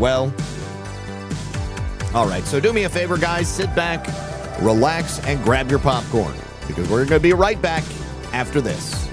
well. All right, so do me a favor, guys. Sit back, relax, and grab your popcorn, because we're going to be right back after this.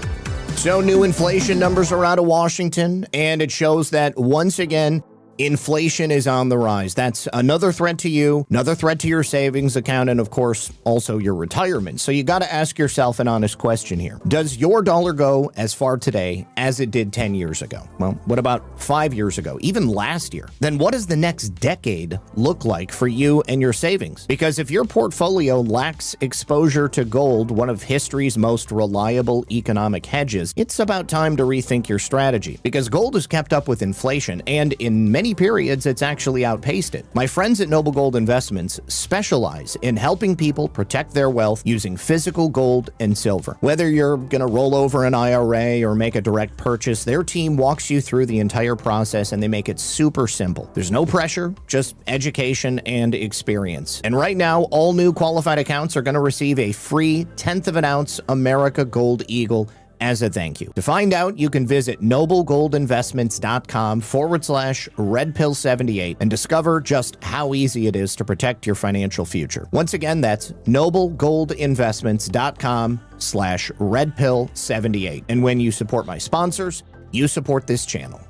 So new inflation numbers are out of Washington, and it shows that once again, inflation is on the rise. That's another threat to you, another threat to your savings account, and of course, also your retirement. So you got to ask yourself an honest question here. Does your dollar go as far today as it did 10 years ago? Well, what about 5 years ago, even last year? Then what does the next decade look like for you and your savings? Because if your portfolio lacks exposure to gold, one of history's most reliable economic hedges, it's about time to rethink your strategy, because gold has kept up with inflation, and in many periods, it's actually outpaced it. My friends at Noble Gold Investments specialize in helping people protect their wealth using physical gold and silver. Whether you're going to roll over an IRA or make a direct purchase, their team walks you through the entire process, and they make it super simple. There's no pressure, just education and experience. And right now, all new qualified accounts are going to receive a free 1/10 of an ounce America Gold Eagle as a thank you. To find out, you can visit noblegoldinvestments.com/redpill78 and discover just how easy it is to protect your financial future. Once again, that's noblegoldinvestments.com/redpill78. And when you support my sponsors, you support this channel.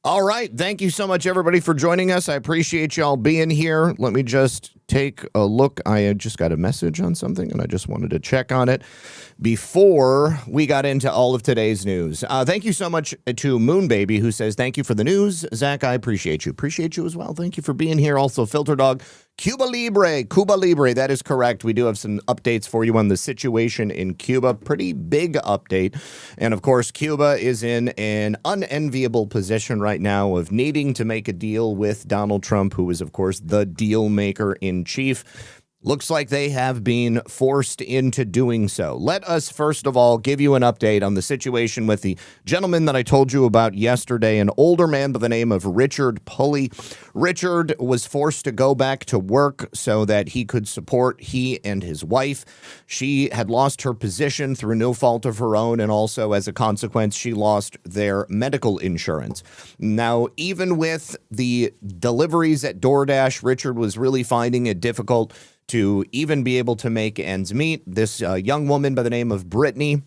All right. Thank you so much, everybody, for joining us. I appreciate y'all being here. Let me just take a look. I just got a message on something, and I just wanted to check on it before we got into all of today's news. Thank you so much to Moonbaby, who says, thank you for the news. Zach, I appreciate you. Appreciate you as well. Thank you for being here. Also, Filter Dog, Cuba Libre, that is correct. We do have some updates for you on the situation in Cuba. Pretty big update. And of course, Cuba is in an unenviable position right now of needing to make a deal with Donald Trump, who is, of course, the deal maker in chief. Looks like they have been forced into doing so. Let us, first of all, give you an update on the situation with the gentleman that I told you about yesterday, an older man by the name of Richard Pulley. Richard was forced to go back to work so that he could support he and his wife. She had lost her position through no fault of her own, and also as a consequence, she lost their medical insurance. Now, even with the deliveries at DoorDash, Richard was really finding it difficult to even be able to make ends meet. This young woman by the name of Brittany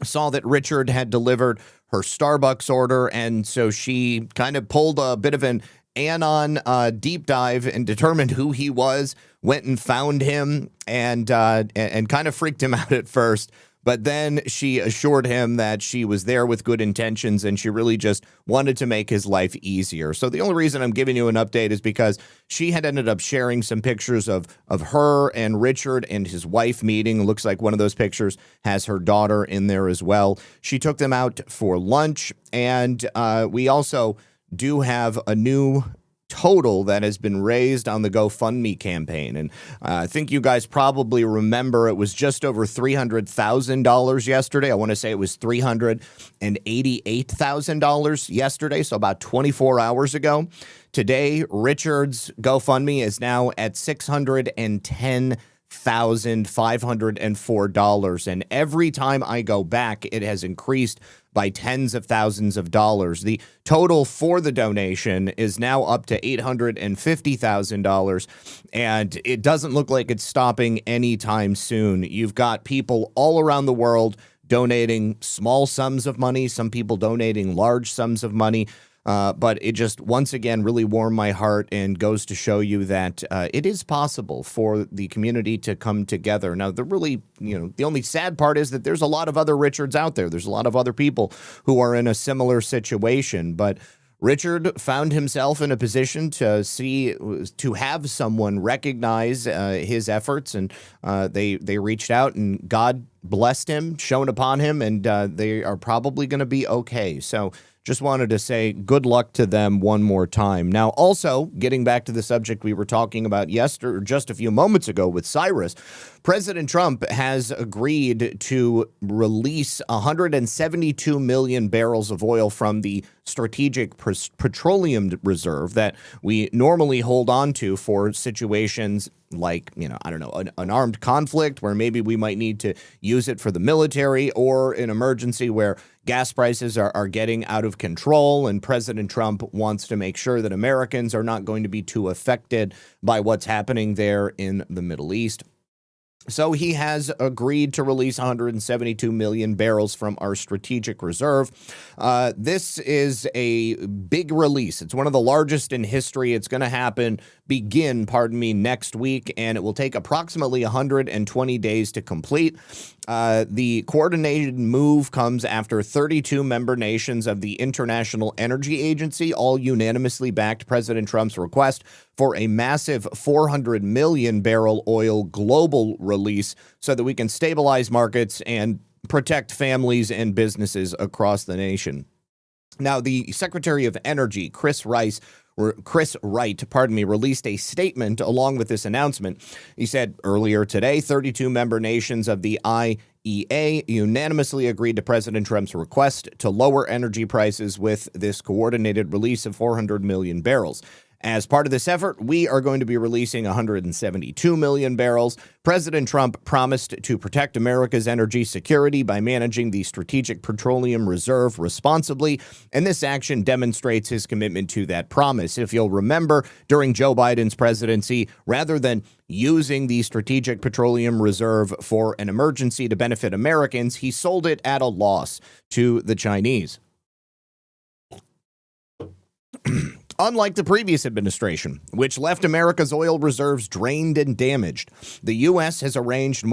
saw that Richard had delivered her Starbucks order, and so she kind of pulled a bit of an Anon deep dive and determined who he was, went and found him, and kind of freaked him out at first. But then she assured him that she was there with good intentions, and she really just wanted to make his life easier. So the only reason I'm giving you an update is because she had ended up sharing some pictures of her and Richard and his wife meeting. It looks like one of those pictures has her daughter in there as well. She took them out for lunch, and we also do have a new total that has been raised on the GoFundMe campaign. And I think you guys probably remember it was just over $300,000 yesterday. I want to say it was $388,000 yesterday, so about 24 hours ago. Today, Richard's GoFundMe is now at $610,504. And every time I go back, it has increased by tens of thousands of dollars. The total for the donation is now up to $850,000, and it doesn't look like it's stopping anytime soon. You've got people all around the world donating small sums of money, some people donating large sums of money. But it just, once again, really warmed my heart and goes to show you that it is possible for the community to come together. Now, the only sad part is that there's a lot of other Richards out there. There's a lot of other people who are in a similar situation. But Richard found himself in a position to have someone recognize his efforts, and they reached out, and God blessed him, shone upon him, and they are probably going to be okay. So just wanted to say good luck to them one more time. Now, also, getting back to the subject we were talking about just a few moments ago with Cyrus, President Trump has agreed to release 172 million barrels of oil from the Strategic Petroleum Reserve that we normally hold on to for situations like, I don't know, an armed conflict where maybe we might need to use it for the military, or an emergency where gas prices are getting out of control, and President Trump wants to make sure that Americans are not going to be too affected by what's happening there in the Middle East. So he has agreed to release 172 million barrels from our strategic reserve. This is a big release. It's one of the largest in history. It's going to begin next week, and it will take approximately 120 days to complete. The coordinated move comes after 32 member nations of the International Energy Agency all unanimously backed President Trump's request for a massive 400 million barrel oil global release so that we can stabilize markets and protect families and businesses across the nation. Now, the Secretary of Energy, Chris Wright, released a statement along with this announcement. He said earlier today, 32 member nations of the IEA unanimously agreed to President Trump's request to lower energy prices with this coordinated release of 400 million barrels. As part of this effort, we are going to be releasing 172 million barrels. President Trump promised to protect America's energy security by managing the Strategic Petroleum Reserve responsibly, and this action demonstrates his commitment to that promise. If you'll remember, during Joe Biden's presidency, rather than using the Strategic Petroleum Reserve for an emergency to benefit Americans, he sold it at a loss to the Chinese. Unlike the previous administration, which left America's oil reserves drained and damaged, the U.S. has arranged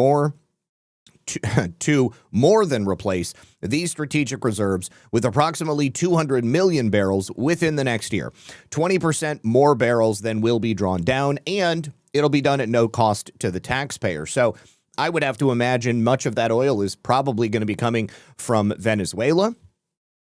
to more than replace these strategic reserves with approximately 200 million barrels within the next year, 20% more barrels than will be drawn down, and it'll be done at no cost to the taxpayer. So I would have to imagine much of that oil is probably going to be coming from Venezuela.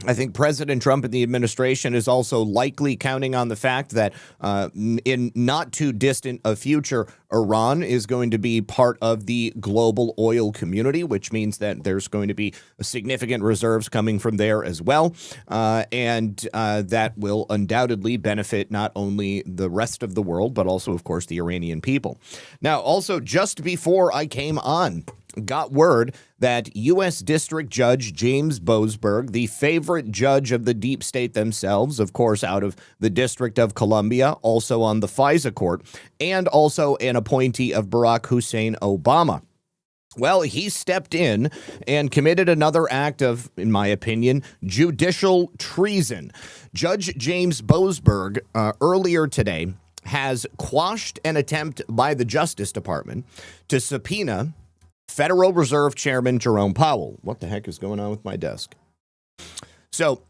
I think President Trump and the administration is also likely counting on the fact that in not too distant a future, Iran is going to be part of the global oil community, which means that there's going to be significant reserves coming from there as well. And that will undoubtedly benefit not only the rest of the world, but also, of course, the Iranian people. Now, also, just before I came on, got word that U.S. District Judge James Boasberg, the favorite judge of the deep state themselves, of course, out of the District of Columbia, also on the FISA court, and also an appointee of Barack Hussein Obama. Well, he stepped in and committed another act of, in my opinion, judicial treason. Judge James Boasberg, earlier today, has quashed an attempt by the Justice Department to subpoena Federal Reserve Chairman Jerome Powell. What the heck is going on with my desk? So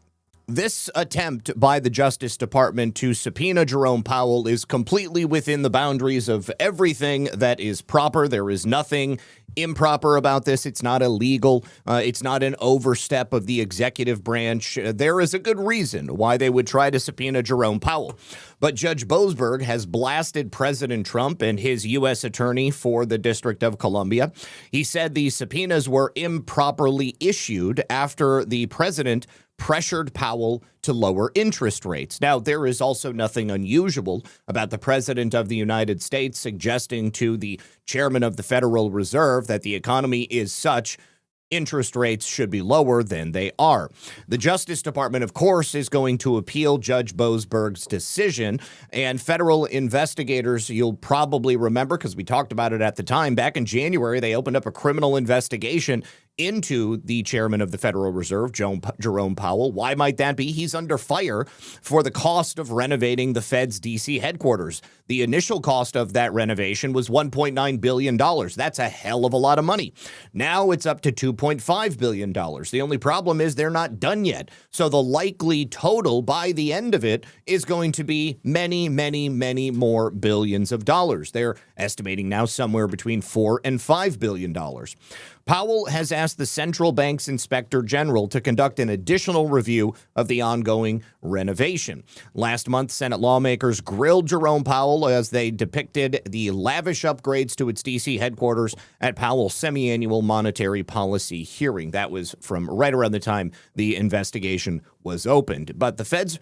this attempt by the Justice Department to subpoena Jerome Powell is completely within the boundaries of everything that is proper. There is nothing improper about this. It's not illegal. It's not an overstep of the executive branch. There is a good reason why they would try to subpoena Jerome Powell. But Judge Boasberg has blasted President Trump and his U.S. attorney for the District of Columbia. He said the subpoenas were improperly issued after the president pressured Powell to lower interest rates. Now, there is also nothing unusual about the president of the United States suggesting to the chairman of the Federal Reserve that the economy is such interest rates should be lower than they are. The Justice Department, of course, is going to appeal Judge Boasberg's decision, and federal investigators, you'll probably remember because we talked about it at the time, back in January, they opened up a criminal investigation into the chairman of the Federal Reserve, Jerome Powell. Why might that be? He's under fire for the cost of renovating the Fed's D.C. headquarters. The initial cost of that renovation was $1.9 billion. That's a hell of a lot of money. Now it's up to $2.5 billion. The only problem is they're not done yet. So the likely total by the end of it is going to be many, many, many more billions of dollars. They're estimating now somewhere between $4 and $5 billion. Powell has asked the central bank's inspector general to conduct an additional review of the ongoing renovation. Last month, Senate lawmakers grilled Jerome Powell as they depicted the lavish upgrades to its D.C. headquarters at Powell's semi-annual monetary policy hearing. That was from right around the time the investigation was opened. But the Fed's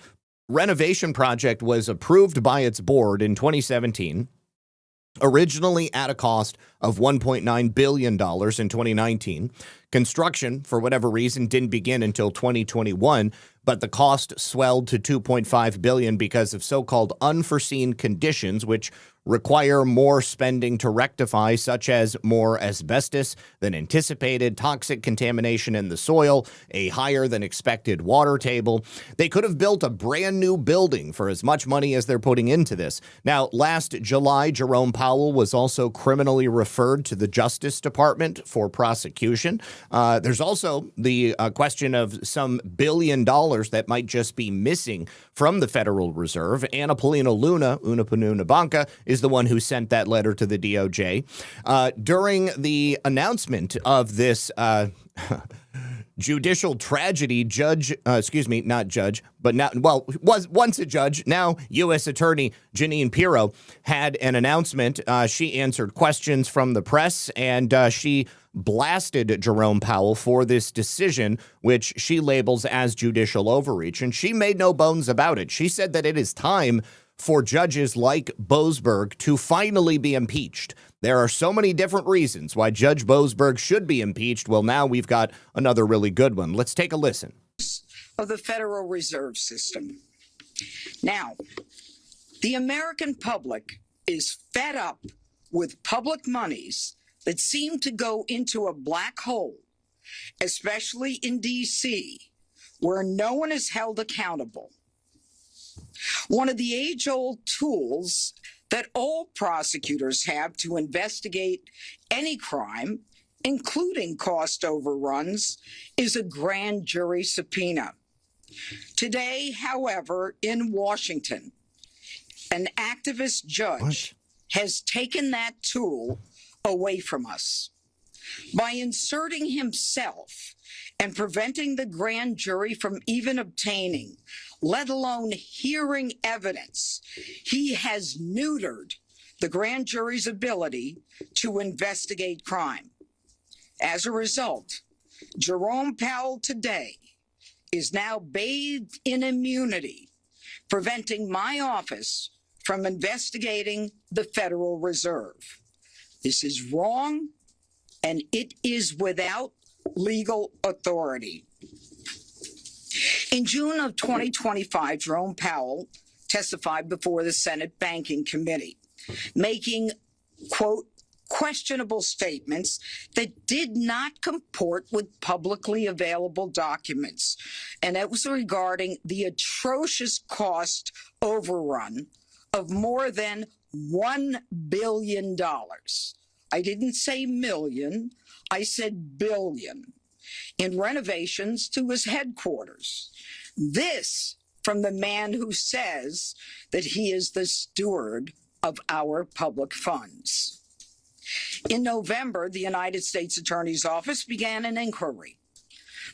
renovation project was approved by its board in 2017. Originally at a cost of $1.9 billion in 2019, construction, for whatever reason, didn't begin until 2021, but the cost swelled to $2.5 billion because of so-called unforeseen conditions, which require more spending to rectify, such as more asbestos than anticipated, toxic contamination in the soil, a higher than expected water table. They could have built a brand new building for as much money as they're putting into this. Now, last July, Jerome Powell was also criminally referred to the Justice Department for prosecution. There's also the question of some $1 billion that might just be missing from the Federal Reserve. Anna Paulina Luna, Una Panuna Banca, is the one who sent that letter to the DOJ. During the announcement of this judicial tragedy, was once a judge, now U.S. Attorney Jeanine Pirro had an announcement. She answered questions from the press, and she blasted Jerome Powell for this decision, which she labels as judicial overreach. And she made no bones about it. She said that it is time for judges like Boasberg to finally be impeached. There are so many different reasons why Judge Boasberg should be impeached. Well, now we've got another really good one. Let's take a listen. Of the Federal Reserve System. Now, the American public is fed up with public monies that seem to go into a black hole, especially in D.C., where no one is held accountable. One of the age-old tools that all prosecutors have to investigate any crime, including cost overruns, is a grand jury subpoena. Today, however, in Washington, an activist judge has taken that tool away from us by inserting himself and preventing the grand jury from even obtaining, let alone hearing evidence. He has neutered the grand jury's ability to investigate crime. As a result, Jerome Powell today is now bathed in immunity, preventing my office from investigating the Federal Reserve. This is wrong, and it is without legal authority. In June of 2025, Jerome Powell testified before the Senate Banking Committee, making, quote, questionable statements that did not comport with publicly available documents. And it was regarding the atrocious cost overrun of more than $1 billion. I didn't say million, I said billion, in renovations to his headquarters. This from the man who says that he is the steward of our public funds. In November, the United States Attorney's Office began an inquiry.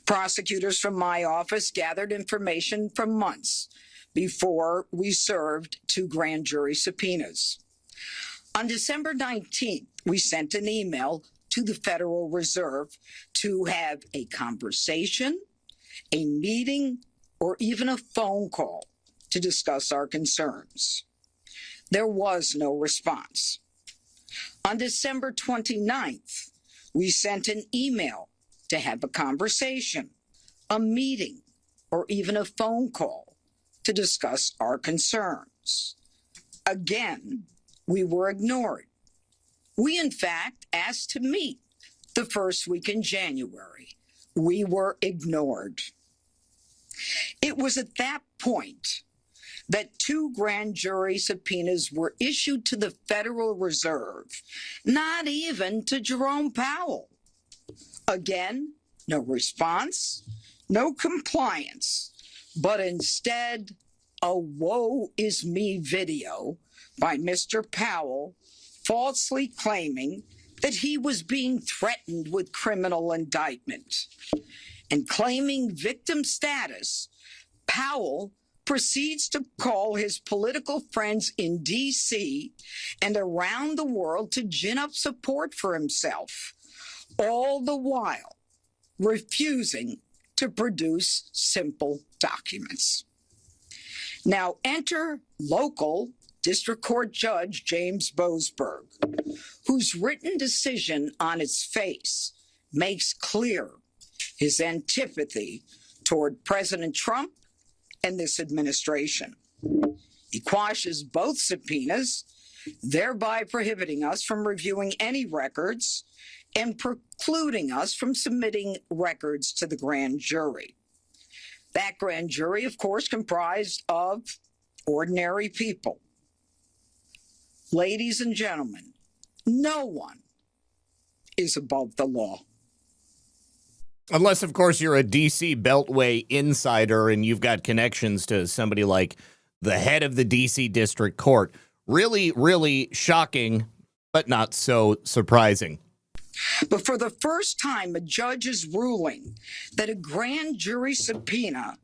Prosecutors from my office gathered information for months before we served 2 grand jury subpoenas. On December 19th, we sent an email to the Federal Reserve to have a conversation, a meeting, or even a phone call to discuss our concerns. There was no response. On December 29th, we sent an email to have a conversation, a meeting, or even a phone call to discuss our concerns. Again, we were ignored. We, in fact, asked to meet the first week in January. We were ignored. It was at that point that 2 grand jury subpoenas were issued to the Federal Reserve, not even to Jerome Powell. Again, no response, no compliance, but instead a woe is me video by Mr. Powell falsely claiming that he was being threatened with criminal indictment. And claiming victim status, Powell proceeds to call his political friends in D.C. and around the world to gin up support for himself, all the while refusing to produce simple documents. Now enter local District Court Judge James Boasberg, whose written decision on its face makes clear his antipathy toward President Trump and this administration. He quashes both subpoenas, thereby prohibiting us from reviewing any records and precluding us from submitting records to the grand jury. That grand jury, of course, comprised of ordinary people. Ladies and gentlemen, no one is above the law. Unless, of course, you're a D.C. Beltway insider and you've got connections to somebody like the head of the D.C. District Court. Really, really shocking, but not so surprising. But for the first time, a judge is ruling that a grand jury subpoena,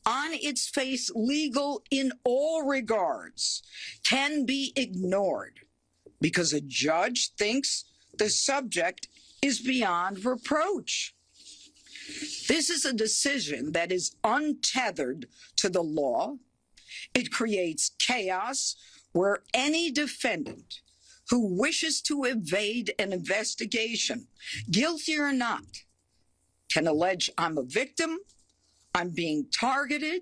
on its face legal in all regards, can be ignored because a judge thinks the subject is beyond reproach. This is a decision that is untethered to the law. It creates chaos where any defendant who wishes to evade an investigation, guilty or not, can allege I'm a victim, I'm being targeted,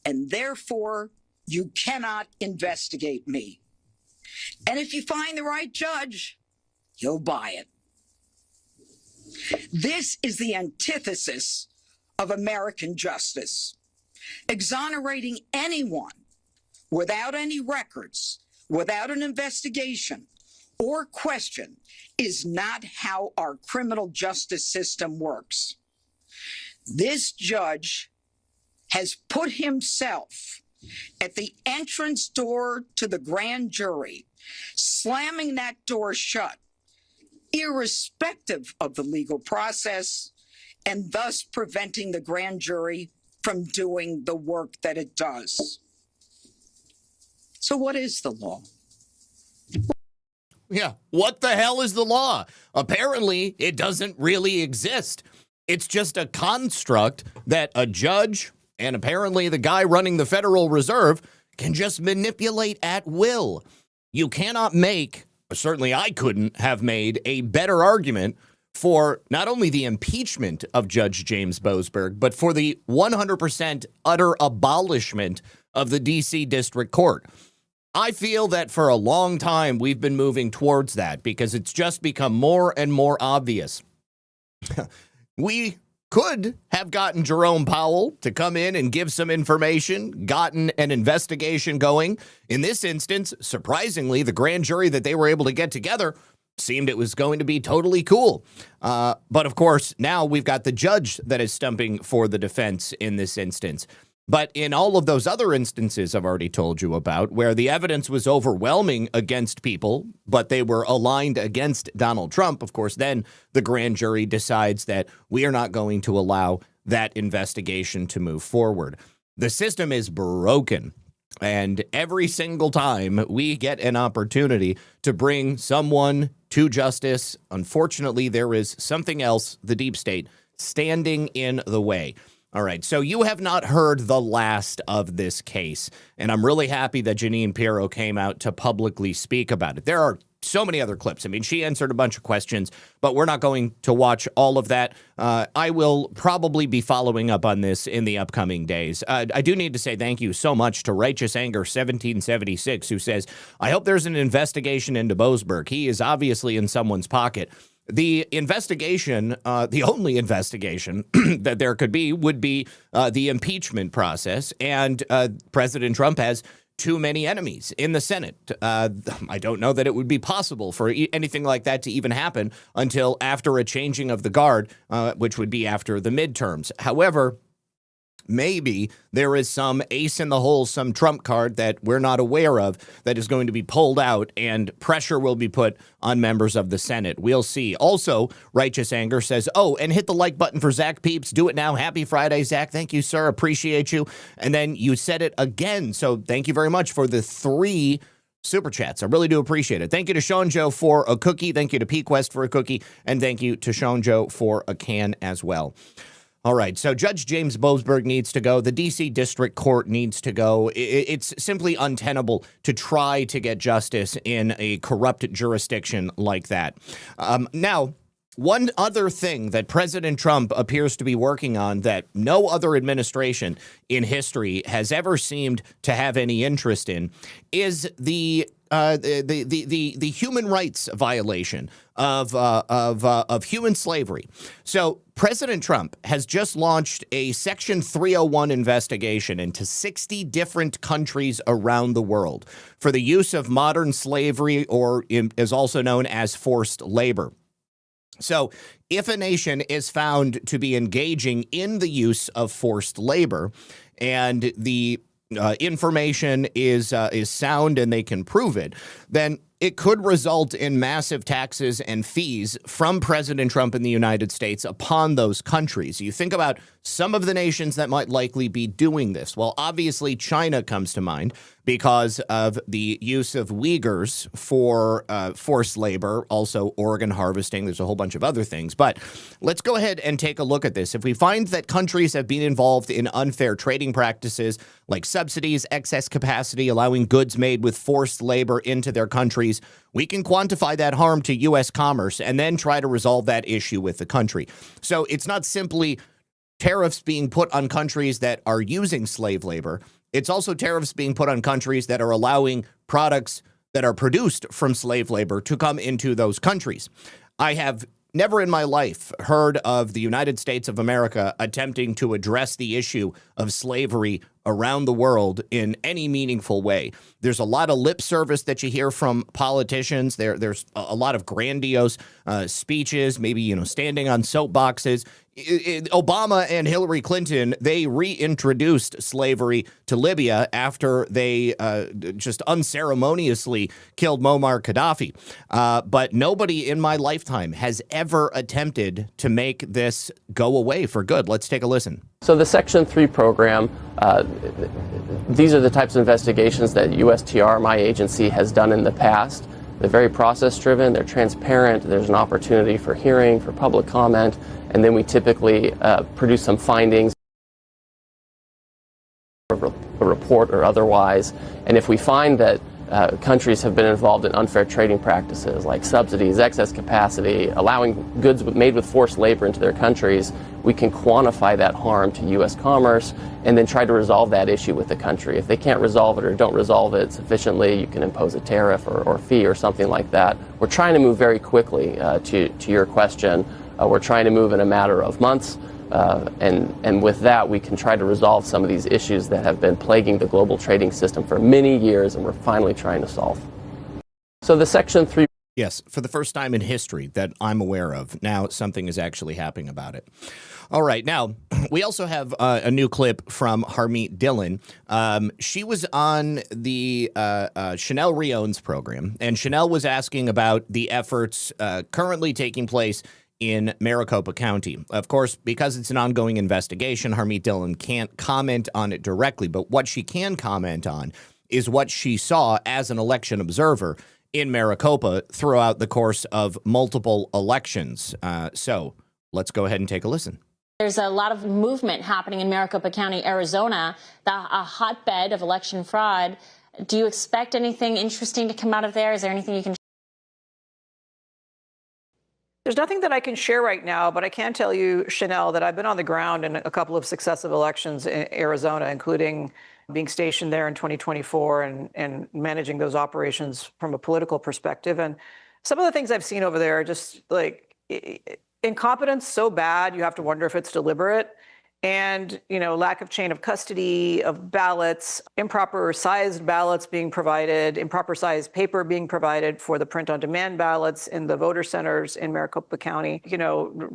and therefore you cannot investigate me. And if you find the right judge, he'll buy it. This is the antithesis of American justice. Exonerating anyone without any records, without an investigation or question, is not how our criminal justice system works. This judge has put himself at the entrance door to the grand jury, slamming that door shut, irrespective of the legal process, and thus preventing the grand jury from doing the work that it does. So what is the law? Yeah, what the hell is the law? Apparently, it doesn't really exist. It's just a construct that a judge and apparently the guy running the Federal Reserve can just manipulate at will. You cannot make, certainly I couldn't have made, a better argument for not only the impeachment of Judge James Boasberg, but for the 100% utter abolishment of the D.C. District Court. I feel that for a long time we've been moving towards that because it's just become more and more obvious. We could have gotten Jerome Powell to come in and give some information, gotten an investigation going. In this instance, surprisingly, the grand jury that they were able to get together seemed it was going to be totally cool. But of course, now we've got the judge that is stumping for the defense in this instance. But in all of those other instances I've already told you about, where the evidence was overwhelming against people, but they were aligned against Donald Trump, of course, then the grand jury decides that we are not going to allow that investigation to move forward. The system is broken. And every single time we get an opportunity to bring someone to justice, unfortunately, there is something else, the deep state, standing in the way. All right, so you have not heard the last of this case, and I'm really happy that Jeanine Pirro came out to publicly speak about it. There are so many other clips. I mean, she answered a bunch of questions, but we're not going to watch all of that. I will probably be following up on this in the upcoming days. I do need to say thank you so much to Righteous Anger 1776, who says, I hope there's an investigation into Boasberg. He is obviously in someone's pocket. The investigation, the only investigation that there could be would be the impeachment process. And President Trump has too many enemies in the Senate. I don't know that it would be possible for anything like that to even happen until after a changing of the guard, which would be after the midterms. However, maybe there is some ace in the hole, some trump card that we're not aware of that is going to be pulled out and pressure will be put on members of the Senate. We'll see. Also, Righteous Anger says, oh, and hit the like button for Zak Peeps. Do it now. Happy Friday, Zak. Thank you, sir. Appreciate you. And then you said it again. So thank you very much for the 3 Super Chats. I really do appreciate it. Thank you to Sean Joe for a cookie. Thank you to Pquest for a cookie. And thank you to Sean Joe for a can as well. All right, so Judge James Boasberg needs to go. The D.C. District Court needs to go. It's simply untenable to try to get justice in a corrupt jurisdiction like that. Now, one other thing that President Trump appears to be working on that no other administration in history has ever seemed to have any interest in is the human rights violation of human slavery. So President Trump has just launched a Section 301 investigation into 60 different countries around the world for the use of modern slavery, or is also known as forced labor. So if a nation is found to be engaging in the use of forced labor and the information is sound and they can prove it, then it could result in massive taxes and fees from President Trump in the United States upon those countries. You think about some of the nations that might likely be doing this. Well, obviously, China comes to mind because of the use of Uyghurs for forced labor, also organ harvesting. There's a whole bunch of other things. But let's go ahead and take a look at this. If we find that countries have been involved in unfair trading practices like subsidies, excess capacity, allowing goods made with forced labor into their countries, we can quantify that harm to U.S. commerce and then try to resolve that issue with the country. So it's not simply tariffs being put on countries that are using slave labor. It's also tariffs being put on countries that are allowing products that are produced from slave labor to come into those countries. I have never in my life heard of the United States of America attempting to address the issue of slavery around the world in any meaningful way. There's a lot of lip service that you hear from politicians. There's a lot of grandiose speeches, maybe, standing on soapboxes. Obama and Hillary Clinton, they reintroduced slavery to Libya after they just unceremoniously killed Muammar Gaddafi. But nobody in my lifetime has ever attempted to make this go away for good. Let's take a listen. So the Section 3 program, these are the types of investigations that USTR, my agency, has done in the past. They're very process-driven, they're transparent, there's an opportunity for hearing, for public comment, and then we typically produce some findings, a report or otherwise. And if we find that countries have been involved in unfair trading practices like subsidies, excess capacity, allowing goods made with forced labor into their countries, we can quantify that harm to U.S. commerce and then try to resolve that issue with the country. If they can't resolve it or don't resolve it sufficiently, you can impose a tariff or fee or something like that. We're trying to move very quickly to your question. We're trying to move in a matter of months. And with that, we can try to resolve some of these issues that have been plaguing the global trading system for many years, and we're finally trying to solve. So the Section 3... Yes, for the first time in history that I'm aware of, now something is actually happening about it. All right, now, we also have a new clip from Harmeet Dillon. She was on the Chanel Rione's program, and Chanel was asking about the efforts currently taking place in Maricopa County. Of course, because it's an ongoing investigation, Harmeet Dillon can't comment on it directly, but what she can comment on is what she saw as an election observer in Maricopa throughout the course of multiple elections. So let's go ahead and take a listen. There's a lot of movement happening in Maricopa County, Arizona, a hotbed of election fraud. Do you expect anything interesting to come out of there? Is there anything you can? There's nothing that I can share right now, but I can tell you, Chanel, that I've been on the ground in a couple of successive elections in Arizona, including being stationed there in 2024 and managing those operations from a political perspective. And some of the things I've seen over there are just like incompetence so bad, you have to wonder if it's deliberate. And, lack of chain of custody of ballots, improper sized ballots being provided, improper sized paper being provided for the print on demand ballots in the voter centers in Maricopa County,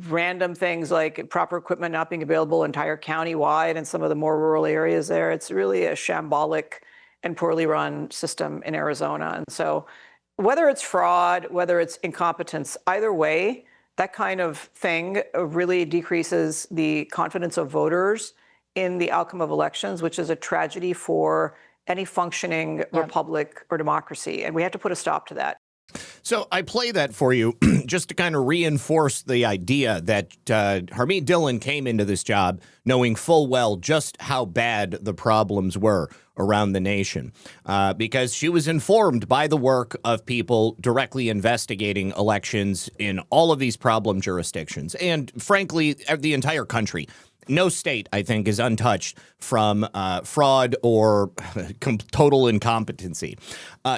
random things like proper equipment not being available entire county-wide in some of the more rural areas there. It's really a shambolic and poorly run system in Arizona. And so whether it's fraud, whether it's incompetence, either way, that kind of thing really decreases the confidence of voters in the outcome of elections, which is a tragedy for any functioning republic or democracy. And we have to put a stop to that. So I play that for you just to kind of reinforce the idea that Harmeet Dillon came into this job knowing full well just how bad the problems were around the nation, because she was informed by the work of people directly investigating elections in all of these problem jurisdictions and, frankly, the entire country. No state, I think, is untouched from fraud or total incompetency.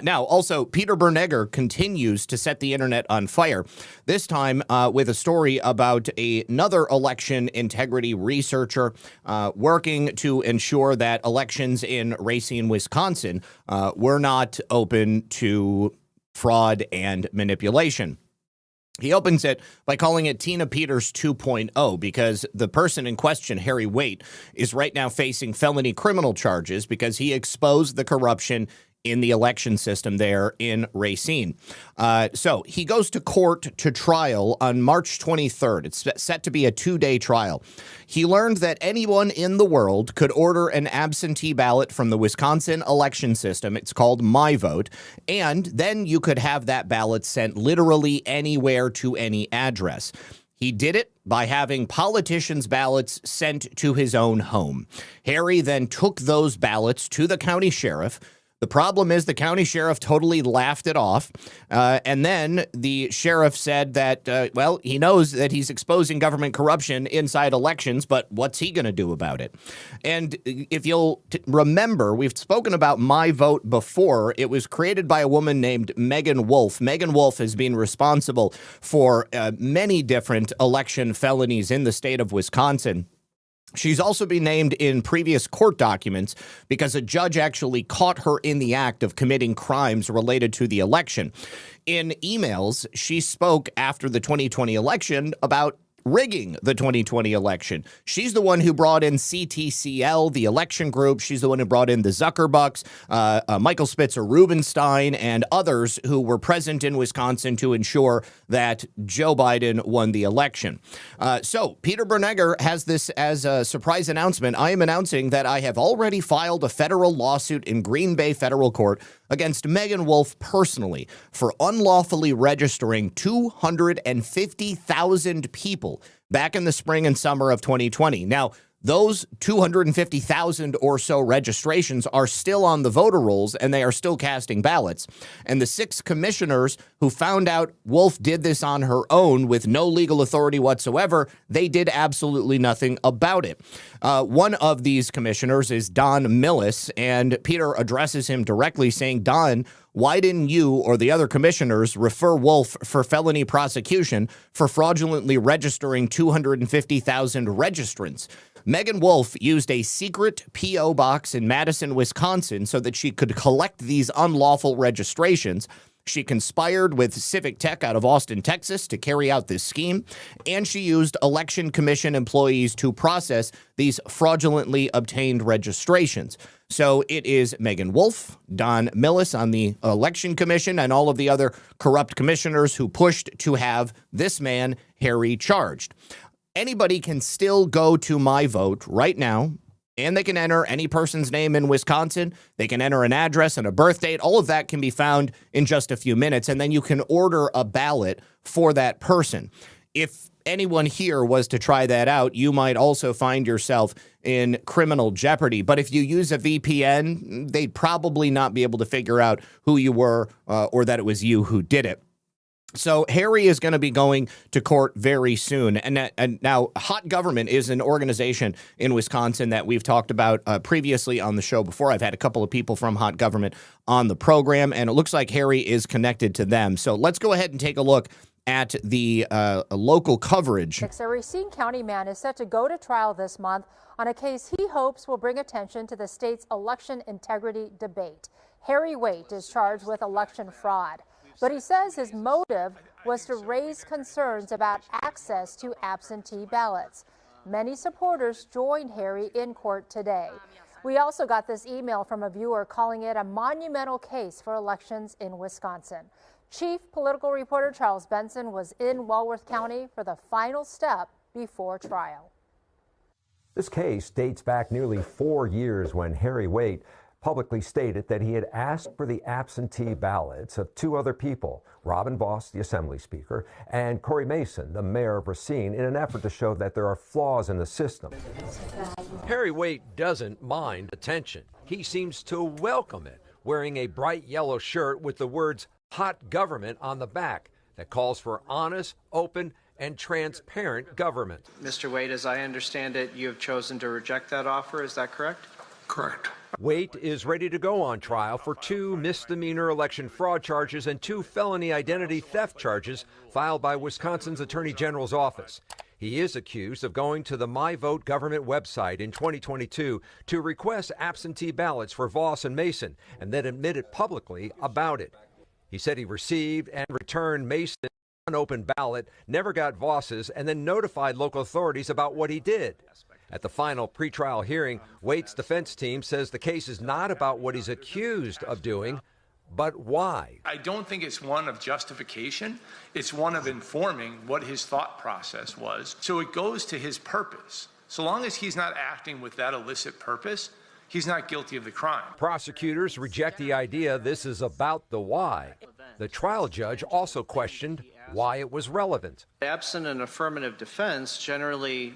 Now, also, Peter Bernegger continues to set the internet on fire, this time with a story about another election integrity researcher working to ensure that elections in Racine, Wisconsin were not open to fraud and manipulation. He opens it by calling it Tina Peters 2.0 because the person in question, Harry Waite, is right now facing felony criminal charges because he exposed the corruption in the election system there in Racine. So he goes to court to trial on March 23rd. It's set to be a 2-day trial. He learned that anyone in the world could order an absentee ballot from the Wisconsin election system. It's called MyVote. And then you could have that ballot sent literally anywhere to any address. He did it by having politicians' ballots sent to his own home. Harry then took those ballots to the county sheriff. The problem is the county sheriff totally laughed it off. And then the sheriff said that, well, he knows that he's exposing government corruption inside elections, but what's he going to do about it? And if you'll remember, we've spoken about MyVote before. It was created by a woman named Megan Wolfe. Megan Wolfe has been responsible for many different election felonies in the state of Wisconsin. She's also been named in previous court documents because a judge actually caught her in the act of committing crimes related to the election. In emails, she spoke after the 2020 election about rigging the 2020 election. She's the one who brought in CTCL, the election group. She's the one who brought in the Zuckerbucks, Michael Spitzer Rubenstein, and others who were present in Wisconsin to ensure that Joe Biden won the election. So Peter Bernegger has this as a surprise announcement. I am announcing that I have already filed a federal lawsuit in Green Bay Federal Court against Megan Wolfe personally for unlawfully registering 250,000 people back in the spring and summer of 2020. Now, those 250,000 or so registrations are still on the voter rolls and they are still casting ballots. And the 6 commissioners who found out Wolfe did this on her own with no legal authority whatsoever, they did absolutely nothing about it. One of these commissioners is Don Millis, and Peter addresses him directly saying, Don, why didn't you or the other commissioners refer Wolfe for felony prosecution for fraudulently registering 250,000 registrants? Megan Wolfe used a secret P.O. box in Madison, Wisconsin, so that she could collect these unlawful registrations. She conspired with Civic Tech out of Austin, Texas, to carry out this scheme, and she used Election Commission employees to process these fraudulently obtained registrations. So it is Megan Wolfe, Don Millis on the Election Commission, and all of the other corrupt commissioners who pushed to have this man, Harry, charged. Anybody can still go to MyVote right now, and they can enter any person's name in Wisconsin. They can enter an address and a birth date. All of that can be found in just a few minutes, and then you can order a ballot for that person. If anyone here was to try that out, you might also find yourself in criminal jeopardy. But if you use a VPN, they'd probably not be able to figure out who you were or that it was you who did it. So Harry is going to be going to court very soon. And now Hot Government is an organization in Wisconsin that we've talked about previously on the show before. I've had a couple of people from Hot Government on the program, and it looks like Harry is connected to them. So let's go ahead and take a look at the local coverage. A Racine County man is set to go to trial this month on a case he hopes will bring attention to the state's election integrity debate. Harry Waite is charged with election fraud. But he says his motive was to raise concerns about access to absentee ballots. Many supporters joined Harry in court today. We also got this email from a viewer calling it a monumental case for elections in Wisconsin. Chief political reporter Charles Benson was in Walworth County for the final step before trial. This case dates back nearly 4 years when Harry Waite publicly stated that he had asked for the absentee ballots of two other people, Robin Vos, the Assembly Speaker, and Corey Mason, the mayor of Racine, in an effort to show that there are flaws in the system. Harry Waite doesn't mind attention. He seems to welcome it, wearing a bright yellow shirt with the words "Hot Government" on the back that calls for honest, open, and transparent government. Mr. Waite, as I understand it, you have chosen to reject that offer. Is that correct? Correct. Waite is ready to go on trial for 2 misdemeanor election fraud charges and 2 felony identity theft charges filed by Wisconsin's Attorney General's office. He is accused of going to the My Vote government website in 2022 to request absentee ballots for Vos and Mason and then admitted publicly about it. He said he received and returned Mason's unopened ballot, never got Vos's, and then notified local authorities about what he did. At the final pretrial hearing, Waite's defense team says the case is not about what he's accused of doing, but why. I don't think it's one of justification. It's one of informing what his thought process was. So it goes to his purpose. So long as he's not acting with that illicit purpose, he's not guilty of the crime. Prosecutors reject the idea this is about the why. The trial judge also questioned why it was relevant. Absent an affirmative defense, generally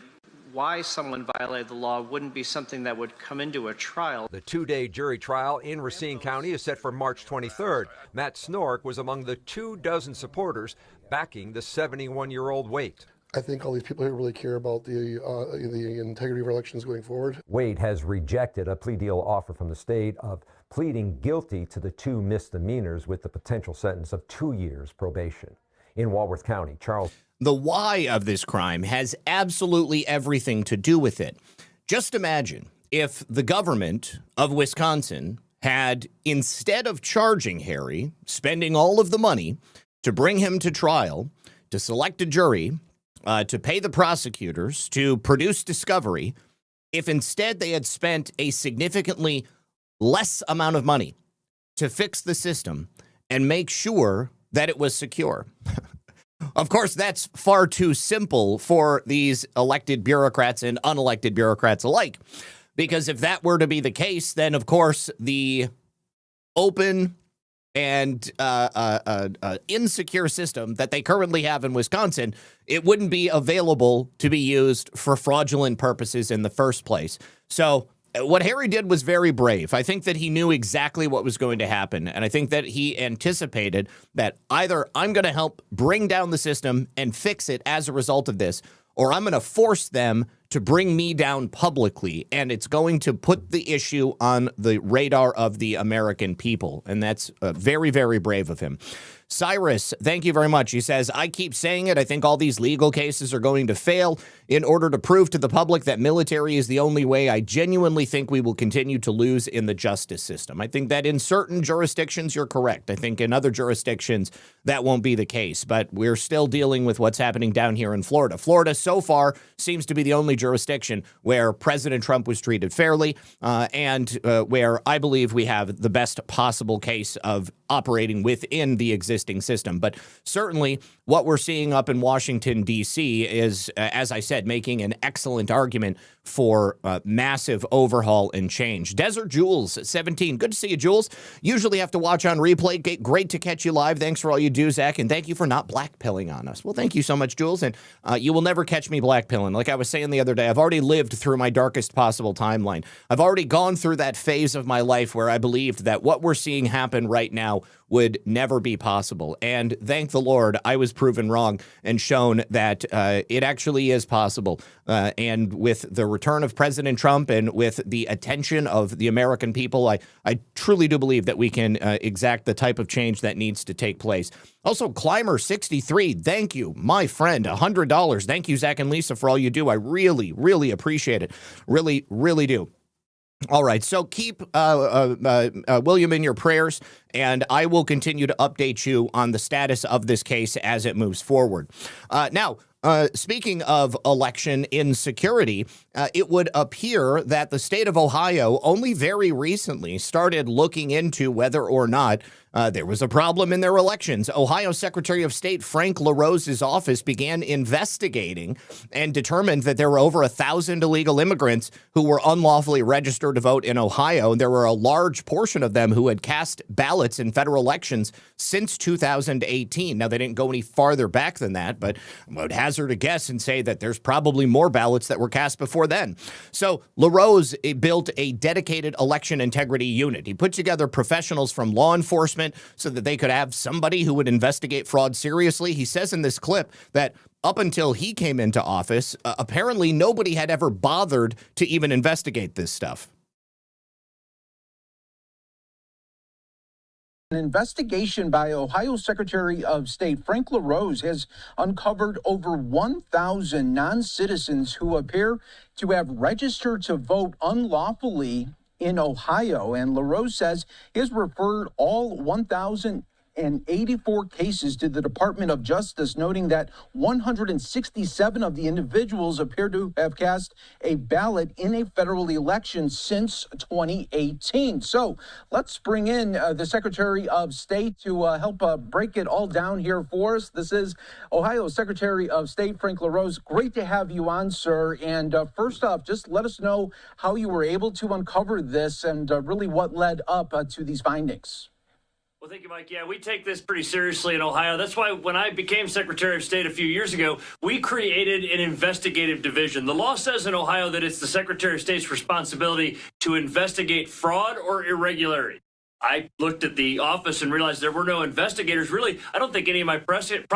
why someone violated the law wouldn't be something that would come into a trial. The 2-day jury trial in Racine County is set for March 23rd. Matt Snork was among the 24 supporters backing the 71-year-old Waite. I think all these people here really care about the integrity of our elections going forward. Waite has rejected a plea deal offer from the state of pleading guilty to the 2 misdemeanors with the potential sentence of 2 years probation. In Walworth County, Charles. The why of this crime has absolutely everything to do with it. Just imagine if the government of Wisconsin had, instead of charging Harry, spending all of the money to bring him to trial, to select a jury, to pay the prosecutors, to produce discovery, if instead they had spent a significantly less amount of money to fix the system and make sure that it was secure. Of course, that's far too simple for these elected bureaucrats and unelected bureaucrats alike, because if that were to be the case, then, of course, the open and insecure system that they currently have in Wisconsin, it wouldn't be available to be used for fraudulent purposes in the first place. So what Harry did was very brave. I think that he knew exactly what was going to happen, and I think that he anticipated that either I'm going to help bring down the system and fix it as a result of this, or I'm going to force them to bring me down publicly, and it's going to put the issue on the radar of the American people, and that's very, very brave of him. Cyrus, thank you very much. He says, I keep saying it. I think all these legal cases are going to fail in order to prove to the public that military is the only way. I genuinely think we will continue to lose in the justice system. I think that in certain jurisdictions, you're correct. I think in other jurisdictions, that won't be the case. But we're still dealing with what's happening down here in Florida. Florida, so far, seems to be the only jurisdiction where President Trump was treated fairly and where I believe we have the best possible case of operating within the existing system. But certainly what we're seeing up in Washington, D.C. is, as I said, making an excellent argument for massive overhaul and change. Desert Jules, 17. Good to see you, Jules. Usually have to watch on replay. Great to catch you live. Thanks for all you do, Zach. And thank you for not blackpilling on us. Well, thank you so much, Jules. And you will never catch me blackpilling. Like I was saying the other day, I've already lived through my darkest possible timeline. I've already gone through that phase of my life where I believed that what we're seeing happen right now would never be possible. And thank the Lord, I was proven wrong and shown that it actually is possible. And with the return of President Trump and with the attention of the American people, I truly do believe that we can exact the type of change that needs to take place. Also, Climber63, thank you, my friend, $100. Thank you, Zach and Lisa, for all you do. I really, really appreciate it. Really, really do. All right, so keep William in your prayers, and I will continue to update you on the status of this case as it moves forward. Now, Speaking of election insecurity, it would appear that the state of Ohio only very recently started looking into whether or not there was a problem in their elections. Ohio Secretary of State Frank LaRose's office began investigating and determined that there were over 1,000 illegal immigrants who were unlawfully registered to vote in Ohio. And there were a large portion of them who had cast ballots in federal elections since 2018. Now, they didn't go any farther back than that, but I would hazard a guess and say that there's probably more ballots that were cast before then. So LaRose built a dedicated election integrity unit. He put together professionals from law enforcement so that they could have somebody who would investigate fraud seriously. He says in this clip that up until he came into office, apparently nobody had ever bothered to even investigate this stuff. An investigation by Ohio Secretary of State Frank LaRose has uncovered over 1,000 non-citizens who appear to have registered to vote unlawfully in Ohio. And LaRose says he has referred all 1,084 cases to the Department of Justice, noting that 167 of the individuals appear to have cast a ballot in a federal election since 2018. So let's bring in the Secretary of State to help break it all down here for us. This is Ohio Secretary of State Frank LaRose. Great to have you on, sir. And first off, just let us know how you were able to uncover this and really what led up to these findings. Well, thank you, Mike. Yeah, we take this pretty seriously in Ohio. That's why when I became Secretary of State a few years ago, we created an investigative division. The law says in Ohio that it's the Secretary of State's responsibility to investigate fraud or irregularity. I looked at the office and realized there were no investigators. Really, I don't think any of my predecessors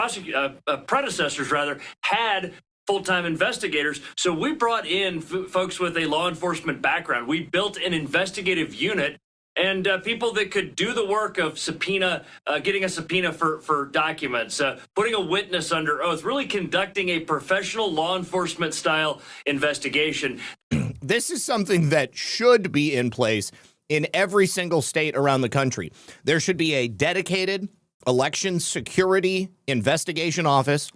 had full-time investigators. So we brought in folks with a law enforcement background. We built an investigative unit and people that could do the work of getting a subpoena for documents, putting a witness under oath, really conducting a professional law enforcement style investigation. This is something that should be in place in every single state around the country. There should be a dedicated election security investigation office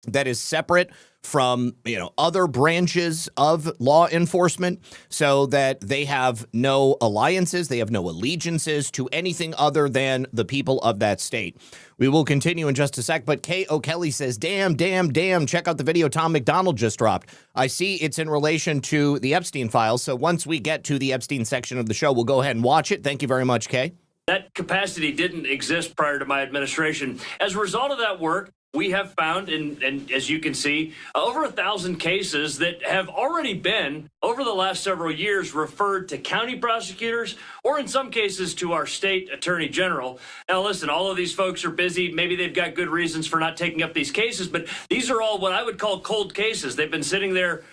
that is separate from, other branches of law enforcement so that they have no alliances, they have no allegiances to anything other than the people of that state. We will continue in just a sec, but Kay O'Kelly says, damn, check out the video Tom McDonald just dropped. I see it's in relation to the Epstein files, so once we get to the Epstein section of the show, we'll go ahead and watch it. Thank you very much, Kay. That capacity didn't exist prior to my administration. As a result of that work, we have found, and as you can see, over 1,000 cases that have already been, over the last several years, referred to county prosecutors or in some cases to our state attorney general. Now, listen, all of these folks are busy. Maybe they've got good reasons for not taking up these cases, but these are all what I would call cold cases. They've been sitting there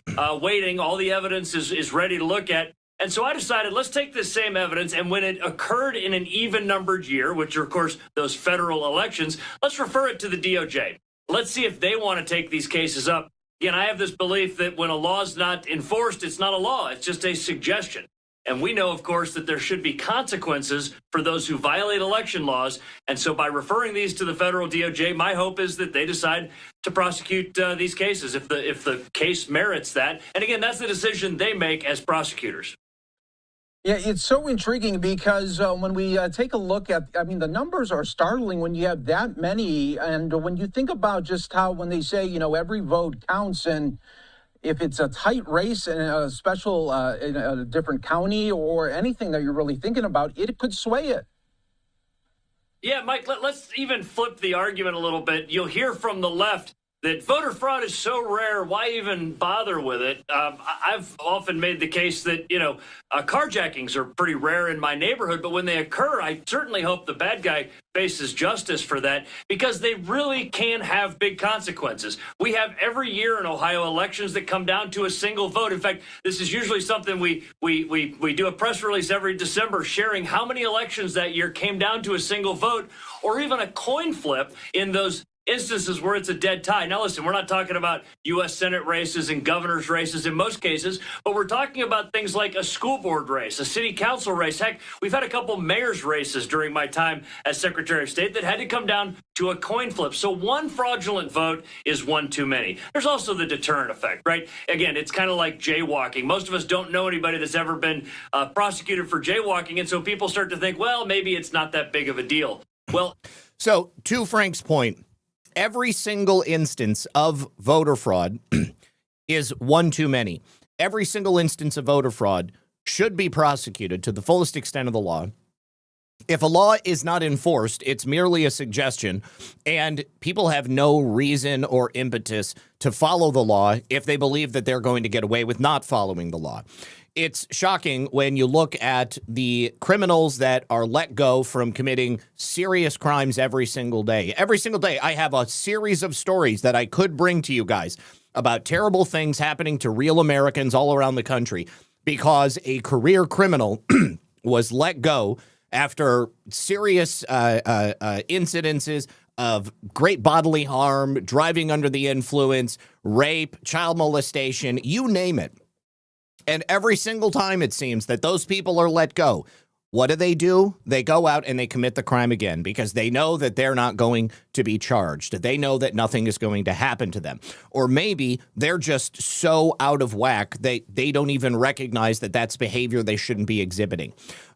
waiting. All the evidence is ready to look at. And so I decided, let's take this same evidence, and when it occurred in an even-numbered year, which are, of course, those federal elections, let's refer it to the DOJ. Let's see if they want to take these cases up. Again, I have this belief that when a law is not enforced, it's not a law. It's just a suggestion. And we know, of course, that there should be consequences for those who violate election laws. And so by referring these to the federal DOJ, my hope is that they decide to prosecute these cases if the case merits that. And again, that's the decision they make as prosecutors. Yeah, it's so intriguing because when we take a look at, the numbers are startling when you have that many. And when you think about just how, when they say, every vote counts, and if it's a tight race in a special, in a different county or anything that you're really thinking about, it could sway it. Yeah, Mike, let's even flip the argument a little bit. You'll hear from the left that voter fraud is so rare, why even bother with it? I've often made the case that, carjackings are pretty rare in my neighborhood, but when they occur, I certainly hope the bad guy faces justice for that because they really can have big consequences. We have every year in Ohio elections that come down to a single vote. In fact, this is usually something we do a press release every December sharing how many elections that year came down to a single vote or even a coin flip in those instances where it's a dead tie. Now, listen, we're not talking about U.S. Senate races and governor's races in most cases, but we're talking about things like a school board race, a city council race. Heck, we've had a couple mayor's races during my time as Secretary of State that had to come down to a coin flip. So one fraudulent vote is one too many. There's also the deterrent effect, right? Again, it's kind of like jaywalking. Most of us don't know anybody that's ever been prosecuted for jaywalking, and so people start to think, well, maybe it's not that big of a deal. Well, so to Frank's point, every single instance of voter fraud is one too many. Every single instance of voter fraud should be prosecuted to the fullest extent of the law. If a law is not enforced, it's merely a suggestion, and people have no reason or impetus to follow the law if they believe that they're going to get away with not following the law. It's shocking when you look at the criminals that are let go from committing serious crimes every single day. Every single day, I have a series of stories that I could bring to you guys about terrible things happening to real Americans all around the country because a career criminal was let go after serious incidences of great bodily harm, driving under the influence, rape, child molestation, you name it. And every single time it seems that those people are let go, what do? They go out and they commit the crime again because they know that they're not going to be charged. They know that nothing is going to happen to them. Or maybe they're just so out of whack, they don't even recognize that that's behavior they shouldn't be exhibiting.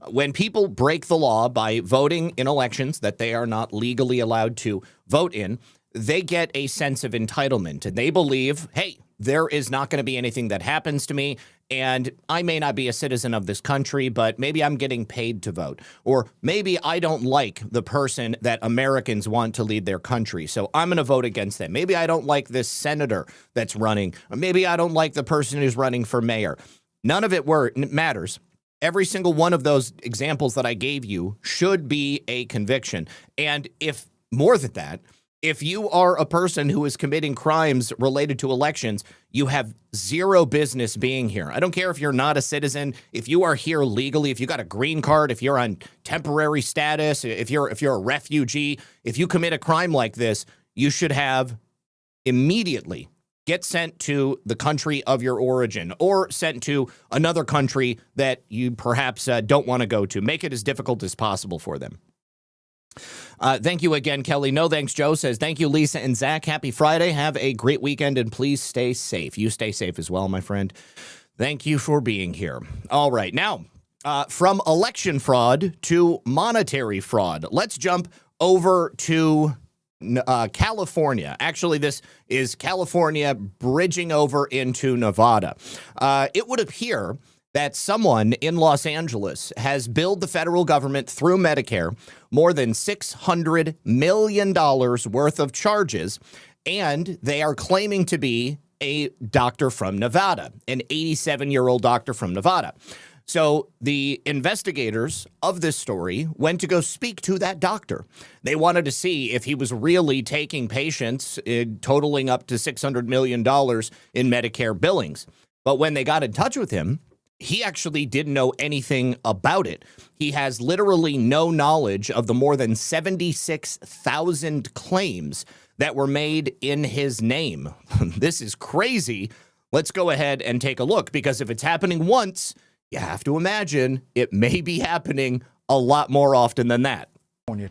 When people break the law by voting in elections that they are not legally allowed to vote in, they get a sense of entitlement and they believe, hey, there is not going to be anything that happens to me, and I may not be a citizen of this country, but maybe I'm getting paid to vote. Or maybe I don't like the person that Americans want to lead their country, so I'm going to vote against them. Maybe I don't like this senator that's running. Or maybe I don't like the person who's running for mayor. None of it matters. Every single one of those examples that I gave you should be a conviction. And if more than that, if you are a person who is committing crimes related to elections, you have zero business being here. I don't care if you're not a citizen, if you are here legally, if you got a green card, if you're on temporary status, if you're a refugee, if you commit a crime like this, you should have immediately get sent to the country of your origin or sent to another country that you perhaps don't want to go to. Make it as difficult as possible for them. Thank you again, Kelly. No thanks, Joe says, thank you, Lisa and Zach. Happy Friday. Have a great weekend, and please stay safe. You stay safe as well, my friend. Thank you for being here. All right. Now, from election fraud to monetary fraud, let's jump over to California. Actually, this is California bridging over into Nevada. It would appear that someone in Los Angeles has billed the federal government through Medicare more than $600 million worth of charges, and they are claiming to be a doctor from Nevada, an 87-year-old doctor from Nevada. So the investigators of this story went to go speak to that doctor. They wanted to see if he was really taking patients, totaling up to $600 million in Medicare billings. But when they got in touch with him, he actually didn't know anything about it. He has literally no knowledge of the more than 76,000 claims that were made in his name. This is crazy. Let's go ahead and take a look, because if it's happening once, you have to imagine it may be happening a lot more often than that.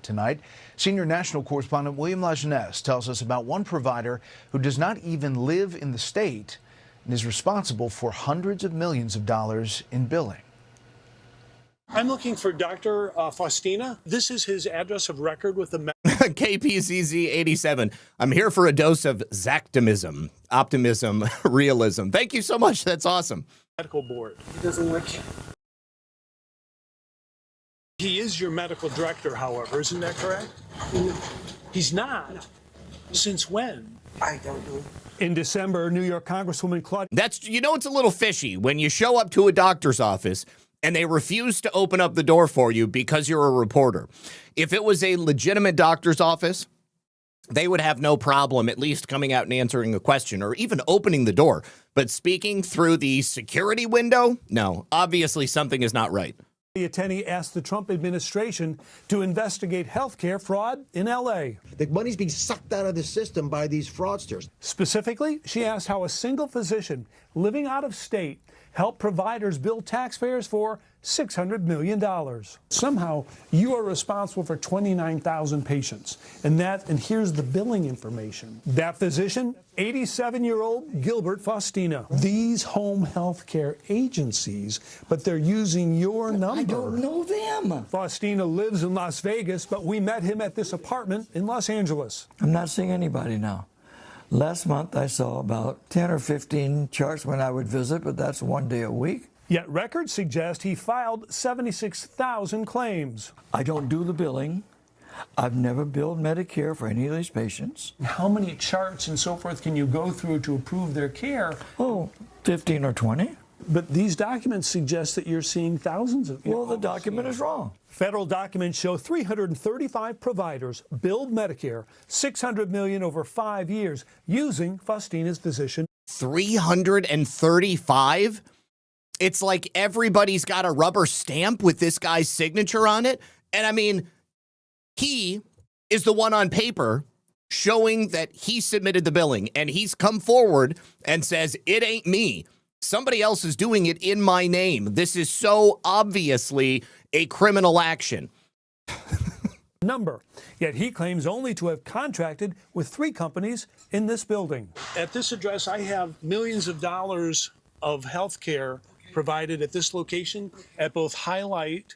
Tonight, senior national correspondent William Lajeunesse tells us about one provider who does not even live in the state and is responsible for hundreds of millions of dollars in billing. I'm looking for Dr. Faustina. This is his address of record with the KPZZ87. I'm here for a dose of Zactimism, optimism, realism. Thank you so much. That's awesome. medical board. He doesn't work. He is your medical director, however. Isn't that correct? He's not. Since when? I don't know. In December, New York Congresswoman Claudia. That's, it's a little fishy when you show up to a doctor's office and they refuse to open up the door for you because you're a reporter. If it was a legitimate doctor's office, they would have no problem at least coming out and answering a question or even opening the door. But speaking through the security window, no, obviously something is not right. The attorney asked the Trump administration to investigate healthcare fraud in L.A. The money's being sucked out of the system by these fraudsters. Specifically, she asked how a single physician living out of state helped providers bill taxpayers for $600 million. Somehow, you are responsible for 29,000 patients. And here's the billing information. That physician, 87-year-old Gilbert Faustina. These home health care agencies, but they're using your number. I don't know them. Faustina lives in Las Vegas, but we met him at this apartment in Los Angeles. I'm not seeing anybody now. Last month, I saw about 10 or 15 charts when I would visit, but that's one day a week. Yet records suggest he filed 76,000 claims. I don't do the billing. I've never billed Medicare for any of these patients. How many charts and so forth can you go through to approve their care? Oh, 15 or 20. But these documents suggest that you're seeing thousands of... Well, the document is wrong. Federal documents show 335 providers billed Medicare $600 million over 5 years using Faustina's physician. 335? It's like everybody's got a rubber stamp with this guy's signature on it. And I mean, he is the one on paper showing that he submitted the billing, and he's come forward and says, it ain't me. Somebody else is doing it in my name. This is so obviously a criminal action. Number. Yet he claims only to have contracted with 3 companies in this building. At this address, I have millions of dollars of health care provided at this location at both Highlight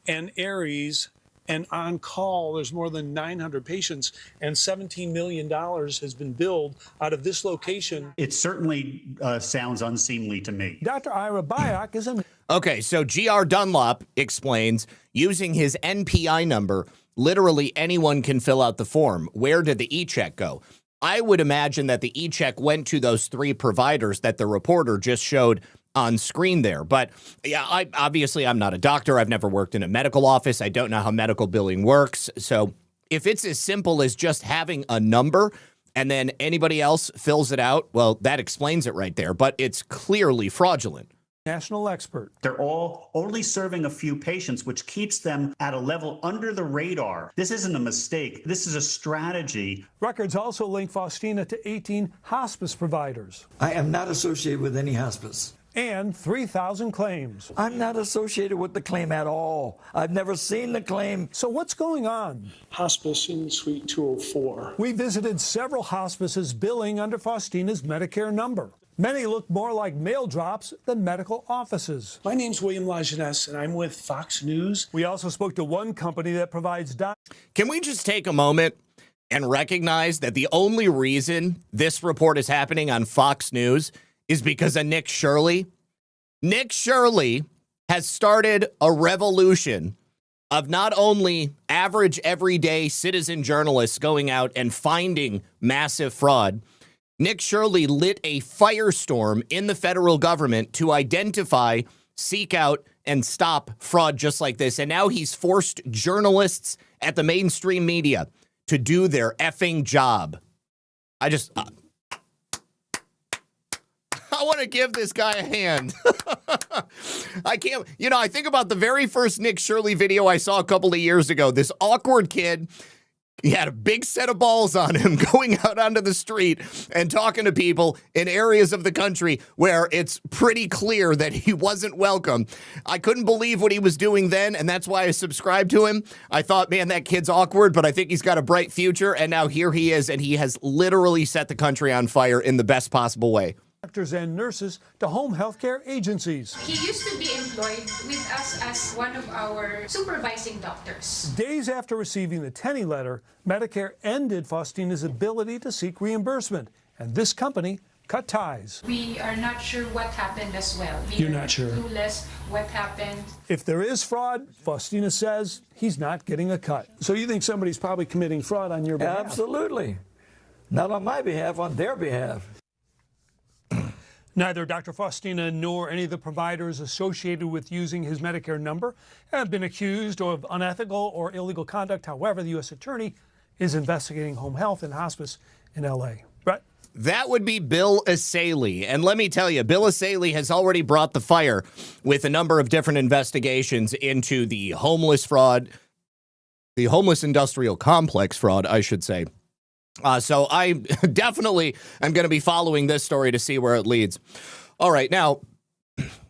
and Aries, and on call there's more than 900 patients, and $17 million has been billed out of this location. It certainly sounds unseemly to me. Dr. Ira Byock is a... Okay, so G.R. Dunlop explains, using his NPI number, literally anyone can fill out the form. Where did the e-check go? I would imagine that the e-check went to those 3 providers that the reporter just showed on screen there. But yeah, I'm not a doctor. I've never worked in a medical office. I don't know how medical billing works. So if it's as simple as just having a number and then anybody else fills it out, well, that explains it right there. But it's clearly fraudulent. National expert. They're all only serving a few patients, which keeps them at a level under the radar. This isn't a mistake. This is a strategy. Records also link Faustina to 18 hospice providers. I am not associated with any hospice. And 3,000 claims. I'm not associated with the claim at all. I've never seen the claim. So what's going on? Hospice in Suite 204. We visited several hospices billing under Faustina's Medicare number. Many look more like mail drops than medical offices. My name's William Lajeunesse, and I'm with Fox News. We also spoke to one company that provides Can we just take a moment and recognize that the only reason this report is happening on Fox News is because of Nick Shirley? Nick Shirley has started a revolution of not only average, everyday citizen journalists going out and finding massive fraud. Nick Shirley lit a firestorm in the federal government to identify, seek out, and stop fraud just like this. And now he's forced journalists at the mainstream media to do their effing job. I want to give this guy a hand. I can't, I think about the very first Nick Shirley video I saw a couple of years ago. This awkward kid, he had a big set of balls on him going out onto the street and talking to people in areas of the country where it's pretty clear that he wasn't welcome. I couldn't believe what he was doing then, and that's why I subscribed to him. I thought, man, that kid's awkward, but I think he's got a bright future, and now here he is, and he has literally set the country on fire in the best possible way. Doctors and nurses to home health care agencies. He used to be employed with us as one of our supervising doctors. Days after receiving the Tenney letter, Medicare ended Faustina's ability to seek reimbursement, and this company cut ties. We are not sure what happened as well. You're not sure? Clueless what happened. If there is fraud, Faustina says he's not getting a cut. So you think somebody's probably committing fraud on your behalf? Absolutely. Not on my behalf, on their behalf. Neither Dr. Faustina nor any of the providers associated with using his Medicare number have been accused of unethical or illegal conduct. However, the U.S. Attorney is investigating home health and hospice in L.A. Brett? That would be Bill Assimilation. And let me tell you, Bill Assimilation has already brought the fire with a number of different investigations into the homeless fraud, the homeless industrial complex fraud, I should say. So I definitely am going to be following this story to see where it leads. All right. Now,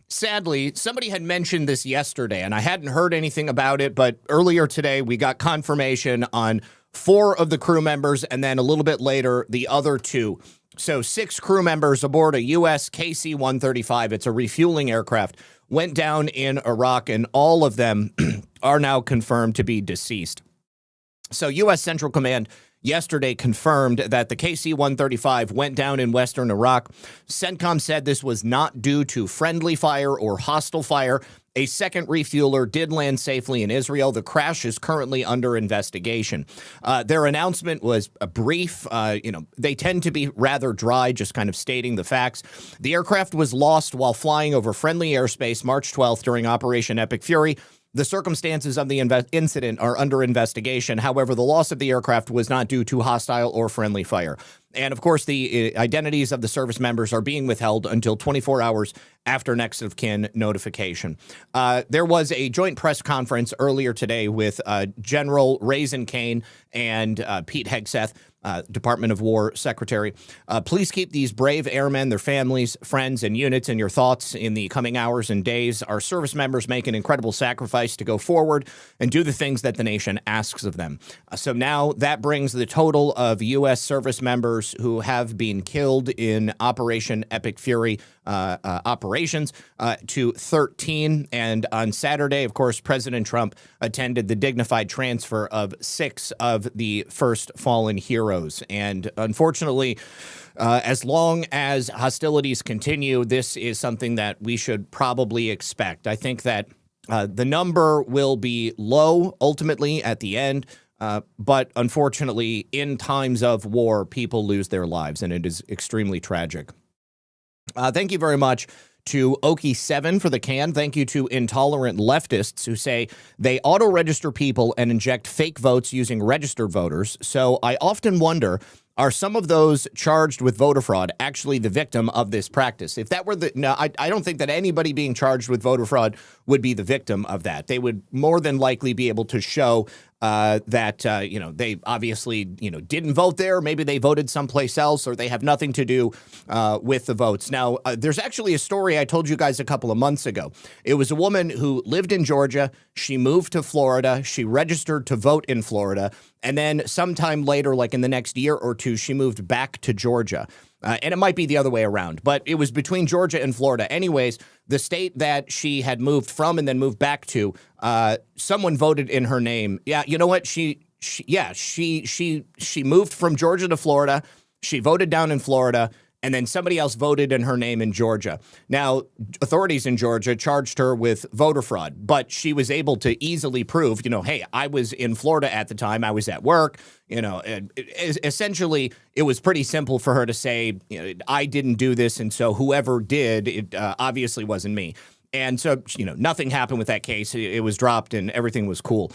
sadly, somebody had mentioned this yesterday, and I hadn't heard anything about it, but earlier today we got confirmation on 4 of the crew members, and then a little bit later, the other 2. So 6 crew members aboard a US KC-135, it's a refueling aircraft, went down in Iraq, and all of them are now confirmed to be deceased. So U.S. Central Command yesterday confirmed that the KC-135 went down in western Iraq. CENTCOM said this was not due to friendly fire or hostile fire. A second refueler did land safely in Israel. The crash is currently under investigation. Their announcement was a brief. They tend to be rather dry, just kind of stating the facts. The aircraft was lost while flying over friendly airspace March 12th during Operation Epic Fury. The circumstances of the incident are under investigation. However, the loss of the aircraft was not due to hostile or friendly fire. And, of course, the identities of the service members are being withheld until 24 hours after next of kin notification. There was a joint press conference earlier today with General Raisin Kane and Pete Hegseth, Department of War Secretary. Please keep these brave airmen, their families, friends, and units in your thoughts in the coming hours and days. Our service members make an incredible sacrifice to go forward and do the things that the nation asks of them. So now that brings the total of U.S. service members who have been killed in Operation Epic Fury operations to 13. And on Saturday, of course, President Trump attended the dignified transfer of 6 of the first fallen heroes. And unfortunately, as long as hostilities continue, this is something that we should probably expect. I think that the number will be low ultimately at the end. But unfortunately, in times of war, people lose their lives, and it is extremely tragic. Thank you very much to Okie7 for the can. Thank you to intolerant leftists who say they auto-register people and inject fake votes using registered voters. So I often wonder, are some of those charged with voter fraud actually the victim of this practice? If that were I don't think that anybody being charged with voter fraud would be the victim of that. They would more than likely be able to show that they obviously, didn't vote there. Maybe they voted someplace else, or they have nothing to do with the votes. Now, there's actually a story I told you guys a couple of months ago. It was a woman who lived in Georgia. She moved to Florida. She registered to vote in Florida. And then sometime later, like in the next year or two, she moved back to Georgia. And it might be the other way around, but it was between Georgia and Florida. Anyways, the state that she had moved from and then moved back to, someone voted in her name. Yeah, you know what? She moved from Georgia to Florida. She voted down in Florida, and then somebody else voted in her name in Georgia. Now, authorities in Georgia charged her with voter fraud, but she was able to easily prove, hey, I was in Florida at the time. I was at work. Essentially, it was pretty simple for her to say, I didn't do this, and so whoever did, it obviously wasn't me. And so, nothing happened with that case. It was dropped, and everything was cool.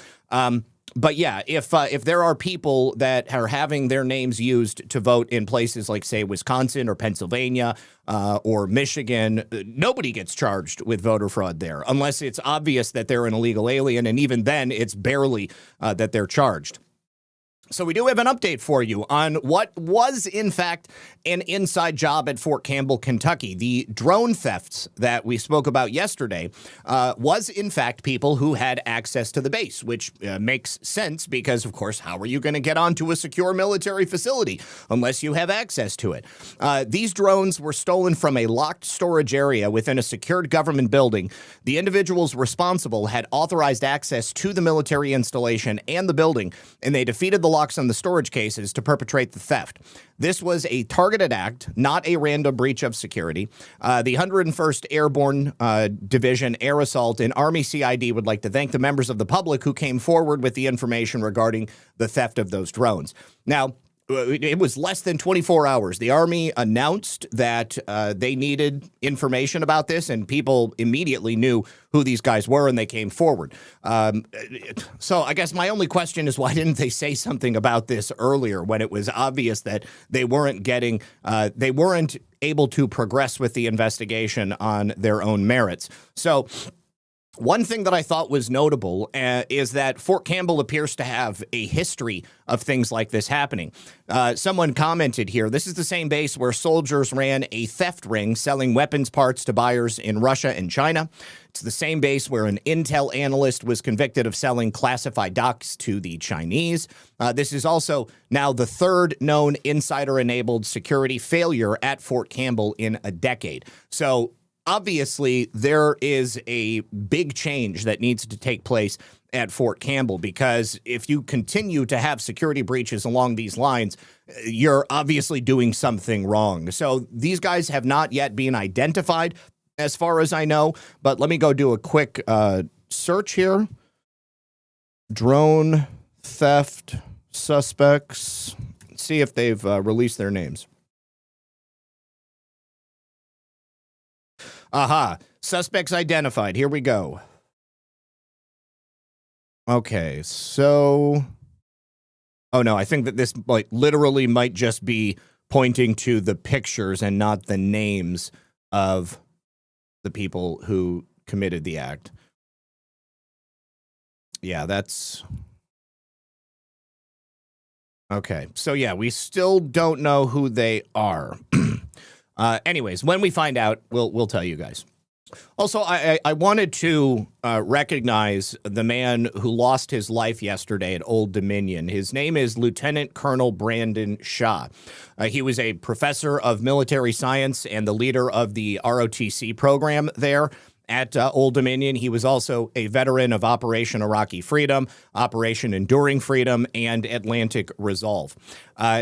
But yeah, if there are people that are having their names used to vote in places like, say, Wisconsin or Pennsylvania or Michigan, nobody gets charged with voter fraud there unless it's obvious that they're an illegal alien. And even then, it's barely that they're charged. So we do have an update for you on what was, in fact, an inside job at Fort Campbell, Kentucky. The drone thefts that we spoke about yesterday was, in fact, people who had access to the base, which makes sense because, of course, how are you going to get onto a secure military facility unless you have access to it? These drones were stolen from a locked storage area within a secured government building. The individuals responsible had authorized access to the military installation and the building, and they defeated the locks on the storage cases to perpetrate the theft. This was a targeted act, not a random breach of security. The 101st Airborne Division Air Assault and Army CID would like to thank the members of the public who came forward with the information regarding the theft of those drones. Now, it was less than 24 hours. The Army announced that they needed information about this, and people immediately knew who these guys were, and they came forward. So I guess my only question is, why didn't they say something about this earlier when it was obvious that they weren't able to progress with the investigation on their own merits? So one thing that I thought was notable is that Fort Campbell appears to have a history of things like this happening. Someone commented here, this is the same base where soldiers ran a theft ring selling weapons parts to buyers in Russia and China. It's the same base where an intel analyst was convicted of selling classified docs to the Chinese. This is also now the third known insider-enabled security failure at Fort Campbell in a decade. So obviously, there is a big change that needs to take place at Fort Campbell, because if you continue to have security breaches along these lines, you're obviously doing something wrong. So these guys have not yet been identified, as far as I know, but let me go do a quick search here. Drone theft suspects. See if they've released their names. Aha. Suspects identified. Here we go. Okay, so... Oh, no, I think that this literally might just be pointing to the pictures and not the names of the people who committed the act. Yeah, that's... Okay, so yeah, we still don't know who they are. Anyways, when we find out, we'll tell you guys. Also, I wanted to recognize the man who lost his life yesterday at Old Dominion. His name is Lieutenant Colonel Brandon Shaw. He was a professor of military science and the leader of the ROTC program there at Old Dominion. He was also a veteran of Operation Iraqi Freedom, Operation Enduring Freedom, and Atlantic Resolve.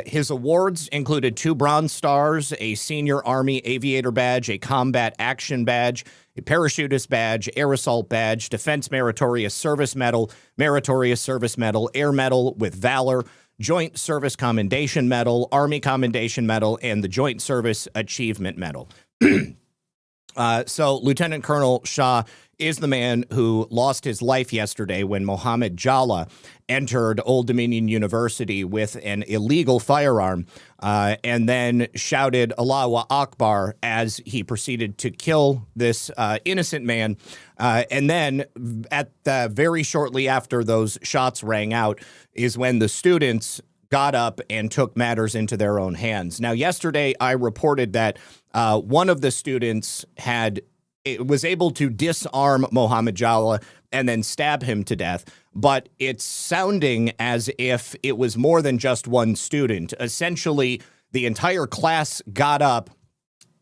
His awards included 2 Bronze Stars, a Senior Army Aviator Badge, a Combat Action Badge, a Parachutist Badge, Air Assault Badge, Defense Meritorious Service Medal, Air Medal with Valor, Joint Service Commendation Medal, Army Commendation Medal, and the Joint Service Achievement Medal. So Lieutenant Colonel Shah is the man who lost his life yesterday when Mohammed Jalla entered Old Dominion University with an illegal firearm and then shouted Allahu Akbar as he proceeded to kill this innocent man. And then very shortly after those shots rang out is when the students got up and took matters into their own hands. Now, yesterday I reported that one of the students was able to disarm Mohammed Jalla and then stab him to death, but it's sounding as if it was more than just one student. Essentially, the entire class got up,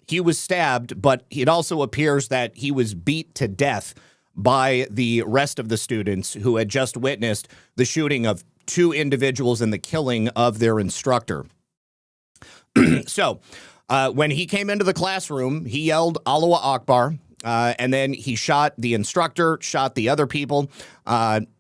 he was stabbed, but it also appears that he was beat to death by the rest of the students who had just witnessed the shooting of 2 individuals and the killing of their instructor. So, when he came into the classroom, he yelled Allahu Akbar, and then he shot the instructor, shot the other people.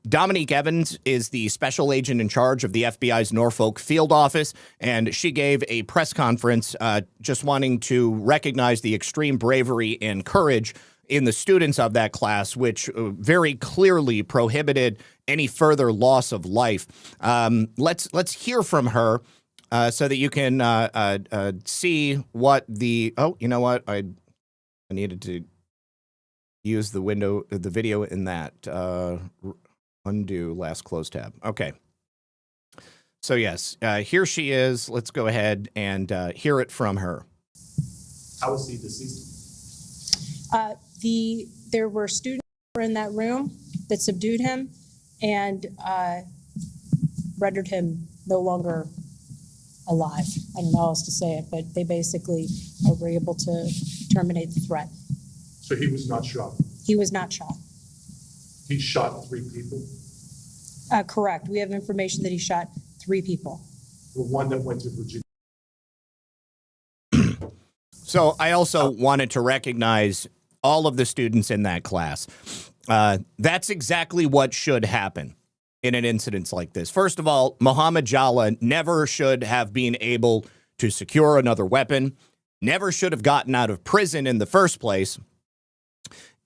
Dominique Evans is the special agent in charge of the FBI's Norfolk field office, and she gave a press conference just wanting to recognize the extreme bravery and courage in the students of that class, which very clearly prohibited any further loss of life. Let's hear from her. So that you can see what the... Oh, you know what? I needed to use the video in that. Undo last close tab. Okay. So yes, here she is. Let's go ahead and hear it from her. How was he deceased? There were students who were in that room that subdued him and rendered him no longer alive. I don't know how else to say it, but they basically were able to terminate the threat. So he was not shot? He was not shot. He shot 3 people? Correct. We have information that he shot 3 people. The one that went to Virginia. So I also wanted to recognize all of the students in that class. That's exactly what should happen. in an incident like this. First of all, Mohammed Jalla never should have been able to secure another weapon, never should have gotten out of prison in the first place.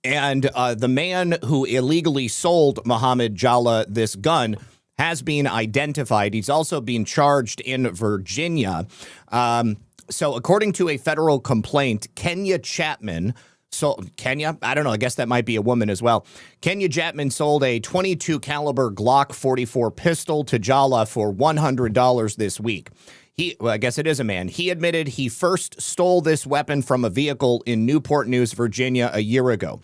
And the man who illegally sold Mohammed Jalla this gun has been identified. He's also been charged in Virginia. So according to a federal complaint, Kenya Chapman, Kenya, I don't know, I guess that might be a woman as well. Kenya Chapman sold a .22 caliber Glock 44 pistol to Jalla for $100 this week. Well, I guess it is a man. He admitted he first stole this weapon from a vehicle in Newport News, Virginia, a year ago.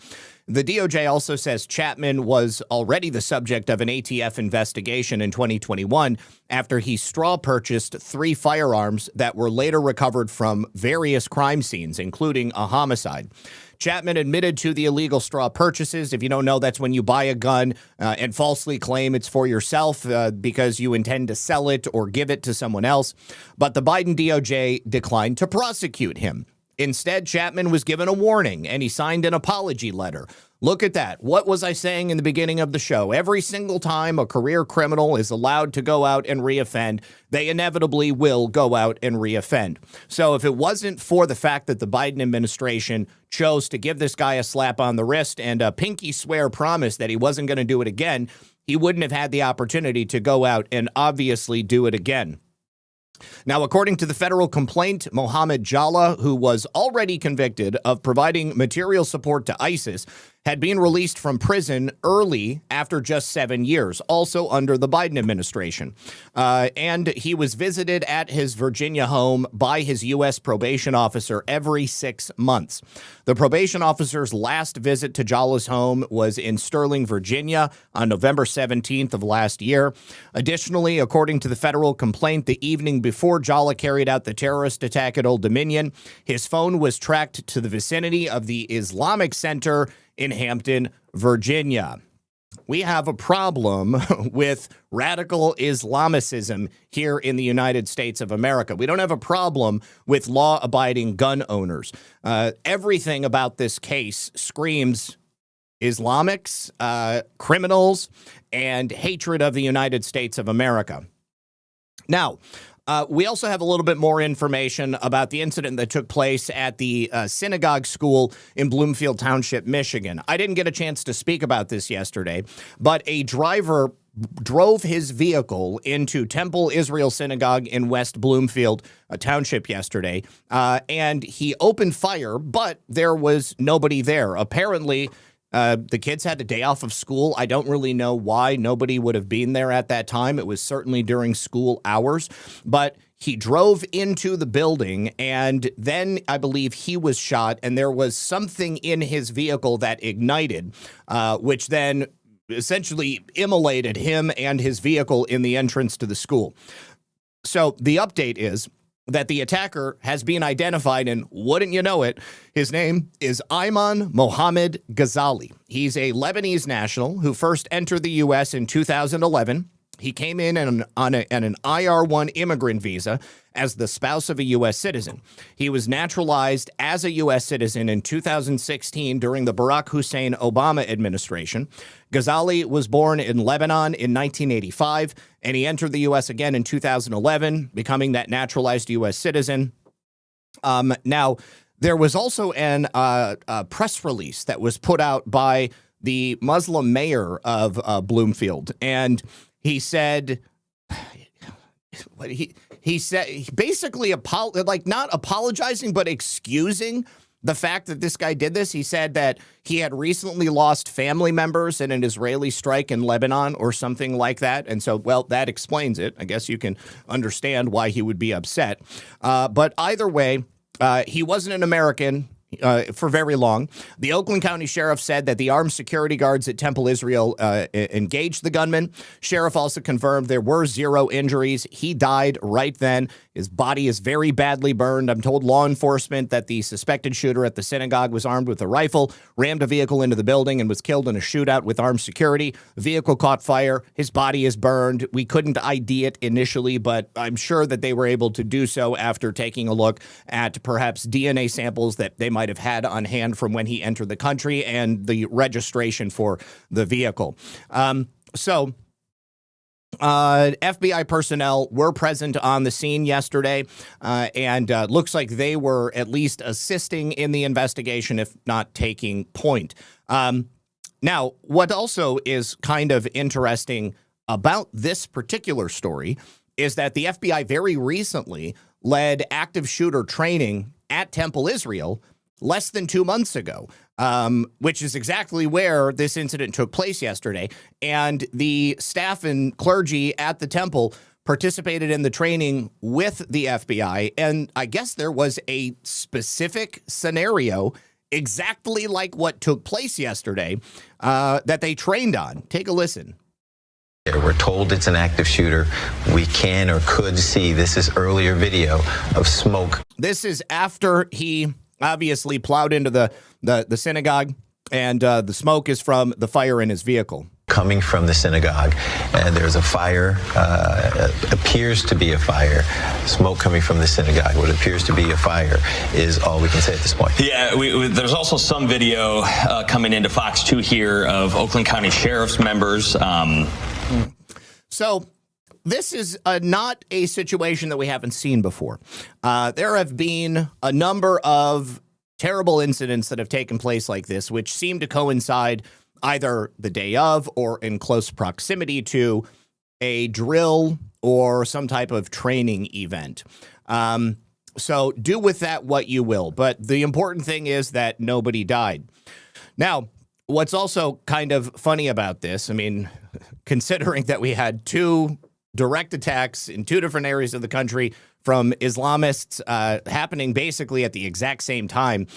The DOJ also says Chapman was already the subject of an ATF investigation in 2021 after he straw purchased 3 firearms that were later recovered from various crime scenes, including a homicide. Chapman admitted to the illegal straw purchases. If you don't know, that's when you buy a gun and falsely claim it's for yourself because you intend to sell it or give it to someone else. But the Biden DOJ declined to prosecute him. Instead, Chapman was given a warning and he signed an apology letter. Look at that. What was I saying in the beginning of the show? Every single time a career criminal is allowed to go out and reoffend, they inevitably will go out and reoffend. So if it wasn't for the fact that the Biden administration chose to give this guy a slap on the wrist and a pinky swear promise that he wasn't going to do it again, he wouldn't have had the opportunity to go out and obviously do it again. Now, according to the federal complaint, Mohammed Jalla, who was already convicted of providing material support to ISIS, had been released from prison early after just 7 years, also under the Biden administration. And he was visited at his Virginia home by his U.S. probation officer every 6 months. The probation officer's last visit to Jalla's home was in Sterling, Virginia on November 17th of last year. Additionally, according to the federal complaint, the evening before Jalla carried out the terrorist attack at Old Dominion, his phone was tracked to the vicinity of the Islamic Center in Hampton, Virginia. We have a problem with radical Islamicism here in the United States of America. We don't have a problem with law-abiding gun owners. Everything about this case screams Islamics, criminals, and hatred of the United States of America. Now, we also have a little bit more information about the incident that took place at the synagogue school in Bloomfield Township, Michigan. I didn't get a chance to speak about this yesterday, but a driver drove his vehicle into Temple Israel Synagogue in West Bloomfield Township yesterday, and he opened fire, but there was nobody there. Apparently, the kids had a day off of school. I don't really know why nobody would have been there at that time. It was certainly during school hours, but he drove into the building and then I believe he was shot and there was something in his vehicle that ignited, which then essentially immolated him and his vehicle in the entrance to the school. So the update is that the attacker has been identified, and wouldn't you know it, his name is Ayman Mohammed Ghazali. He's a Lebanese national who first entered the U.S. in 2011. He came in on an IR-1 immigrant visa as the spouse of a U.S. citizen. He was naturalized as a U.S. citizen in 2016 during the Barack Hussein Obama administration. Ghazali was born in Lebanon in 1985, and he entered the U.S. again in 2011, becoming that naturalized U.S. citizen. Now, there was also a press release that was put out by the Muslim mayor of Bloomfield, and he said, he said basically not apologizing, but excusing the fact that this guy did this. He said that he had recently lost family members in an Israeli strike in Lebanon or something like that. And so, well, that explains it. I guess you can understand why he would be upset. But either way, he wasn't an American for very long. The Oakland County Sheriff said that the armed security guards at Temple Israel engaged the gunman. Sheriff also confirmed there were 0 injuries. He died right then. His body is very badly burned. I'm told law enforcement that the suspected shooter at the synagogue was armed with a rifle, rammed a vehicle into the building, and was killed in a shootout with armed security. The vehicle caught fire. His body is burned. We couldn't ID it initially, but I'm sure that they were able to do so after taking a look at perhaps DNA samples that they might have had on hand from when he entered the country and the registration for the vehicle. So FBI personnel were present on the scene yesterday, and looks like they were at least assisting in the investigation, if not taking point. Now, what also is kind of interesting about this particular story is that the FBI very recently led active shooter training at Temple, Israel, less than 2 months ago, which is exactly where this incident took place yesterday. And the staff and clergy at the temple participated in the training with the FBI. And I guess there was a specific scenario exactly like what took place yesterday that they trained on. Take a listen. We're told it's an active shooter. We can or could see, this is earlier video of smoke. This is after he obviously plowed into the synagogue, and the smoke is from the fire in his vehicle. Coming from the synagogue, and there's a fire, appears to be a fire, smoke coming from the synagogue. What appears to be a fire is all we can say at this point. Yeah, there's also some video coming into Fox 2 here of Oakland County Sheriff's members. So this is not a situation that we haven't seen before. There have been a number of terrible incidents that have taken place like this, which seem to coincide either the day of or in close proximity to a drill or some type of training event. So do with that what you will. But the important thing is that nobody died. Now, what's also kind of funny about this, I mean, considering that we had 2 direct attacks in 2 different areas of the country from Islamists happening basically at the exact same time.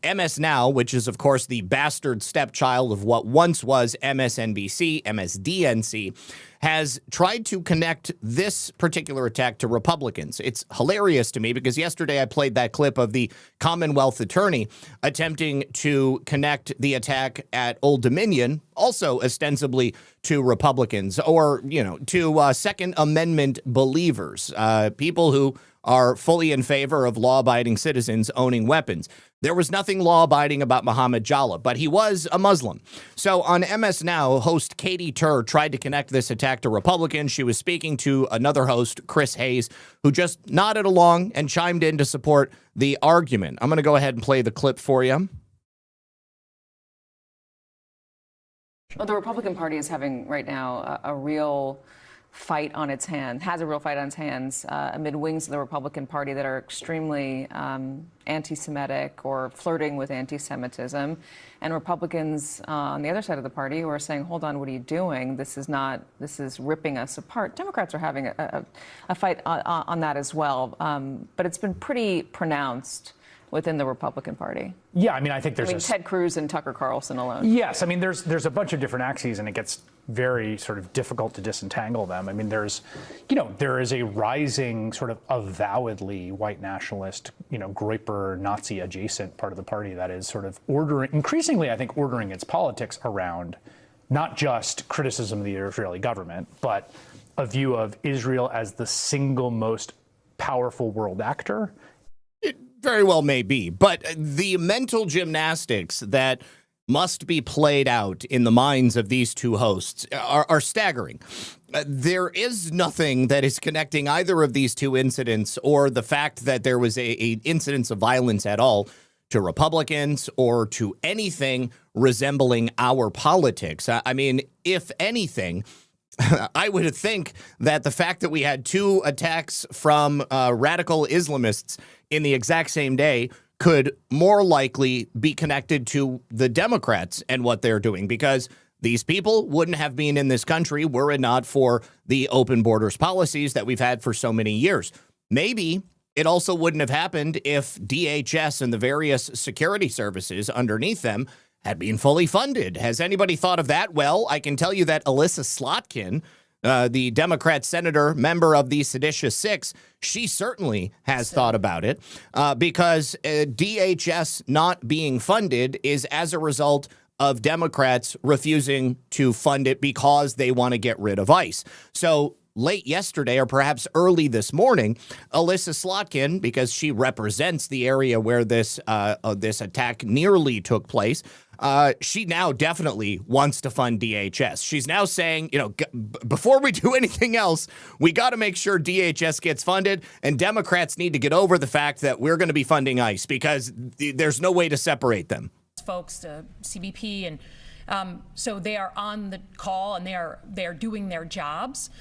MS Now, which is, of course, the bastard stepchild of what once was MSNBC, MSDNC, has tried to connect this particular attack to Republicans. It's hilarious to me because yesterday I played that clip of the Commonwealth attorney attempting to connect the attack at Old Dominion, also ostensibly to Republicans or, you know, to Second Amendment believers, people who are fully in favor of law-abiding citizens owning weapons. There was nothing law-abiding about Muhammad Jallah, but he was a Muslim. So on MS Now, host Katie Tur tried to connect this attack to Republicans. She was speaking to another host, Chris Hayes, who just nodded along and chimed in to support the argument. I'm going to go ahead and play the clip for you. Well, the Republican Party is having right now a real fight on its hands, has a real fight on its hands amid wings of the Republican Party that are extremely anti-Semitic or flirting with anti-Semitism, and Republicans on the other side of the party who are saying, hold on, what are you doing? This is ripping us apart. Democrats are having a fight on that as well, but it's been pretty pronounced within the Republican Party. Yeah, I mean, I think there's Ted Cruz and Tucker Carlson alone. Yes, I mean, there's a bunch of different axes, and it gets very sort of difficult to disentangle them. I mean, there is a rising sort of avowedly white nationalist, Groyper Nazi adjacent part of the party that is sort of increasingly, I think, ordering its politics around not just criticism of the Israeli government, but a view of Israel as the single most powerful world actor. It very well may be, but the mental gymnastics that must be played out in the minds of these two hosts are staggering. There is nothing that is connecting either of these two incidents or the fact that there was a incidence of violence at all to Republicans or to anything resembling our politics. I mean, if anything, I would think that the fact that we had two attacks from radical Islamists in the exact same day could more likely be connected to the Democrats and what they're doing, because these people wouldn't have been in this country were it not for the open borders policies that we've had for so many years. Maybe it also wouldn't have happened if DHS and the various security services underneath them had been fully funded. Has anybody thought of that? Well, I can tell you that Alyssa Slotkin, the Democrat senator, member of the Seditious Six, she certainly has thought about it because DHS not being funded is as a result of Democrats refusing to fund it because they want to get rid of ICE. So late yesterday, or perhaps early this morning, Alyssa Slotkin, because she represents the area where this attack nearly took place, she now definitely wants to fund DHS. She's now saying, before we do anything else, we got to make sure DHS gets funded, and Democrats need to get over the fact that we're going to be funding ICE because there's no way to separate them. Folks, CBP, and so they are on the call and they are doing their jobs.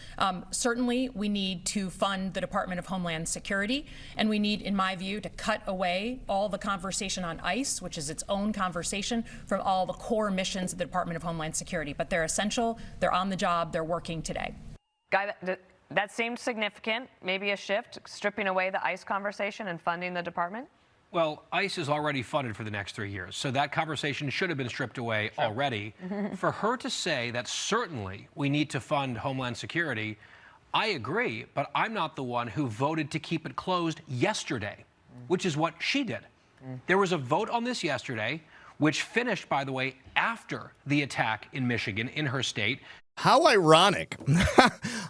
Certainly, we need to fund the Department of Homeland Security, and we need, in my view, to cut away all the conversation on ICE, which is its own conversation, from all the core missions of the Department of Homeland Security. But they're essential. They're on the job. They're working today. Guy, that seemed significant. Maybe a shift, stripping away the ICE conversation and funding the department. Well, ICE is already funded for the next 3 years, so that conversation should have been stripped away already. For her to say that certainly we need to fund Homeland Security, I agree, but I'm not the one who voted to keep it closed yesterday, which is what she did. There was a vote on this yesterday, which finished, by the way, after the attack in Michigan, in her state. How ironic.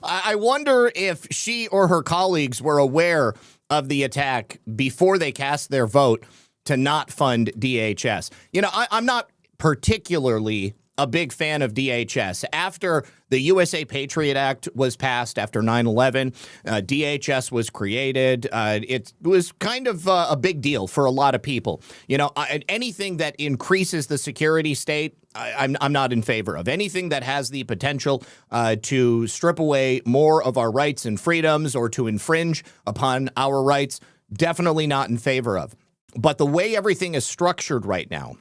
I wonder if she or her colleagues were aware of the attack before they cast their vote to not fund DHS. I'm not particularly a big fan of DHS. After the USA Patriot Act was passed, after 9/11, DHS was created. It was kind of a big deal for a lot of people. Anything that increases the security state, I'm not in favor of. Anything that has the potential to strip away more of our rights and freedoms or to infringe upon our rights, definitely not in favor of. But the way everything is structured right now,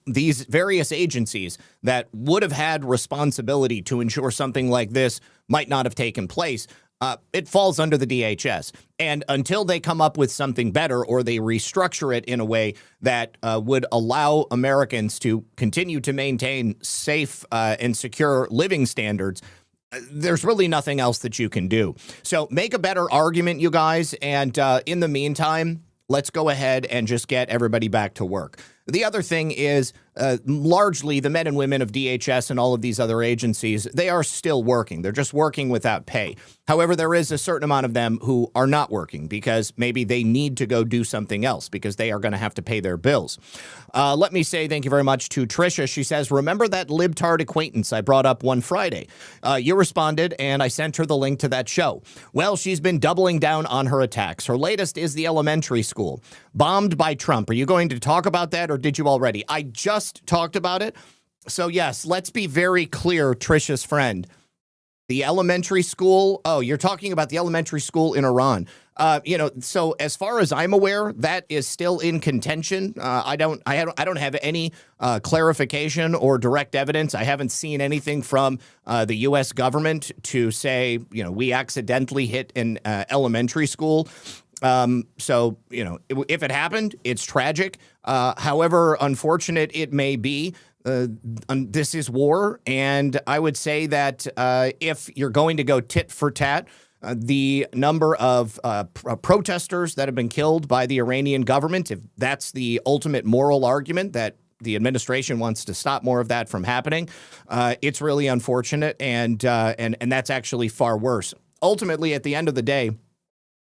these various agencies that would have had responsibility to ensure something like this might not have taken place, it falls under the DHS. And until they come up with something better or they restructure it in a way that would allow Americans to continue to maintain safe and secure living standards, there's really nothing else that you can do. So make a better argument, you guys. And in the meantime, let's go ahead and just get everybody back to work. The other thing is largely the men and women of DHS and all of these other agencies, they are still working. They're just working without pay. However, there is a certain amount of them who are not working because maybe they need to go do something else because they are going to have to pay their bills. Let me say thank you very much to Trisha. She says, remember that libtard acquaintance I brought up one Friday? You responded, and I sent her the link to that show. Well, she's been doubling down on her attacks. Her latest is the elementary school, bombed by Trump. Are you going to talk about that, or did you already? I just talked about it. So, yes, let's be very clear, Trisha's friend. The elementary school. Oh, you're talking about the elementary school in Iran. So as far as I'm aware, that is still in contention. I don't have any clarification or direct evidence. I haven't seen anything from the U.S. government to say, we accidentally hit an elementary school. So, if it happened, it's tragic. However unfortunate it may be, this is war. And I would say that if you're going to go tit for tat, the number of protesters that have been killed by the Iranian government, if that's the ultimate moral argument that the administration wants to stop more of that from happening, it's really unfortunate. And that's actually far worse. Ultimately, at the end of the day,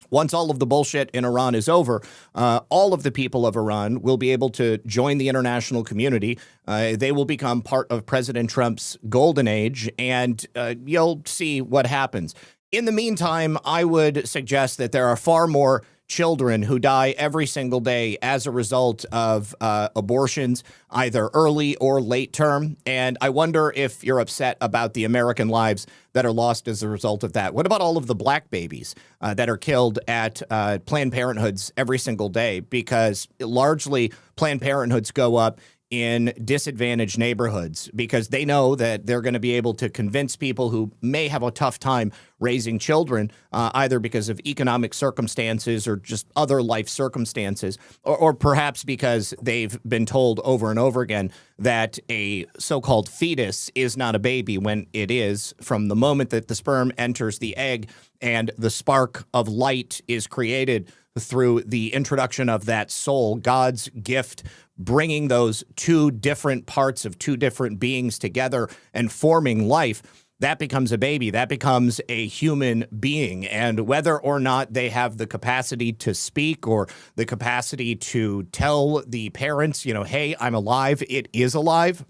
once all of the bullshit in Iran is over, all of the people of Iran will be able to join the international community. They will become part of President Trump's golden age, and you'll see what happens. In the meantime, I would suggest that there are far more children who die every single day as a result of abortions, either early or late term. And I wonder if you're upset about the American lives that are lost as a result of that. What about all of the black babies that are killed at Planned Parenthoods every single day? Because largely Planned Parenthoods go up in disadvantaged neighborhoods because they know that they're going to be able to convince people who may have a tough time raising children, either because of economic circumstances or just other life circumstances, or perhaps because they've been told over and over again that a so-called fetus is not a baby when it is. From the moment that the sperm enters the egg and the spark of light is created through the introduction of that soul, God's gift, bringing those two different parts of two different beings together and forming life. that becomes a baby. That becomes a human being. And whether or not they have the capacity to speak or the capacity to tell the parents, hey, I'm alive, it is alive.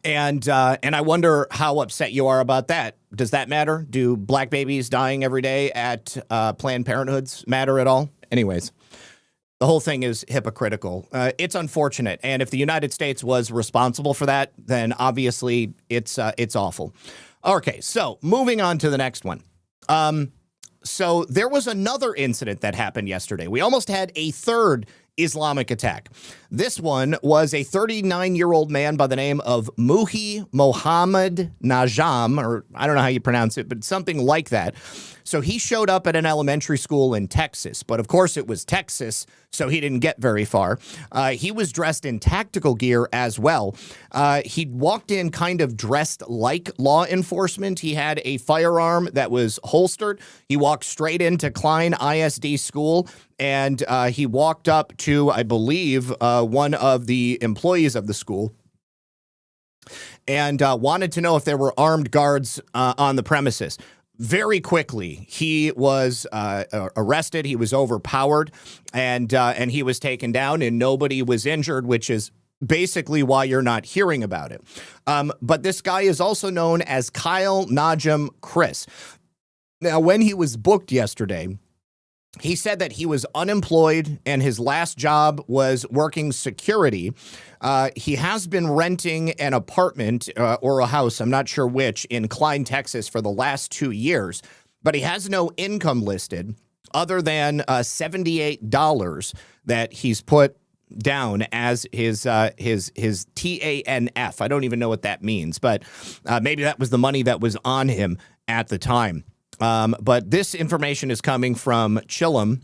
And I wonder how upset you are about that. Does that matter? Do black babies dying every day at Planned Parenthoods matter at all? Anyways, the whole thing is hypocritical. It's unfortunate. And if the United States was responsible for that, then obviously it's awful. Okay, so moving on to the next one. So there was another incident that happened yesterday. We almost had a third Islamic attack. This one was a 39-year-old man by the name of Muhi Mohammed Najam, or I don't know how you pronounce it, but something like that. So he showed up at an elementary school in Texas, but of course it was Texas, so he didn't get very far. He was dressed in tactical gear as well. He walked in kind of dressed like law enforcement. He had a firearm that was holstered. He walked straight into Klein ISD school, and he walked up to, I believe, one of the employees of the school and wanted to know if there were armed guards on the premises. Very quickly, he was arrested. He was overpowered, and he was taken down, and nobody was injured, which is basically why you're not hearing about it. But this guy is also known as Kyle Najam Chris. Now, when he was booked yesterday, he said that he was unemployed and his last job was working security. He has been renting an apartment or a house, I'm not sure which, in Klein, Texas for the last 2 years, but he has no income listed other than $78 that he's put down as his TANF. I don't even know what that means, but maybe that was the money that was on him at the time. But this information is coming from Chillum,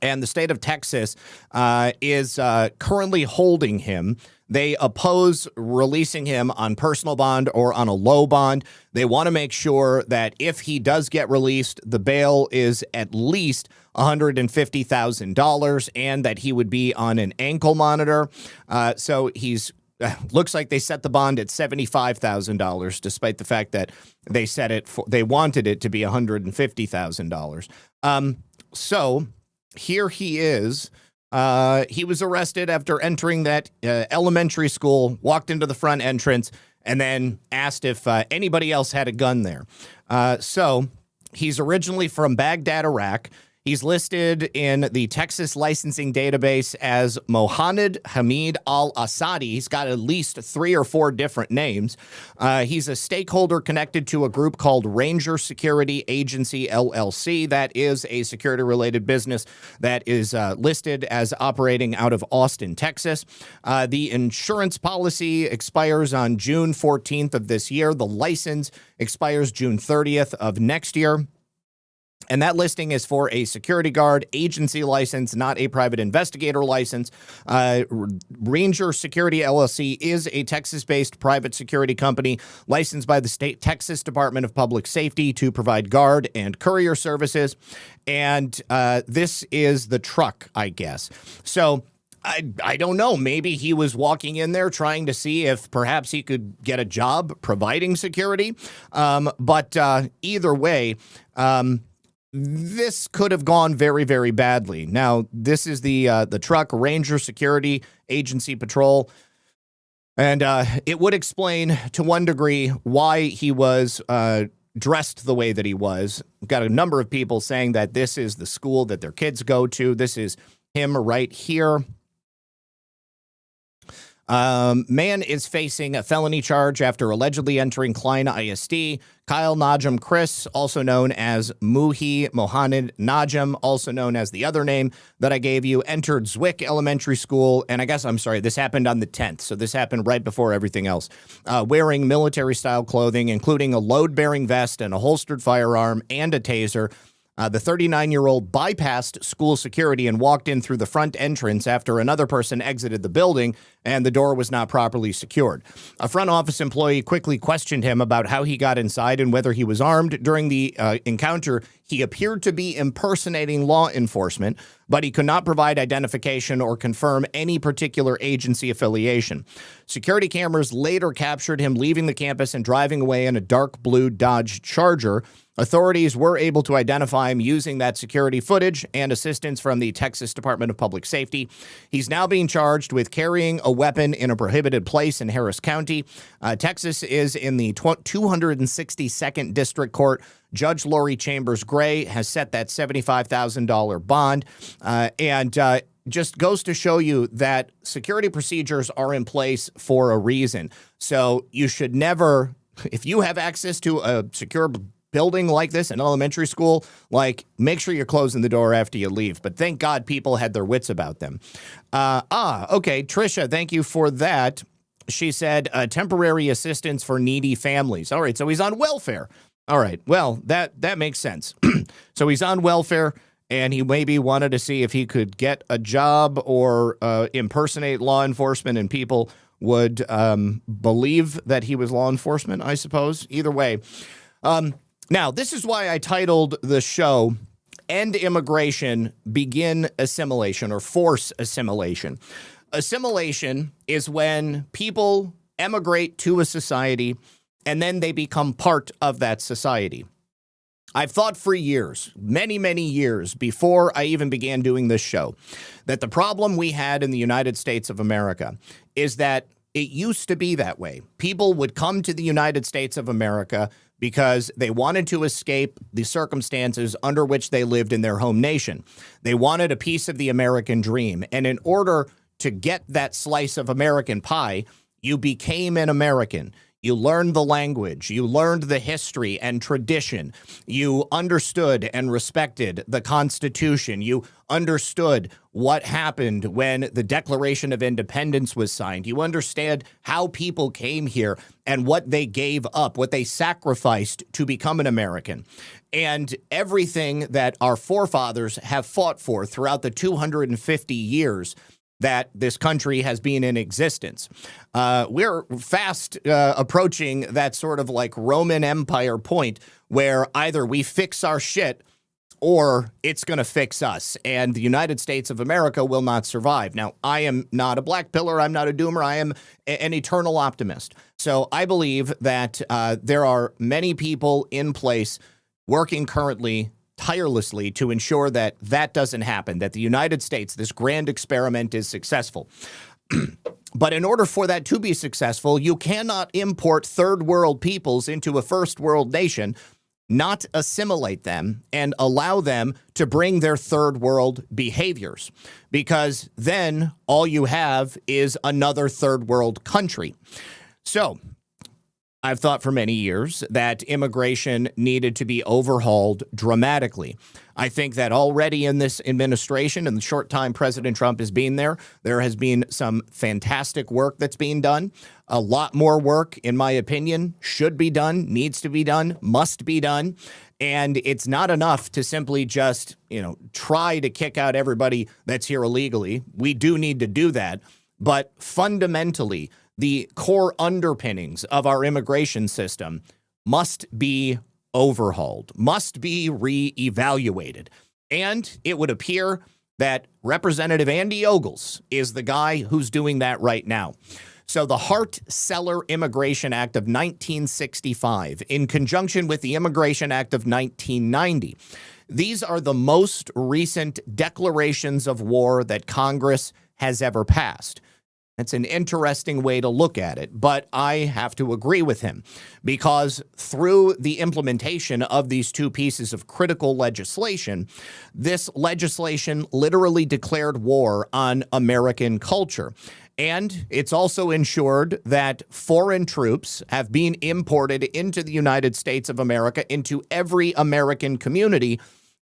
and the state of Texas is currently holding him. They oppose releasing him on personal bond or on a low bond. They want to make sure that if he does get released, the bail is at least $150,000 and that he would be on an ankle monitor. So he's looks like they set the bond at $75,000, despite the fact that they set it they wanted it to be $150,000. So here he is. He was arrested after entering that elementary school, walked into the front entrance, and then asked if anybody else had a gun there. So he's originally from Baghdad, Iraq. He's listed in the Texas licensing database as Mohammed Hamid al-Assadi. He's got at least 3 or 4 different names. He's a stakeholder connected to a group called Ranger Security Agency, LLC. That is a security-related business that is listed as operating out of Austin, Texas. The insurance policy expires on June 14th of this year. The license expires June 30th of next year. And that listing is for a security guard agency license, not a private investigator license. Ranger Security LLC is a Texas-based private security company licensed by the state Texas Department of Public Safety to provide guard and courier services. And this is the truck, I guess. So I don't know. Maybe he was walking in there trying to see if perhaps he could get a job providing security. But either way, this could have gone very, very badly. Now, this is the truck, Ranger Security Agency Patrol, and it would explain to one degree why he was dressed the way that he was. We've got a number of people saying that this is the school that their kids go to. This is him right here. Man is facing a felony charge after allegedly entering Klein ISD. Kyle Najam Chris, also known as Muhi Mohammed Najam, also known as the other name that I gave you, entered Zwick Elementary School. And this happened on the 10th. So this happened right before everything else. Wearing military-style clothing, including a load-bearing vest and a holstered firearm and a taser. The 39-year-old bypassed school security and walked in through the front entrance after another person exited the building and the door was not properly secured. A front office employee quickly questioned him about how he got inside and whether he was armed. During the encounter, he appeared to be impersonating law enforcement, but he could not provide identification or confirm any particular agency affiliation. Security cameras later captured him leaving the campus and driving away in a dark blue Dodge Charger. Authorities were able to identify him using that security footage and assistance from the Texas Department of Public Safety. He's now being charged with carrying a weapon in a prohibited place in Harris County. Texas is in the 262nd District Court. Judge Lori Chambers Gray has set that $75,000 bond. Just goes to show you that security procedures are in place for a reason. So you should never, if you have access to a secure building like this, an elementary school, like, make sure you're closing the door after you leave. But thank God people had their wits about them. Okay, Trisha, thank you for that. She said temporary assistance for needy families. All right, so he's on welfare. All right, well, that makes sense. So he's on welfare, and he maybe wanted to see if he could get a job or impersonate law enforcement, and people would believe that he was law enforcement, I suppose. Either way. Now, this is why I titled the show, End Immigration, Begin Assimilation, or Force Assimilation. Assimilation is when people emigrate to a society and then they become part of that society. I've thought for years, many, many years before I even began doing this show, that the problem we had in the United States of America is that it used to be that way. People would come to the United States of America because they wanted to escape the circumstances under which they lived in their home nation. They wanted a piece of the American dream. And in order to get that slice of American pie, you became an American. You learned the language, you learned the history and tradition, you understood and respected the Constitution, you understood what happened when the Declaration of Independence was signed, you understand how people came here and what they gave up, what they sacrificed to become an American, and everything that our forefathers have fought for throughout the 250 years that this country has been in existence. We're fast approaching that sort of like Roman Empire point where either we fix our shit or it's going to fix us, and the United States of America will not survive. Now, I am not a black pillar. I'm not a doomer. I am an eternal optimist. So I believe that there are many people in place working currently tirelessly to ensure that that doesn't happen, that the United States, this grand experiment, is successful. But in order for that to be successful, you cannot import third world peoples into a first world nation, not assimilate them, and allow them to bring their third world behaviors, because then all you have is another third world country. So I've thought for many years that immigration needed to be overhauled dramatically. I think that already in this administration, in the short time President Trump has been there has been some fantastic work that's being done. A lot more work, in my opinion, should be done, needs to be done, must be done. And it's not enough to simply just, try to kick out everybody that's here illegally. We do need to do that. But fundamentally, the core underpinnings of our immigration system must be overhauled, must be reevaluated. And it would appear that Representative Andy Ogles is the guy who's doing that right now. So the Hart-Celler Immigration Act of 1965, in conjunction with the Immigration Act of 1990, these are the most recent declarations of war that Congress has ever passed. It's an interesting way to look at it, but I have to agree with him, because through the implementation of these two pieces of critical legislation, this legislation literally declared war on American culture. And it's also ensured that foreign troops have been imported into the United States of America, into every American community,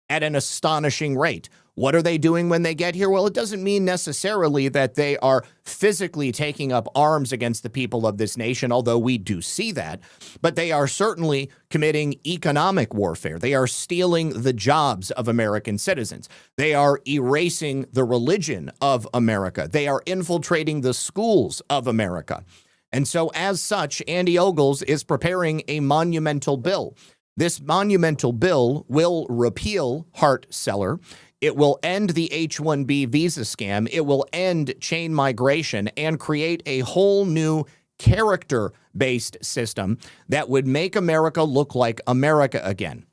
at an astonishing rate. What are they doing when they get here? Well, it doesn't mean necessarily that they are physically taking up arms against the people of this nation, although we do see that. But they are certainly committing economic warfare. They are stealing the jobs of American citizens. They are erasing the religion of America. They are infiltrating the schools of America. And so as such, Andy Ogles is preparing a monumental bill. This monumental bill will repeal Hart-Celler. It will end the H-1B visa scam. It will end chain migration and create a whole new character-based system that would make America look like America again.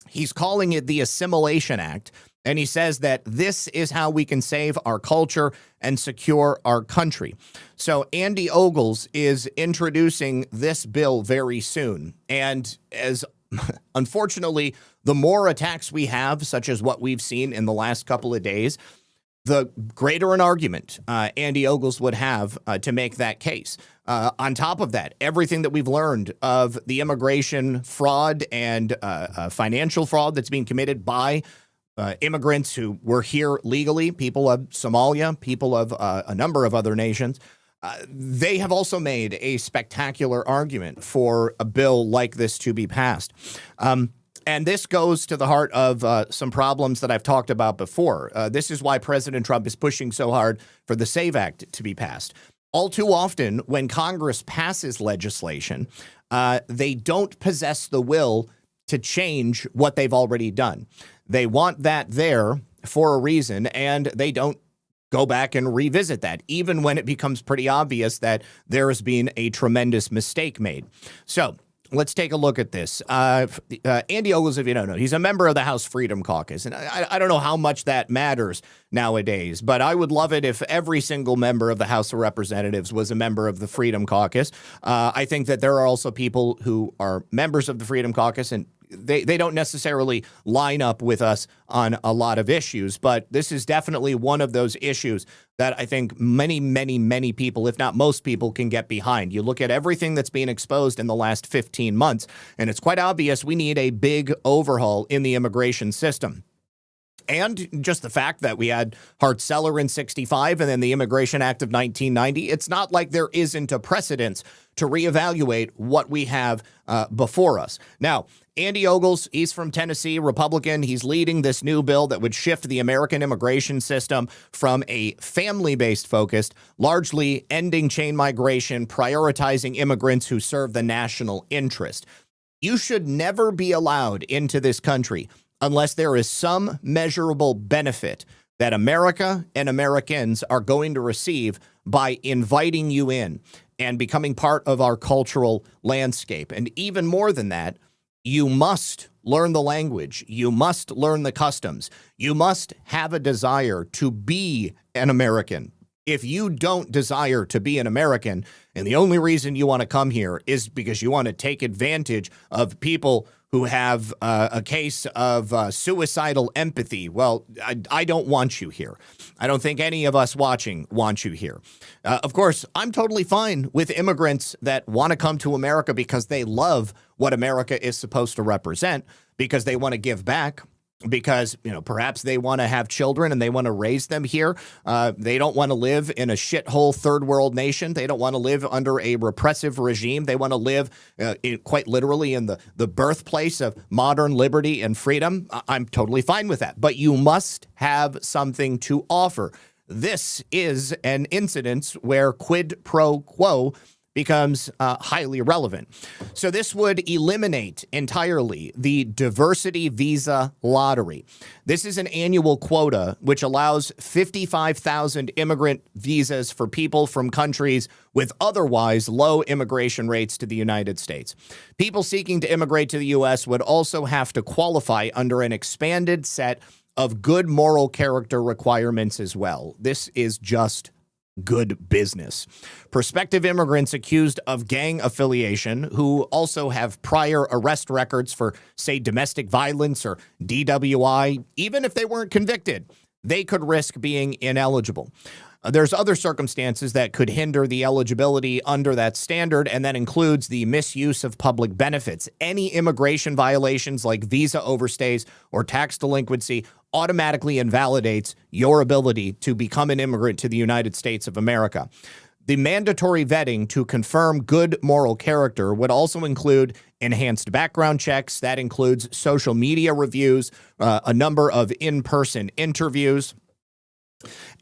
He's calling it the Assimilation Act, and he says that this is how we can save our culture and secure our country. So Andy Ogles is introducing this bill very soon, and as unfortunately, the more attacks we have, such as what we've seen in the last couple of days, the greater an argument Andy Ogles would have to make that case. On top of that, everything that we've learned of the immigration fraud and financial fraud that's being committed by immigrants who were here legally, people of Somalia, people of a number of other nations, they have also made a spectacular argument for a bill like this to be passed. And this goes to the heart of some problems that I've talked about before. This is why President Trump is pushing so hard for the SAVE Act to be passed. All too often, when Congress passes legislation, they don't possess the will to change what they've already done. They want that there for a reason, and they don't go back and revisit that, even when it becomes pretty obvious that there has been a tremendous mistake made. So let's take a look at this. Andy Ogles, if you don't know, he's a member of the House Freedom Caucus. And I don't know how much that matters nowadays, but I would love it if every single member of the House of Representatives was a member of the Freedom Caucus. I think that there are also people who are members of the Freedom Caucus, and they don't necessarily line up with us on a lot of issues, but this is definitely one of those issues that I think many, many, many people, if not most people, can get behind. You look at everything that's being exposed in the last 15 months, and it's quite obvious we need a big overhaul in the immigration system. And just the fact that we had Hart-Celler in 65 and then the Immigration Act of 1990, it's not like there isn't a precedence to reevaluate what we have before us. Now, Andy Ogles, he's from Tennessee, Republican. He's leading this new bill that would shift the American immigration system from a family-based focus, largely ending chain migration, prioritizing immigrants who serve the national interest. You should never be allowed into this country unless there is some measurable benefit that America and Americans are going to receive by inviting you in and becoming part of our cultural landscape. And even more than that, you must learn the language. You must learn the customs. You must have a desire to be an American. If you don't desire to be an American, and the only reason you want to come here is because you want to take advantage of people who have a case of suicidal empathy, well, I don't want you here. I don't think any of us watching want you here. Of course, I'm totally fine with immigrants that want to come to America because they love what America is supposed to represent, because they want to give back, because, you know, perhaps they want to have children and they want to raise them here. They don't want to live in a shithole third world nation. They don't want to live under a repressive regime. They want to live quite literally in the birthplace of modern liberty and freedom. I'm totally fine with that. But you must have something to offer. This is an incident where quid pro quo becomes highly relevant. So this would eliminate entirely the diversity visa lottery. This is an annual quota which allows 55,000 immigrant visas for people from countries with otherwise low immigration rates to the United States. People seeking to immigrate to the U.S. would also have to qualify under an expanded set of good moral character requirements as well. This is just good business. Prospective immigrants accused of gang affiliation who also have prior arrest records for, say, domestic violence or DWI, even if they weren't convicted, they could risk being ineligible. There's other circumstances that could hinder the eligibility under that standard, and that includes the misuse of public benefits. Any immigration violations like visa overstays or tax delinquency automatically invalidates your ability to become an immigrant to the United States of America. The mandatory vetting to confirm good moral character would also include enhanced background checks. That includes social media reviews, a number of in-person interviews.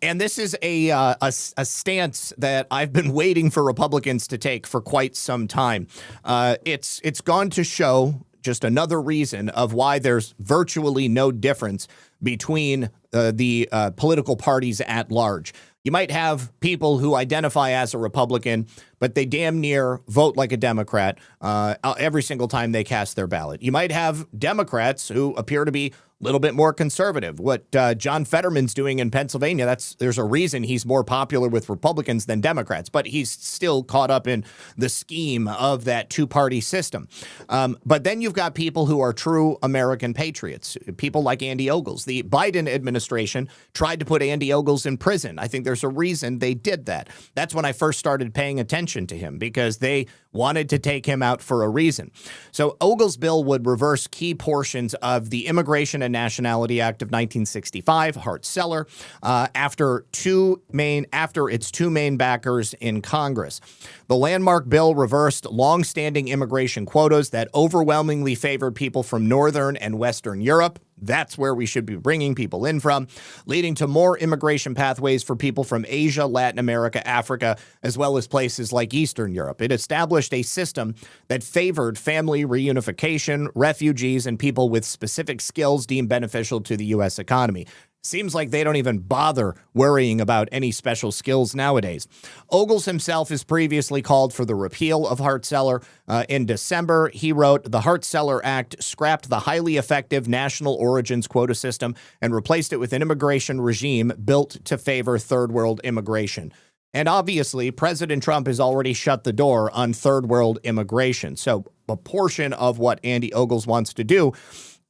And this is a stance that I've been waiting for Republicans to take for quite some time. It's gone to show just another reason of why there's virtually no difference between the political parties at large. You might have people who identify as a Republican, but they damn near vote like a Democrat every single time they cast their ballot. You might have Democrats who appear to be a little bit more conservative. What John Fetterman's doing in Pennsylvania, there's a reason he's more popular with Republicans than Democrats, but he's still caught up in the scheme of that two-party system. But then you've got people who are true American patriots, people like Andy Ogles. The Biden administration tried to put Andy Ogles in prison. I think there's a reason they did that. That's when I first started paying attention to him, because they wanted to take him out for a reason. So Ogles' bill would reverse key portions of the Immigration and Nationality Act of 1965, Hart-Celler, after its two main backers in Congress. The landmark bill reversed longstanding immigration quotas that overwhelmingly favored people from Northern and Western Europe. That's where we should be bringing people in from, leading to more immigration pathways for people from Asia, Latin America, Africa, as well as places like Eastern Europe. It established a system that favored family reunification, refugees, and people with specific skills deemed beneficial to the U.S. economy. Seems like they don't even bother worrying about any special skills nowadays. Ogles himself has previously called for the repeal of Hart-Celler. In December, he wrote, "The Hart-Celler Act scrapped the highly effective national origins quota system and replaced it with an immigration regime built to favor third world immigration." And obviously, President Trump has already shut the door on third world immigration. So a portion of what Andy Ogles wants to do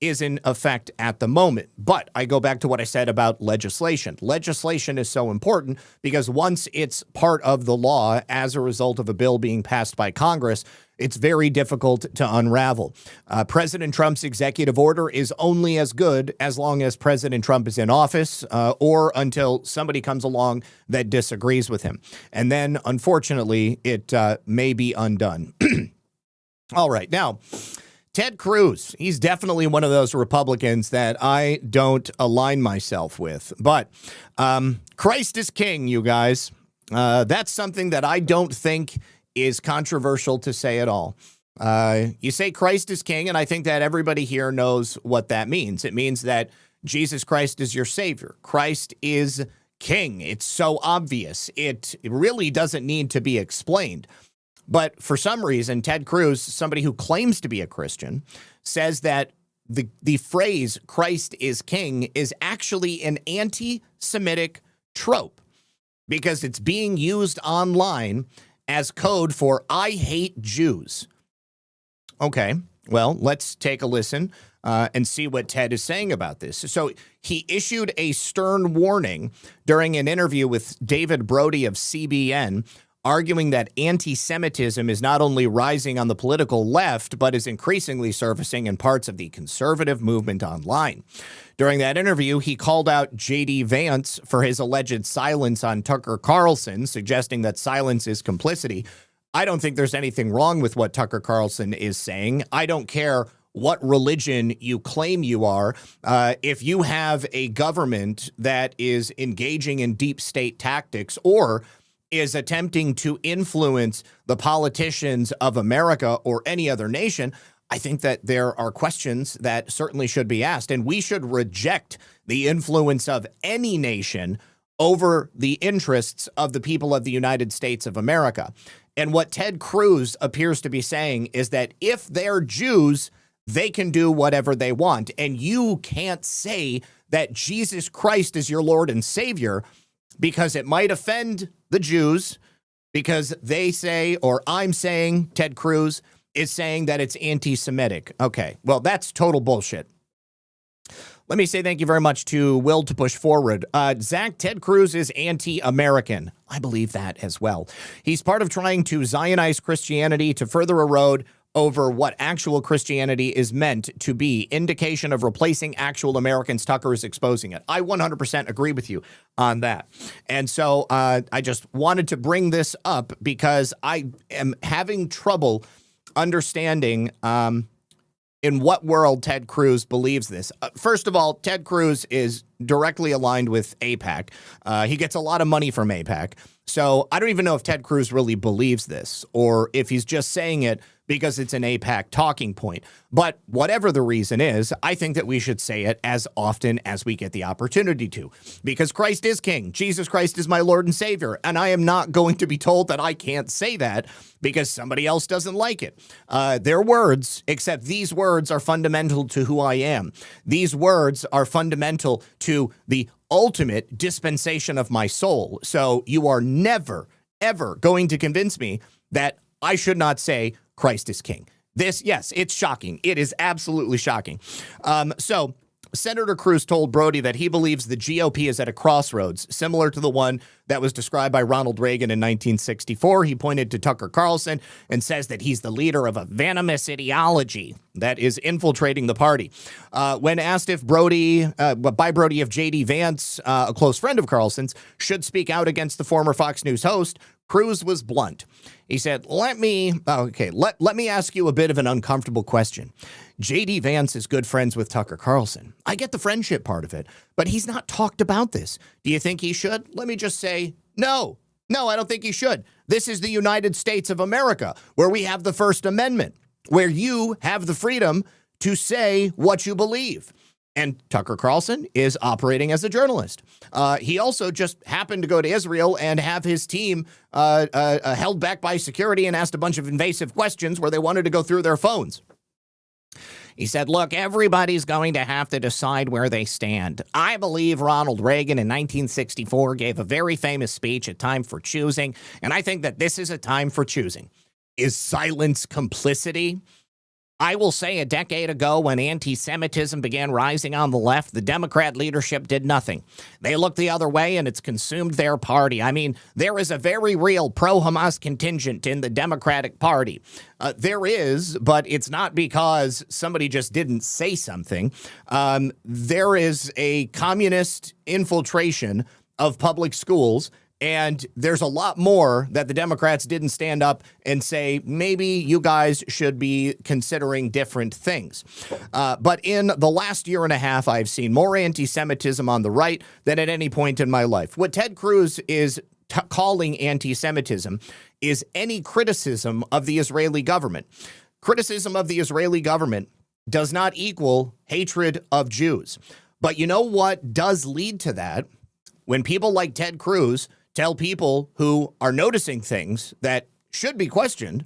is in effect at the moment. But I go back to what I said about legislation. Legislation is so important because once it's part of the law as a result of a bill being passed by Congress, it's very difficult to unravel. President Trump's executive order is only as good as long as President Trump is in office or until somebody comes along that disagrees with him. And then, unfortunately, it may be undone. All right. Now, Ted Cruz, he's definitely one of those Republicans that I don't align myself with. But Christ is king, you guys. That's something that I don't think is controversial to say at all. You say Christ is king, and I think that everybody here knows what that means. It means that Jesus Christ is your savior. Christ is king. It's so obvious. It really doesn't need to be explained. But for some reason, Ted Cruz, somebody who claims to be a Christian, says that the phrase Christ is king is actually an anti-Semitic trope because it's being used online as code for I hate Jews. Okay, well, let's take a listen and see what Ted is saying about this. So he issued a stern warning during an interview with David Brody of CBN, arguing that anti-Semitism is not only rising on the political left, but is increasingly surfacing in parts of the conservative movement online. During that interview, he called out J.D. Vance for his alleged silence on Tucker Carlson, suggesting that silence is complicity. I don't think there's anything wrong with what Tucker Carlson is saying. I don't care what religion you claim you are. If you have a government that is engaging in deep state tactics or is attempting to influence the politicians of America or any other nation, I think that there are questions that certainly should be asked, and we should reject the influence of any nation over the interests of the people of the United States of America. And what Ted Cruz appears to be saying is that if they're Jews, they can do whatever they want, and you can't say that Jesus Christ is your Lord and Savior because it might offend the Jews, because they say, or I'm saying, Ted Cruz is saying that it's anti-Semitic. Okay, well, that's total bullshit. Let me say thank you very much to Will to Push Forward. Zach, Ted Cruz is anti-American. I believe that as well. He's part of trying to Zionize Christianity to further erode over what actual Christianity is meant to be. Indication of replacing actual Americans. Tucker is exposing it. I 100% agree with you on that. And so I just wanted to bring this up because I am having trouble understanding in what world Ted Cruz believes this. First of all, Ted Cruz is directly aligned with AIPAC. He gets a lot of money from AIPAC. So I don't even know if Ted Cruz really believes this or if he's just saying it because it's an AIPAC talking point. But whatever the reason is, I think that we should say it as often as we get the opportunity to, because Christ is King. Jesus Christ is my Lord and Savior. And I am not going to be told that I can't say that because somebody else doesn't like it. They're words, except these words are fundamental to who I am. These words are fundamental to the ultimate dispensation of my soul. So you are never, ever going to convince me that I should not say Christ is King. This, yes, it's shocking. It is absolutely shocking. So Senator Cruz told Brody that he believes the GOP is at a crossroads, similar to the one that was described by Ronald Reagan in 1964. He pointed to Tucker Carlson and says that he's the leader of a venomous ideology that is infiltrating the party. When asked if Brody, by Brody, if J.D. Vance, a close friend of Carlson's, should speak out against the former Fox News host, Cruz was blunt. He said, let me ask you a bit of an uncomfortable question. J.D. Vance is good friends with Tucker Carlson. I get the friendship part of it, but he's not talked about this. Do you think he should? Let me just say, no. No, I don't think he should. This is the United States of America, where we have the First Amendment, where you have the freedom to say what you believe. And Tucker Carlson is operating as a journalist. He also just happened to go to Israel and have his team held back by security and asked a bunch of invasive questions where they wanted to go through their phones. He said, look, everybody's going to have to decide where they stand. I believe Ronald Reagan in 1964 gave a very famous speech, A Time for Choosing, and I think that this is a time for choosing. Is silence complicity? I will say a decade ago when anti-Semitism began rising on the left, the Democrat leadership did nothing. They looked the other way and it's consumed their party. I mean, there is a very real pro-Hamas contingent in the Democratic Party. There is, but it's not because somebody just didn't say something. There is a communist infiltration of public schools. And there's a lot more that the Democrats didn't stand up and say, maybe you guys should be considering different things. But in the last year and a half, I've seen more anti-Semitism on the right than at any point in my life. What Ted Cruz is calling anti-Semitism is any criticism of the Israeli government. Criticism of the Israeli government does not equal hatred of Jews. But you know what does lead to that? When people like Ted Cruz tell people who are noticing things that should be questioned,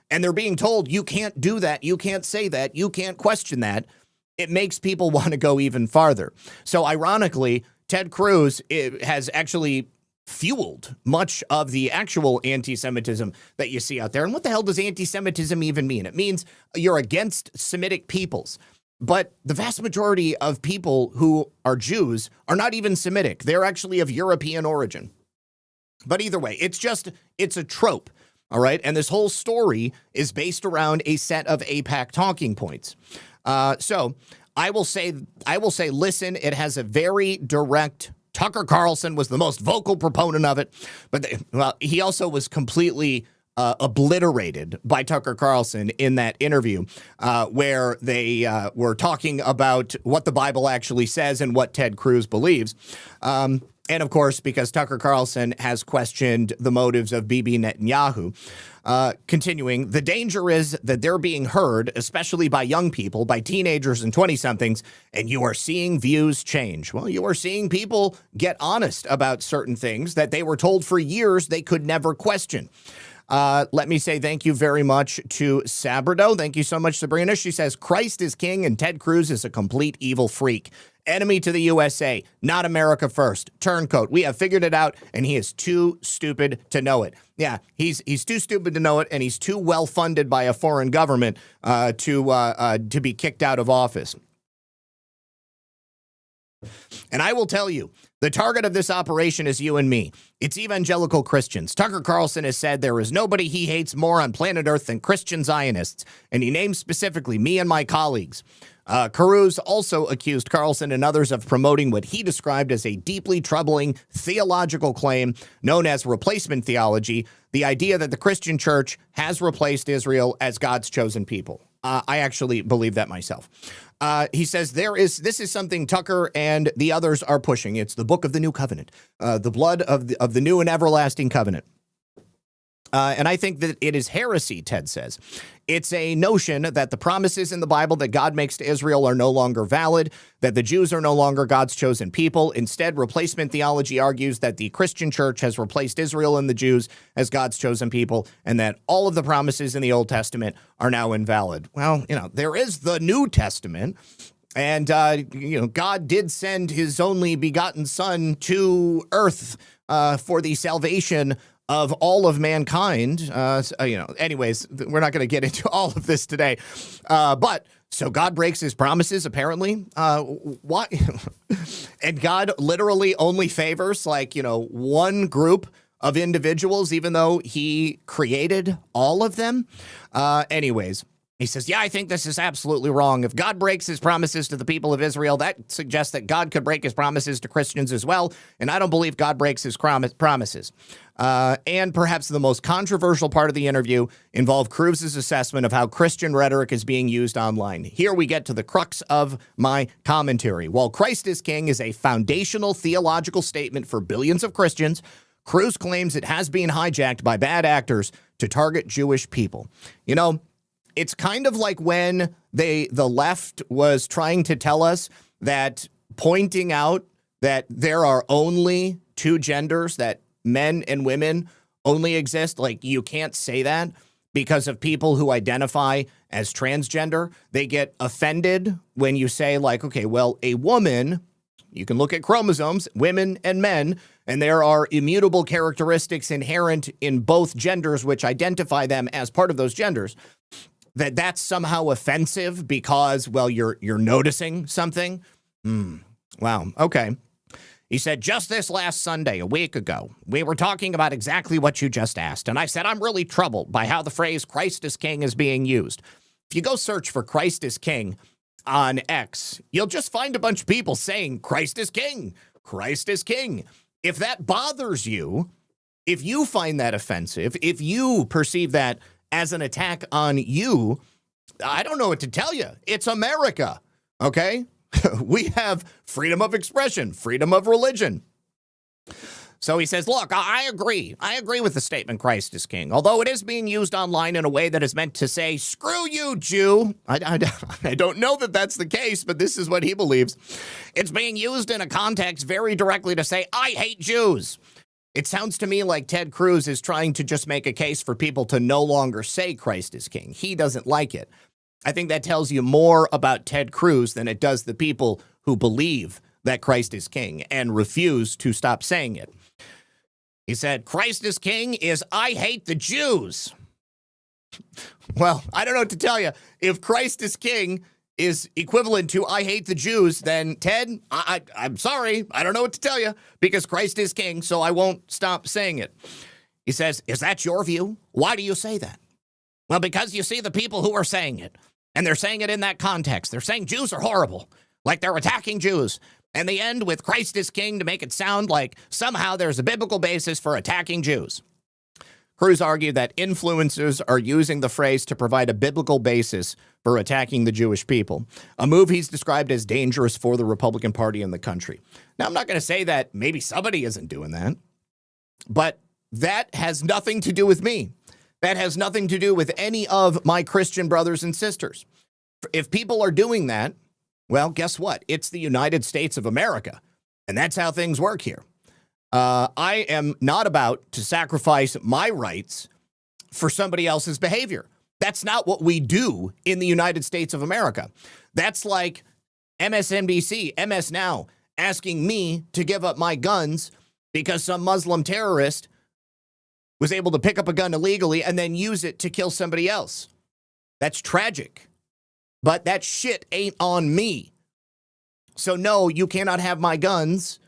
and they're being told, you can't do that, you can't say that, you can't question that, it makes people want to go even farther. So ironically, Ted Cruz has actually fueled much of the actual anti-Semitism that you see out there. And what the hell does anti-Semitism even mean? It means you're against Semitic peoples. But the vast majority of people who are Jews are not even Semitic. They're actually of European origin. But either way, it's a trope, all right? And this whole story is based around a set of AIPAC talking points. So I will say, listen, it has a very direct. Tucker Carlson was the most vocal proponent of it, but he also was completely obliterated by Tucker Carlson in that interview where they were talking about what the Bible actually says and what Ted Cruz believes. And of course, because Tucker Carlson has questioned the motives of Bibi Netanyahu. Continuing, the danger is that they're being heard, especially by young people, by teenagers and 20-somethings, and you are seeing views change. Well, you are seeing people get honest about certain things that they were told for years they could never question. Let me say thank you very much to Sabrado. Thank you so much, Sabrina. She says, Christ is king and Ted Cruz is a complete evil freak. Enemy to the USA, not America first. Turncoat. We have figured it out, and he is too stupid to know it. Yeah, he's too stupid to know it, and he's too well funded by a foreign government to be kicked out of office. And I will tell you, the target of this operation is you and me. It's evangelical Christians. Tucker Carlson has said there is nobody he hates more on planet Earth than Christian Zionists, and he names specifically me and my colleagues. Cruz also accused Carlson and others of promoting what he described as a deeply troubling theological claim known as replacement theology, the idea that the Christian church has replaced Israel as God's chosen people. I actually believe that myself. He says this is something Tucker and the others are pushing. It's the book of the new covenant, the blood of the new and everlasting covenant. And I think that it is heresy, Ted says. It's a notion that the promises in the Bible that God makes to Israel are no longer valid, that the Jews are no longer God's chosen people. Instead, replacement theology argues that the Christian church has replaced Israel and the Jews as God's chosen people, and that all of the promises in the Old Testament are now invalid. Well, there is the New Testament. And, God did send his only begotten son to earth for the salvation of all of mankind. Anyways, we're not going to get into all of this today. But so God breaks his promises, apparently. Why? And God literally only favors one group of individuals, even though he created all of them. Anyways. He says, I think this is absolutely wrong. If God breaks his promises to the people of Israel, that suggests that God could break his promises to Christians as well. And I don't believe God breaks his promises. And perhaps the most controversial part of the interview involved Cruz's assessment of how Christian rhetoric is being used online. Here we get to the crux of my commentary. While Christ is King is a foundational theological statement for billions of Christians, Cruz claims it has been hijacked by bad actors to target Jewish people. It's kind of like when the left was trying to tell us that pointing out that there are only two genders, that men and women only exist. Like, you can't say that because of people who identify as transgender. They get offended when you say, okay, well, a woman, you can look at chromosomes, women and men, and there are immutable characteristics inherent in both genders which identify them as part of those genders. That's somehow offensive because, well, you're noticing something. Wow. Okay. He said, just this last Sunday, a week ago, we were talking about exactly what you just asked. And I said, I'm really troubled by how the phrase Christ is King is being used. If you go search for Christ is King on X, you'll just find a bunch of people saying Christ is King. Christ is King. If that bothers you, if you find that offensive, if you perceive that as an attack on you, I don't know what to tell you. It's America, okay? We have freedom of expression, freedom of religion. So he says, look, I agree. I agree with the statement Christ is King, although it is being used online in a way that is meant to say, screw you, Jew. I don't know that that's the case, but this is what he believes. It's being used in a context very directly to say, I hate Jews. It sounds to me like Ted Cruz is trying to just make a case for people to no longer say Christ is King. He doesn't like it. I think that tells you more about Ted Cruz than it does the people who believe that Christ is King and refuse to stop saying it. He said, Christ is King is I hate the Jews. Well, I don't know what to tell you. If Christ is King is equivalent to I hate the Jews, then Ted, I'm sorry, I don't know what to tell you, because Christ is King, so I won't stop saying it. He says, is that your view? Why do you say that? Well, because you see the people who are saying it, and they're saying it in that context. They're saying Jews are horrible, like they're attacking Jews. And they end with Christ is King to make it sound like somehow there's a biblical basis for attacking Jews. Cruz argued that influencers are using the phrase to provide a biblical basis for attacking the Jewish people, a move he's described as dangerous for the Republican Party in the country. Now, I'm not going to say that maybe somebody isn't doing that, but that has nothing to do with me. That has nothing to do with any of my Christian brothers and sisters. If people are doing that, well, guess what? It's the United States of America, and that's how things work here. I am not about to sacrifice my rights for somebody else's behavior. That's not what we do in the United States of America. That's like MSNBC, MS Now, asking me to give up my guns because some Muslim terrorist was able to pick up a gun illegally and then use it to kill somebody else. That's tragic. But that shit ain't on me. So no, you cannot have my guns.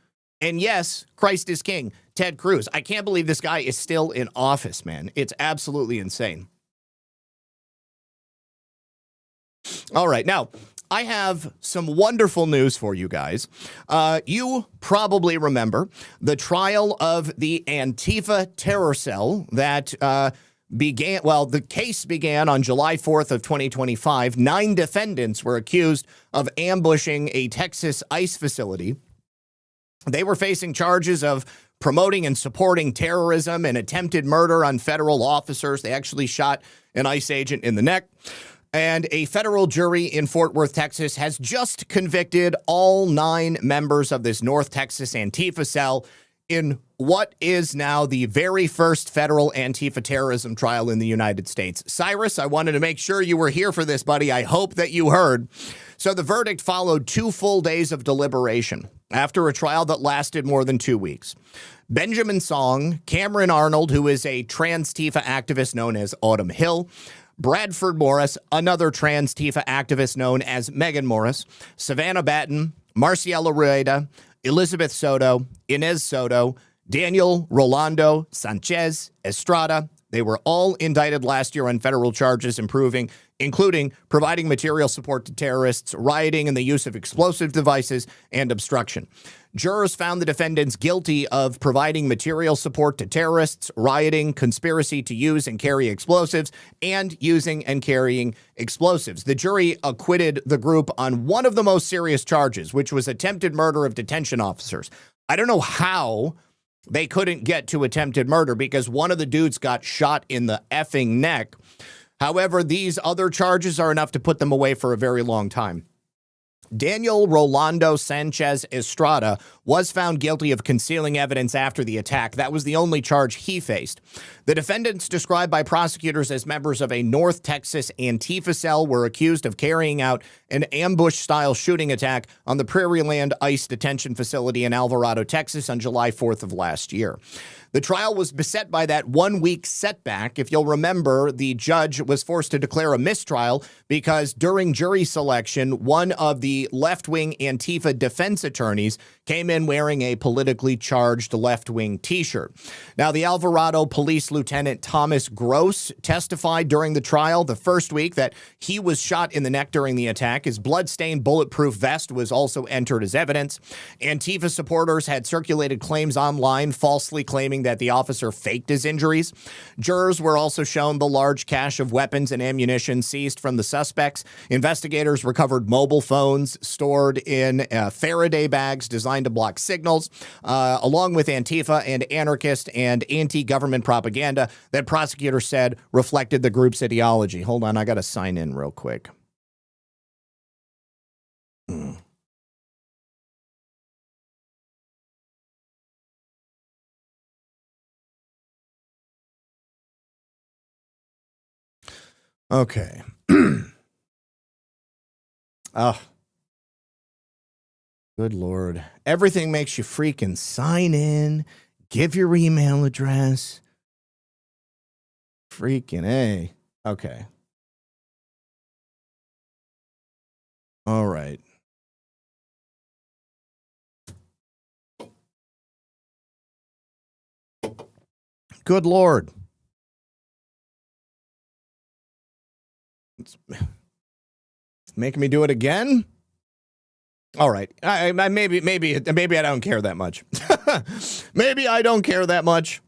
And yes, Christ is king. Ted Cruz. I can't believe this guy is still in office, man. It's absolutely insane. All right. Now, I have some wonderful news for you guys. You probably remember the trial of the Antifa terror cell that the case began on July 4th of 2025. 9 defendants were accused of ambushing a Texas ICE facility. They were facing charges of promoting and supporting terrorism and attempted murder on federal officers. They actually shot an ICE agent in the neck. And a federal jury in Fort Worth, Texas, has just convicted all 9 members of this North Texas Antifa cell in what is now the very first federal Antifa terrorism trial in the United States. Cyrus, I wanted to make sure you were here for this, buddy. I hope that you heard. So the verdict followed 2 full days of deliberation after a trial that lasted more than 2 weeks. Benjamin Song, Cameron Arnold, who is a trans-Tifa activist known as Autumn Hill, Bradford Morris, another trans-Tifa activist known as Megan Morris, Savannah Batten, Marciela Rueda, Elizabeth Soto, Inez Soto, Daniel Rolando Sanchez Estrada. They were all indicted last year on federal charges including providing material support to terrorists, rioting, and the use of explosive devices, and obstruction. Jurors found the defendants guilty of providing material support to terrorists, rioting, conspiracy to use and carry explosives, and using and carrying explosives. The jury acquitted the group on one of the most serious charges, which was attempted murder of detention officers. I don't know how they couldn't get to attempted murder because one of the dudes got shot in the effing neck. However, these other charges are enough to put them away for a very long time. Daniel Rolando Sanchez Estrada was found guilty of concealing evidence after the attack. That was the only charge he faced. The defendants, described by prosecutors as members of a North Texas Antifa cell, were accused of carrying out an ambush-style shooting attack on the Prairie Land ICE detention facility in Alvarado, Texas on July 4th of last year. The trial was beset by that 1-week setback. If you'll remember, the judge was forced to declare a mistrial because during jury selection, one of the left-wing Antifa defense attorneys came in wearing a politically charged left-wing T-shirt. Now, the Alvarado Police Lieutenant Thomas Gross testified during the trial the first week that he was shot in the neck during the attack. His blood-stained bulletproof vest was also entered as evidence. Antifa supporters had circulated claims online falsely claiming that the officer faked his injuries. Jurors were also shown the large cache of weapons and ammunition seized from the suspects. Investigators recovered mobile phones stored in Faraday bags designed to block signals, along with Antifa and anarchist and anti-government propaganda that prosecutors said reflected the group's ideology. Hold on, I got to sign in real quick. Okay. Oh. Good Lord. Everything makes you freaking sign in, give your email address. Freaking A. Okay. All right. Good Lord. It's making me do it again. All right. Maybe I don't care that much. Maybe I don't care that much.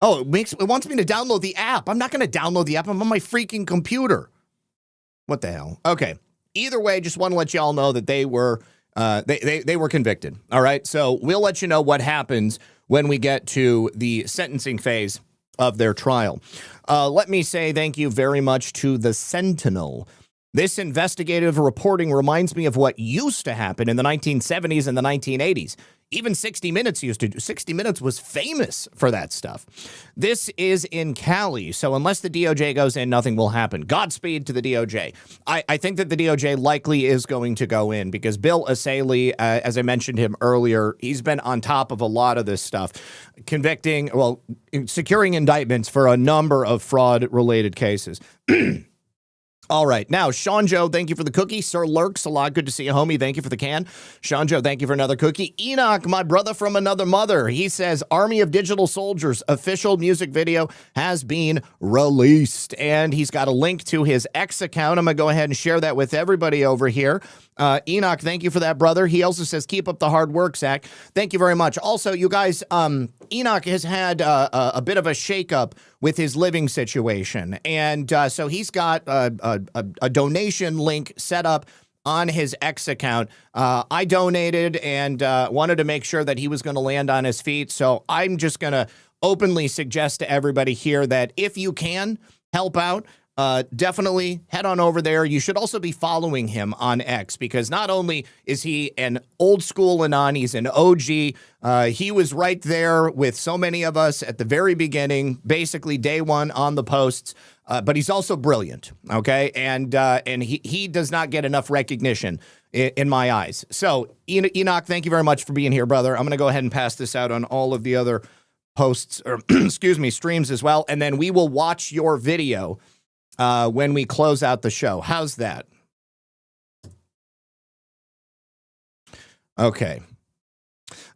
Oh, it wants me to download the app. I'm not going to download the app. I'm on my freaking computer. What the hell? Okay. Either way, just want to let you all know that they were they were convicted. All right. So we'll let you know what happens when we get to the sentencing phase of their trial. Let me say thank you very much to the Sentinel. This investigative reporting reminds me of what used to happen in the 1970s and the 1980s. Even 60 Minutes used to do. 60 Minutes was famous for that stuff. This is in Cali, so unless the DOJ goes in, nothing will happen. Godspeed to the DOJ. I think that the DOJ likely is going to go in because Bill Asaley, as I mentioned him earlier, he's been on top of a lot of this stuff, securing indictments for a number of fraud-related cases. All right. Now, Sean Joe, thank you for the cookie. Sir Lurks, a lot. Good to see you, homie. Thank you for the can. Sean Joe, thank you for another cookie. Enoch, my brother from another mother. He says, Army of Digital Soldiers official music video has been released. And he's got a link to his X account. I'm going to go ahead and share that with everybody over here. Enoch, thank you for that, brother. He also says, keep up the hard work, Zach. Thank you very much. Also, you guys, Enoch has had a bit of a shakeup with his living situation. And so he's got a donation link set up on his X account. I donated and wanted to make sure that he was going to land on his feet. So I'm just going to openly suggest to everybody here that if you can help out, definitely head on over there. You should also be following him on X because not only is he an old school Anon, he's an OG. He was right there with so many of us at the very beginning, basically day one on the posts. But he's also brilliant, okay? And he does not get enough recognition in my eyes. So Enoch, thank you very much for being here, brother. I'm going to go ahead and pass this out on all of the other posts, or excuse me, streams as well. And then we will watch your video when we close out the show. How's that? Okay.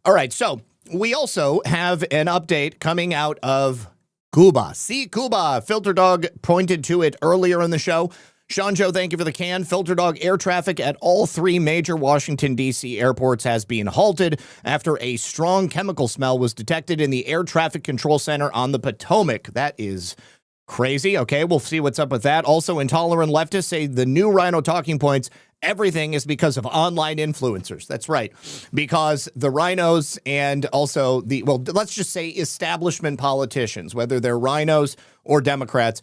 All right. So we also have an update coming out of Cuba. See, Cuba. Filter Dog pointed to it earlier in the show. Sean Joe, thank you for the can. Filter Dog, air traffic at all 3 major Washington, D.C. airports has been halted after a strong chemical smell was detected in the Air Traffic Control Center on the Potomac. That is crazy. Okay, we'll see what's up with that. Also, intolerant leftists say the new Rhino talking points, everything is because of online influencers. That's right. Because the rhinos and also let's just say establishment politicians, whether they're rhinos or Democrats,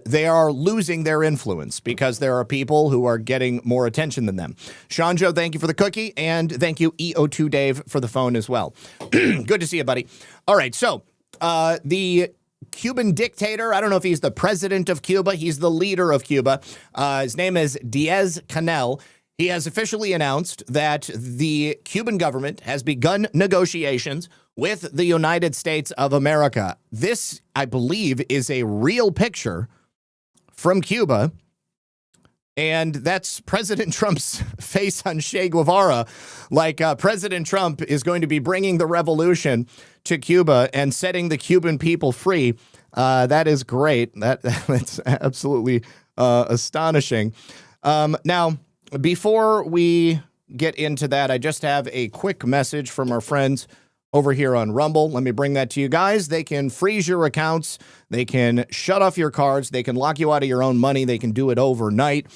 they are losing their influence because there are people who are getting more attention than them. Sean Joe, thank you for the cookie. And thank you, EO2 Dave, for the phone as well. Good to see you, buddy. All right, so the Cuban dictator, I don't know if he's the president of Cuba, he's the leader of Cuba. His name is Díaz-Canel. He has officially announced that the Cuban government has begun negotiations with the United States of America. This, I believe, is a real picture from Cuba. And that's President Trump's face on Che Guevara. Like President Trump is going to be bringing the revolution to Cuba and setting the Cuban people free. That is great. That's absolutely astonishing. Now, before we get into that, I just have a quick message from our friends over here on Rumble. Let me bring that to you guys. They can freeze your accounts. They can shut off your cards. They can lock you out of your own money. They can do it overnight.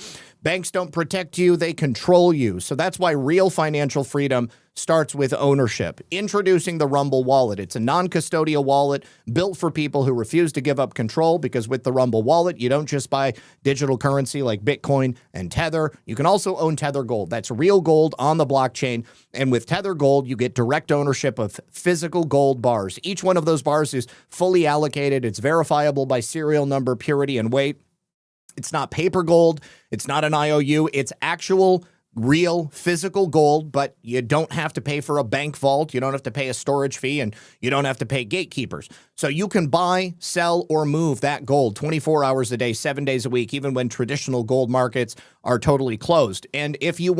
Banks don't protect you. They control you. So that's why real financial freedom starts with ownership. Introducing the Rumble Wallet. It's a non-custodial wallet built for people who refuse to give up control, because with the Rumble Wallet, you don't just buy digital currency like Bitcoin and Tether. You can also own Tether Gold. That's real gold on the blockchain. And with Tether Gold, you get direct ownership of physical gold bars. Each one of those bars is fully allocated. It's verifiable by serial number, purity, and weight. It's not paper gold. It's not an IOU. It's actual real physical gold, but you don't have to pay for a bank vault. You don't have to pay a storage fee, and you don't have to pay gatekeepers. So you can buy, sell, or move that gold 24 hours a day, 7 days a week, even when traditional gold markets are totally closed. And if you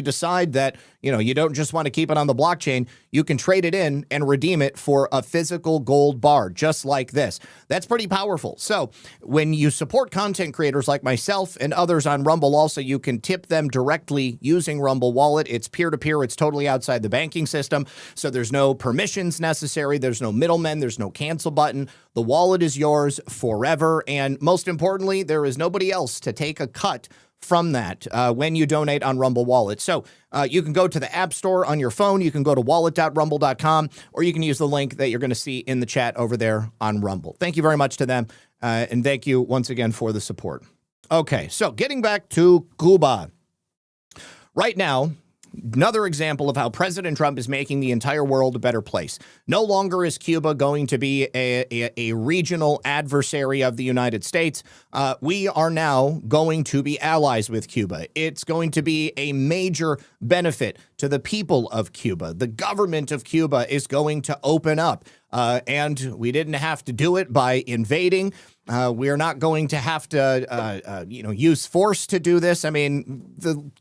decide that, you don't just want to keep it on the blockchain, you can trade it in and redeem it for a physical gold bar, just like this. That's pretty powerful. So when you support content creators like myself and others on Rumble, also, you can tip them directly using Rumble Wallet. It's peer-to-peer. It's totally outside the banking system. So there's no permissions necessary. There's no middlemen. There's no cancel button. The wallet is yours forever. And most importantly, there is nobody else to take a cut from that when you donate on Rumble Wallet. So you can go to the App Store on your phone. You can go to wallet.rumble.com, or you can use the link that you're going to see in the chat over there on Rumble. Thank you very much to them. And thank you once again for the support. Okay, so getting back to Cuba. Right now, another example of how President Trump is making the entire world a better place. No longer is Cuba going to be a regional adversary of the United States. We are now going to be allies with Cuba. It's going to be a major benefit to the people of Cuba. The government of Cuba is going to open up. And we didn't have to do it by invading. We're not going to have to, use force to do this. I mean,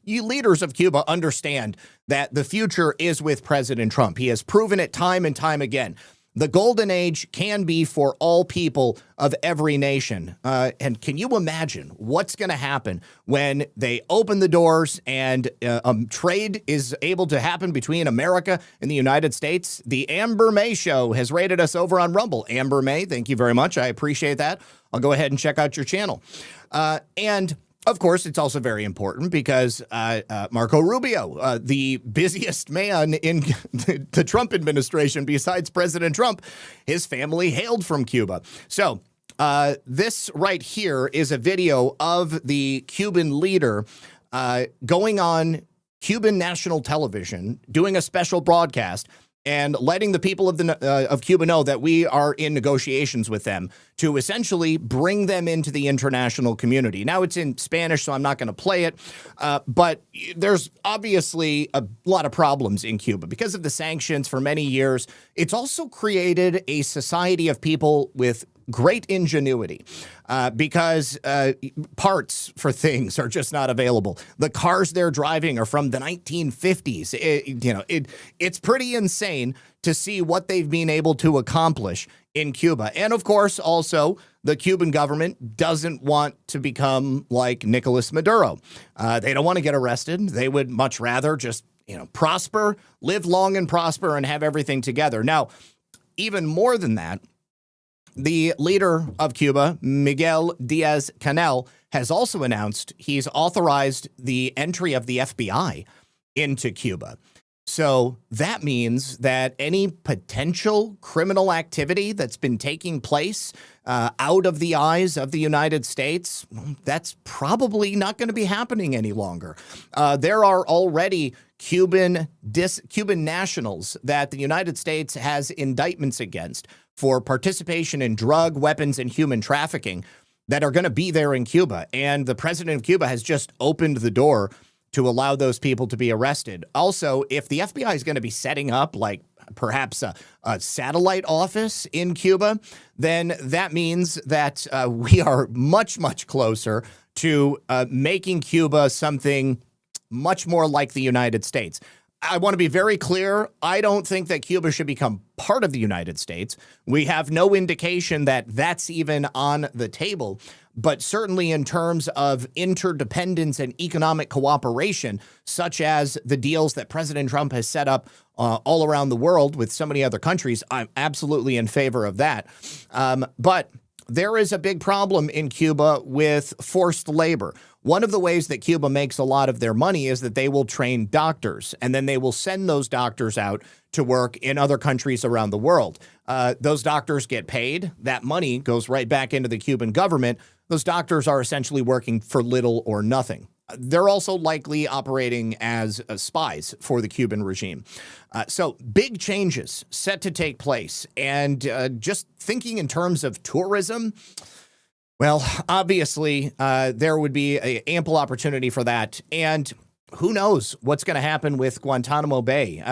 you leaders of Cuba understand that the future is with President Trump. He has proven it time and time again. The golden age can be for all people of every nation. And can you imagine what's going to happen when they open the doors and trade is able to happen between America and the United States? The Amber May Show has rated us over on Rumble. Amber May, thank you very much. I appreciate that. I'll go ahead and check out your channel. And of course, it's also very important because Marco Rubio, the busiest man in the Trump administration besides President Trump, his family hailed from Cuba. So this right here is a video of the Cuban leader going on Cuban national television, doing a special broadcast and letting the people of Cuba know that we are in negotiations with them to essentially bring them into the international community. Now, it's in Spanish, so I'm not going to play it, but there's obviously a lot of problems in Cuba. Because of the sanctions for many years, it's also created a society of people with great ingenuity because parts for things are just not available. The cars they're driving are from the 1950s. It's pretty insane to see what they've been able to accomplish in Cuba. And of course, also, the Cuban government doesn't want to become like Nicolas Maduro. They don't want to get arrested. They would much rather just, prosper, live long and prosper and have everything together. Now, even more than that, the leader of Cuba, Miguel Diaz-Canel, has also announced he's authorized the entry of the FBI into Cuba. So that means that any potential criminal activity that's been taking place out of the eyes of the United States, that's probably not going to be happening any longer. There are already Cuban nationals that the United States has indictments against for participation in drug, weapons, and human trafficking that are going to be there in Cuba. And the president of Cuba has just opened the door to allow those people to be arrested. Also, if the FBI is going to be setting up like perhaps a satellite office in Cuba, then that means that we are much, much closer to making Cuba something much more like the United States. I want to be very clear. I don't think that Cuba should become part of the United States. We have no indication that that's even on the table. But certainly in terms of interdependence and economic cooperation, such as the deals that President Trump has set up all around the world with so many other countries, I'm absolutely in favor of that. But there is a big problem in Cuba with forced labor. One of the ways that Cuba makes a lot of their money is that they will train doctors, and then they will send those doctors out to work in other countries around the world. Those doctors get paid. That money goes right back into the Cuban government. Those doctors are essentially working for little or nothing. They're also likely operating as spies for the Cuban regime. So big changes set to take place. And just thinking in terms of tourism, well, obviously, there would be an ample opportunity for that. And who knows what's going to happen with Guantanamo Bay?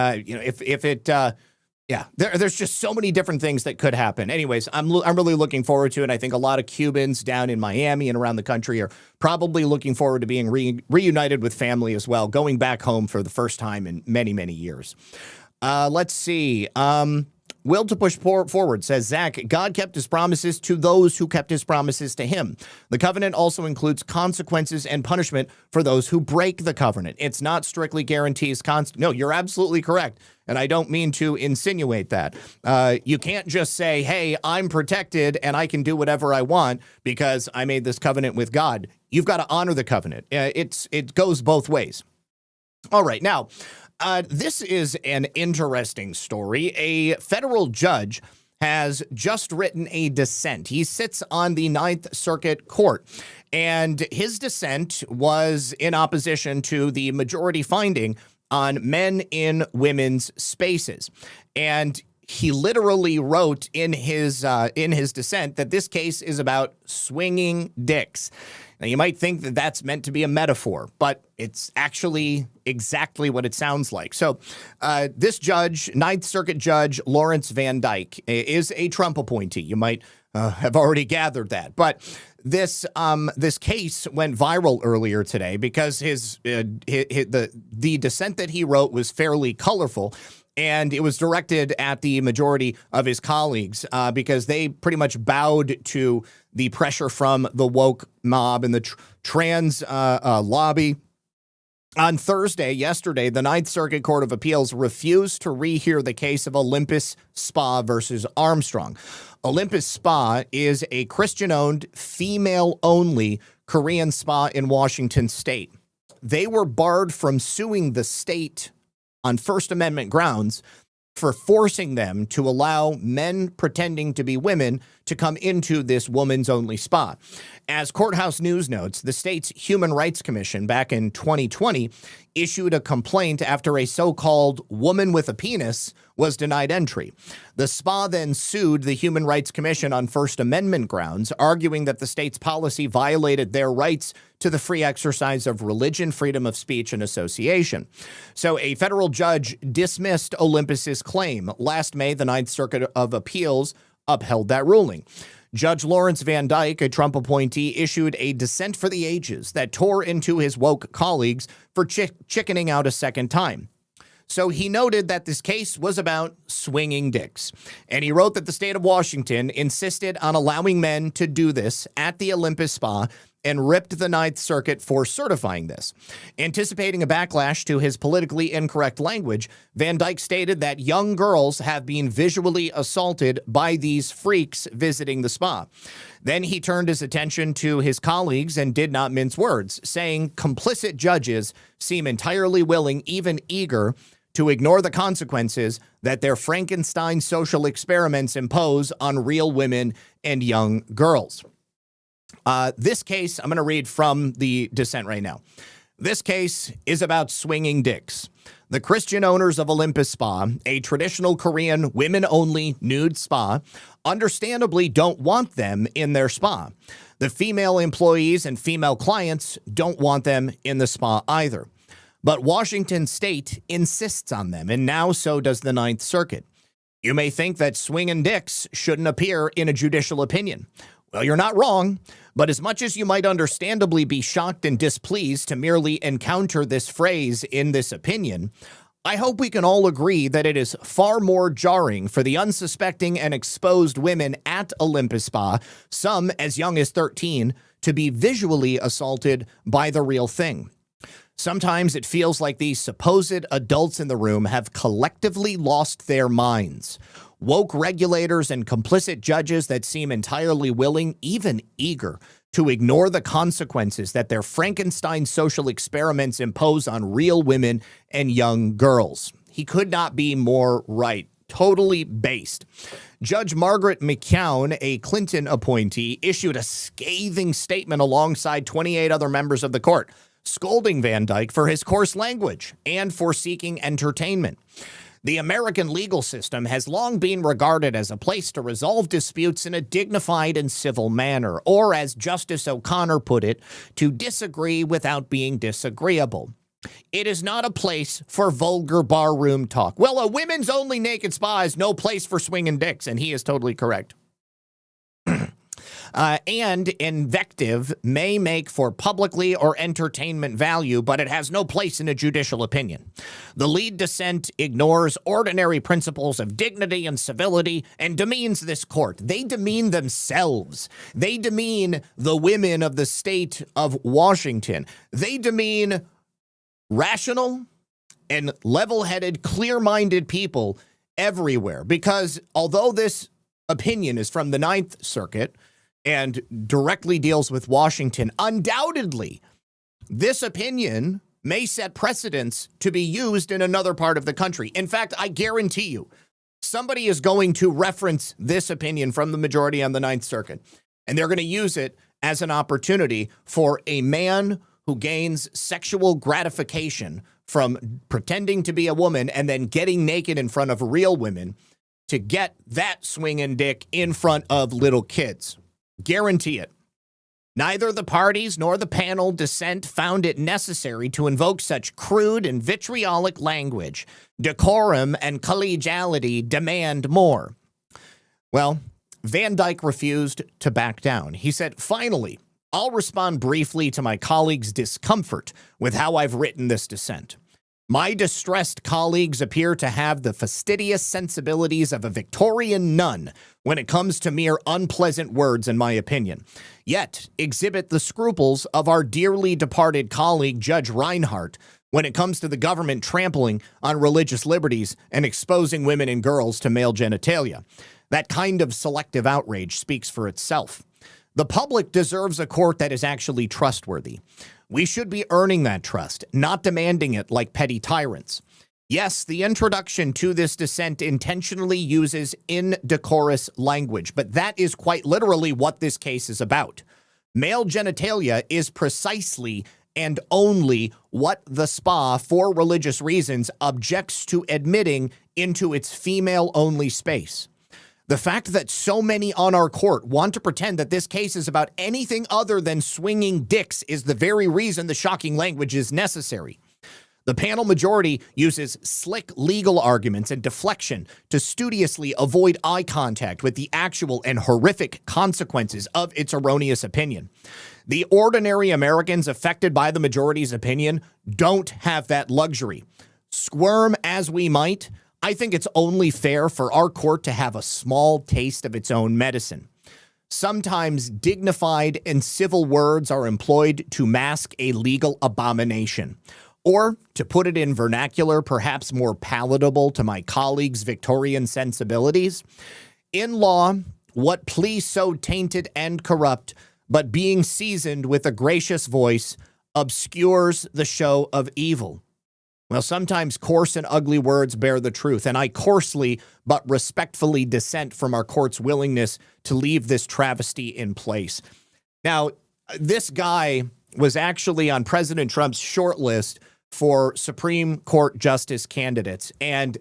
There's just so many different things that could happen. Anyways, I'm really looking forward to it. I think a lot of Cubans down in Miami and around the country are probably looking forward to being reunited with family as well, going back home for the first time in many, many years. Let's see. Will to push forward says, Zach, God kept his promises to those who kept his promises to him. The covenant also includes consequences and punishment for those who break the covenant. It's not strictly guarantees. No, you're absolutely correct. And I don't mean to insinuate that. You can't just say, hey, I'm protected and I can do whatever I want because I made this covenant with God. You've got to honor the covenant. It goes both ways. All right. Now, this is an interesting story. A federal judge has just written a dissent. He sits on the Ninth Circuit Court, and his dissent was in opposition to the majority finding on men in women's spaces. And he literally wrote in his dissent that this case is about swinging dicks. Now, you might think that that's meant to be a metaphor, but it's actually exactly what it sounds like. So this judge, Ninth Circuit Judge Lawrence Van Dyke, is a Trump appointee. You might have already gathered that. But this case went viral earlier today because the dissent that he wrote was fairly colorful. And it was directed at the majority of his colleagues because they pretty much bowed to the pressure from the woke mob and the trans lobby. On Thursday, yesterday, the Ninth Circuit Court of Appeals refused to rehear the case of Olympus Spa versus Armstrong. Olympus Spa is a Christian-owned, female-only Korean spa in Washington state. They were barred from suing the state on First Amendment grounds for forcing them to allow men pretending to be women to come into this woman's-only spa. As Courthouse News notes, the state's Human Rights Commission back in 2020 issued a complaint after a so-called woman with a penis was denied entry. The spa then sued the Human Rights Commission on First Amendment grounds, arguing that the state's policy violated their rights to the free exercise of religion, freedom of speech, and association. So a federal judge dismissed Olympus's claim. Last May, the Ninth Circuit of Appeals upheld that ruling. Judge Lawrence Van Dyke, a Trump appointee, issued a dissent for the ages that tore into his woke colleagues for chickening out a second time. So he noted that this case was about swinging dicks. And he wrote that the state of Washington insisted on allowing men to do this at the Olympus Spa and ripped the Ninth Circuit for certifying this. Anticipating a backlash to his politically incorrect language, Van Dyke stated that young girls have been visually assaulted by these freaks visiting the spa. Then he turned his attention to his colleagues and did not mince words, saying complicit judges seem entirely willing, even eager, to ignore the consequences that their Frankenstein social experiments impose on real women and young girls. This case, I'm going to read from the dissent right now. This case is about swinging dicks. The Christian owners of Olympus Spa, a traditional Korean women-only nude spa, understandably don't want them in their spa. The female employees and female clients don't want them in the spa either. But Washington state insists on them, and now so does the Ninth Circuit. You may think that swinging dicks shouldn't appear in a judicial opinion. Well, you're not wrong, but as much as you might understandably be shocked and displeased to merely encounter this phrase in this opinion, I hope we can all agree that it is far more jarring for the unsuspecting and exposed women at Olympus Spa, some as young as 13, to be visually assaulted by the real thing. Sometimes it feels like these supposed adults in the room have collectively lost their minds. Woke regulators and complicit judges that seem entirely willing, even eager, to ignore the consequences that their Frankenstein social experiments impose on real women and young girls. He could not be more right. Totally based. Judge Margaret McKeown, a Clinton appointee, issued a scathing statement alongside 28 other members of the court, scolding Van Dyke for his coarse language and for seeking entertainment. The American legal system has long been regarded as a place to resolve disputes in a dignified and civil manner, or as Justice O'Connor put it, to disagree without being disagreeable. It is not a place for vulgar barroom talk. Well, a women's only naked spa is no place for swinging dicks, and he is totally correct. And invective may make for publicly or entertainment value, but it has no place in a judicial opinion. The lead dissent ignores ordinary principles of dignity and civility and demeans this court. They demean themselves. They demean the women of the state of Washington. They demean rational and level-headed, clear-minded people everywhere. Because although this opinion is from the Ninth Circuit and directly deals with Washington, undoubtedly, this opinion may set precedents to be used in another part of the country. In fact, I guarantee you, somebody is going to reference this opinion from the majority on the Ninth Circuit, and they're going to use it as an opportunity for a man who gains sexual gratification from pretending to be a woman and then getting naked in front of real women to get that swinging dick in front of little kids. Guarantee it. Neither the parties nor the panel dissent found it necessary to invoke such crude and vitriolic language. Decorum and collegiality demand more. Well, Van Dyke refused to back down. He said, "Finally, I'll respond briefly to my colleagues' discomfort with how I've written this dissent. My distressed colleagues appear to have the fastidious sensibilities of a Victorian nun when it comes to mere unpleasant words, in my opinion, yet exhibit the scruples of our dearly departed colleague, Judge Reinhardt, when it comes to the government trampling on religious liberties and exposing women and girls to male genitalia. That kind of selective outrage speaks for itself. The public deserves a court that is actually trustworthy. We should be earning that trust, not demanding it like petty tyrants. Yes, the introduction to this dissent intentionally uses indecorous language, but that is quite literally what this case is about. Male genitalia is precisely and only what the SPA, for religious reasons, objects to admitting into its female-only space. The fact that so many on our court want to pretend that this case is about anything other than swinging dicks is the very reason the shocking language is necessary. The panel majority uses slick legal arguments and deflection to studiously avoid eye contact with the actual and horrific consequences of its erroneous opinion. The ordinary Americans affected by the majority's opinion don't have that luxury. Squirm as we might, I think it's only fair for our court to have a small taste of its own medicine. Sometimes dignified and civil words are employed to mask a legal abomination. Or, to put it in vernacular perhaps more palatable to my colleagues' Victorian sensibilities, in law, what plea so tainted and corrupt, but being seasoned with a gracious voice, obscures the show of evil. Well, sometimes coarse and ugly words bear the truth, and I coarsely but respectfully dissent from our court's willingness to leave this travesty in place. Now, this guy was actually on President Trump's short list for Supreme Court justice candidates, and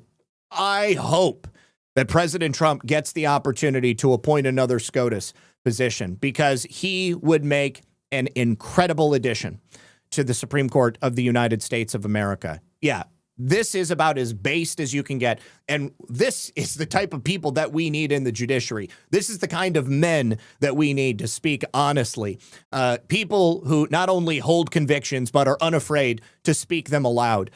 I hope that President Trump gets the opportunity to appoint another SCOTUS position, because he would make an incredible addition to the Supreme Court of the United States of America. Yeah, this is about as based as you can get. And this is the type of people that we need in the judiciary. This is the kind of men that we need to speak honestly. People who not only hold convictions, but are unafraid to speak them aloud.